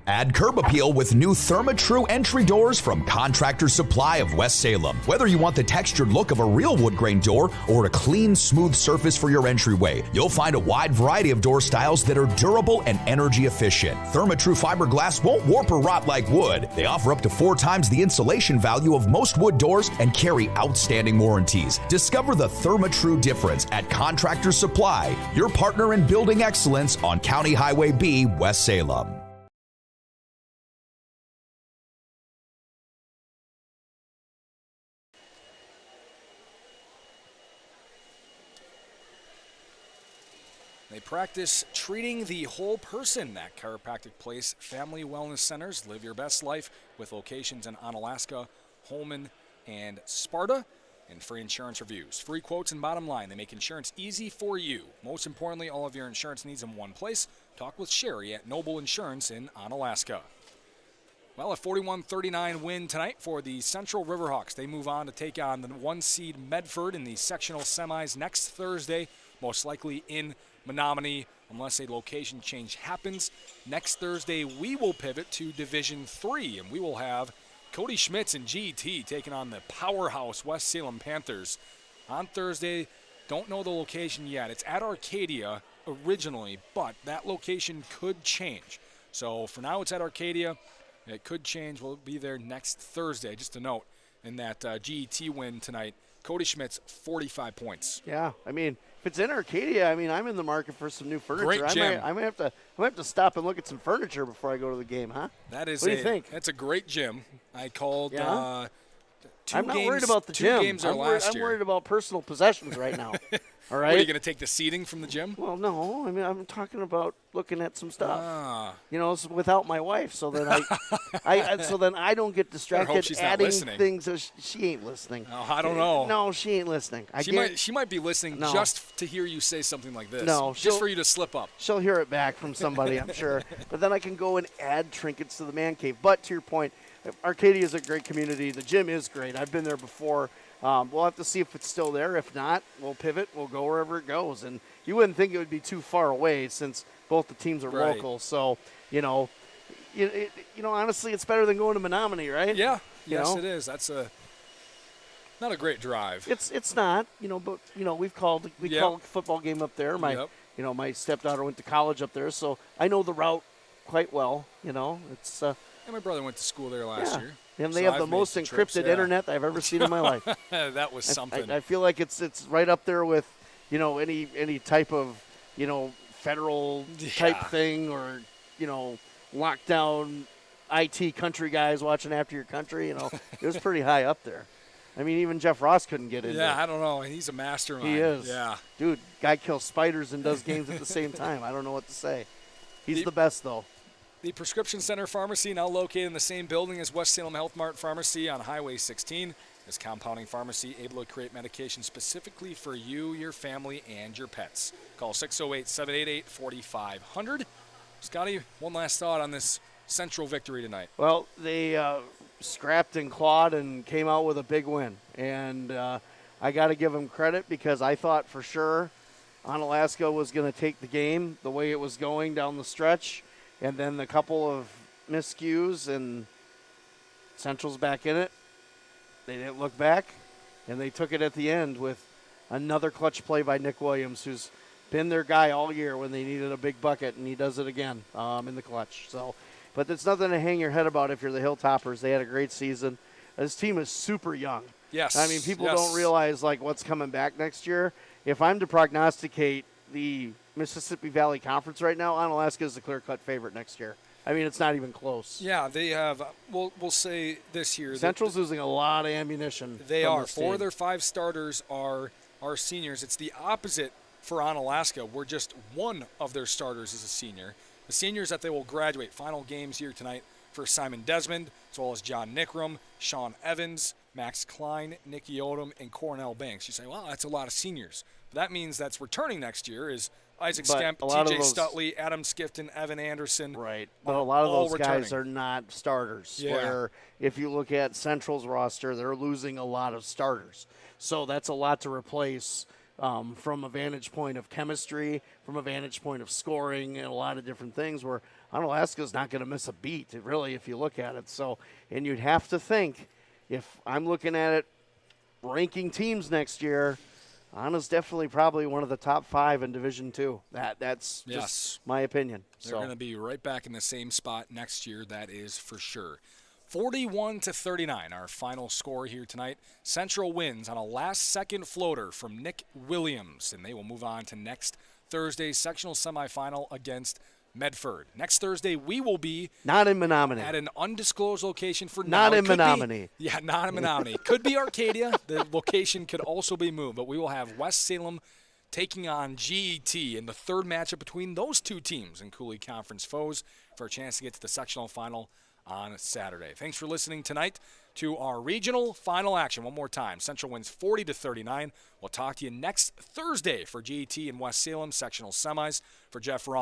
Add curb appeal with new ThermaTru entry doors from Contractor Supply of West Salem. Whether you want the textured look of a real wood grain door or a clean, smooth surface for your entryway, you'll find a wide variety of door styles that are durable and energy efficient. ThermaTru fiberglass won't warp or rot like wood. They offer up to 4 times the insulation value of most wood doors and carry outstanding warranties. Discover the ThermaTru difference at Contractor Supply your partner in building excellence on County Highway B, West Salem. They practice treating the whole person at Chiropractic Place Family Wellness Centers. Live your best life with locations in Onalaska, Holman, and Sparta. And free insurance reviews, free quotes, and bottom line. They make insurance easy for you. Most importantly, all of your insurance needs in one place. Talk with Sherry at Noble Insurance in Onalaska. Well, a 41-39 win tonight for the Central Riverhawks. They move on to take on the 1-seed Medford in the sectional semis next Thursday, most likely in Menominee, unless a location change happens. Next Thursday, we will pivot to Division III, and we will have Cody Schmitz and GT taking on the powerhouse West Salem Panthers. On Thursday, don't know the location yet. It's at Arcadia originally, but that location could change. So for now, it's at Arcadia. It could change. We'll be there next Thursday. Just a note, in that GT win tonight, Cody Schmitz, 45 points. Yeah, I mean, if it's in Arcadia, I mean, I'm in the market for some new furniture. Great gym. I might have to stop and look at some furniture before I go to the game, huh? That is. What do you think? That's a great gym. I called. Yeah? I'm not worried about the gym. I'm worried about personal possessions right now. All right. What, are you going to take the seating from the gym? Well, no. I mean, I'm talking about looking at some stuff. You know, without my wife, so then I don't get distracted adding things. She ain't listening. Oh, I don't know. No, she ain't listening. She might be listening just to hear you say something like this. No, just for you to slip up. She'll hear it back from somebody, I'm sure. But then I can go and add trinkets to the man cave. But to your point, Arcadia is a great community. The gym is great. I've been there before. We'll have to see if it's still there. If not, we'll pivot. We'll go wherever it goes. And you wouldn't think it would be too far away since both the teams are local. So, honestly, it's better than going to Menominee, right? Yeah. Yes, it is. That's not a great drive. It's not, but we've called a football game up there. My stepdaughter went to college up there, so I know the route quite well. It's. And my brother went to school there last year. And they have the most encrypted internet I've ever seen in my life. That was something. I feel like it's right up there with, any type of, federal type thing or, lockdown IT country guys watching after your country. It was pretty high up there. I mean, even Jeff Ross couldn't get in there. Yeah, I don't know. He's a mastermind. He is. Yeah. Dude, guy kills spiders and does games at the same time. I don't know what to say. He's the best, though. The Prescription Center Pharmacy, now located in the same building as West Salem Health Mart Pharmacy on Highway 16. This compounding pharmacy able to create medication specifically for you, your family, and your pets. Call 608-788-4500. Scotty, one last thought on this Central victory tonight. Well, they scrapped and clawed and came out with a big win. And I got to give them credit because I thought for sure Onalaska was going to take the game the way it was going down the stretch. And then the couple of miscues and Central's back in it. They didn't look back, and they took it at the end with another clutch play by Nick Williams, who's been their guy all year when they needed a big bucket, and he does it again in the clutch. So, but it's nothing to hang your head about if you're the Hilltoppers. They had a great season. This team is super young. Yes. I mean, people don't realize what's coming back next year. If I'm to prognosticate the Mississippi Valley Conference right now, Onalaska is the clear-cut favorite next year. I mean, it's not even close. Yeah, they have. We'll say this year. Central's losing a lot of ammunition. They are. 4 of their 5 starters are seniors. It's the opposite for Onalaska, where just one of their starters is a senior. The seniors that they will graduate. Final games here tonight for Simon Desmond, as well as John Nickram, Sean Evans, Max Klein, Nicky Odom, and Cornell Banks. You say, well, that's a lot of seniors. But that means that's returning next year is Isaac Skemp, TJ Stutley, Adam Skifton, Evan Anderson. Right. But a lot of those guys are not starters. Yeah. Where if you look at Central's roster, they're losing a lot of starters. So that's a lot to replace from a vantage point of chemistry, from a vantage point of scoring, and a lot of different things where Onalaska's not going to miss a beat, really, if you look at it. So, and you'd have to think, if I'm looking at it, ranking teams next year, Anna's definitely probably one of the top 5 in Division II. That's just my opinion. They're going to be right back in the same spot next year, that is for sure. 41-39, our final score here tonight. Central wins on a last-second floater from Nick Williams, and they will move on to next Thursday's sectional semifinal against Medford. Next Thursday, we will be not in Menominee at an undisclosed location for not now. in Menominee. Not in Menominee. Could be Arcadia. The location could also be moved, but we will have West Salem taking on GET in the third matchup between those two teams and Cooley Conference foes for a chance to get to the sectional final on Saturday. Thanks for listening tonight to our regional final action. One more time. Central wins 40-39. We'll talk to you next Thursday for GET and West Salem sectional semis. For Jeff Ross.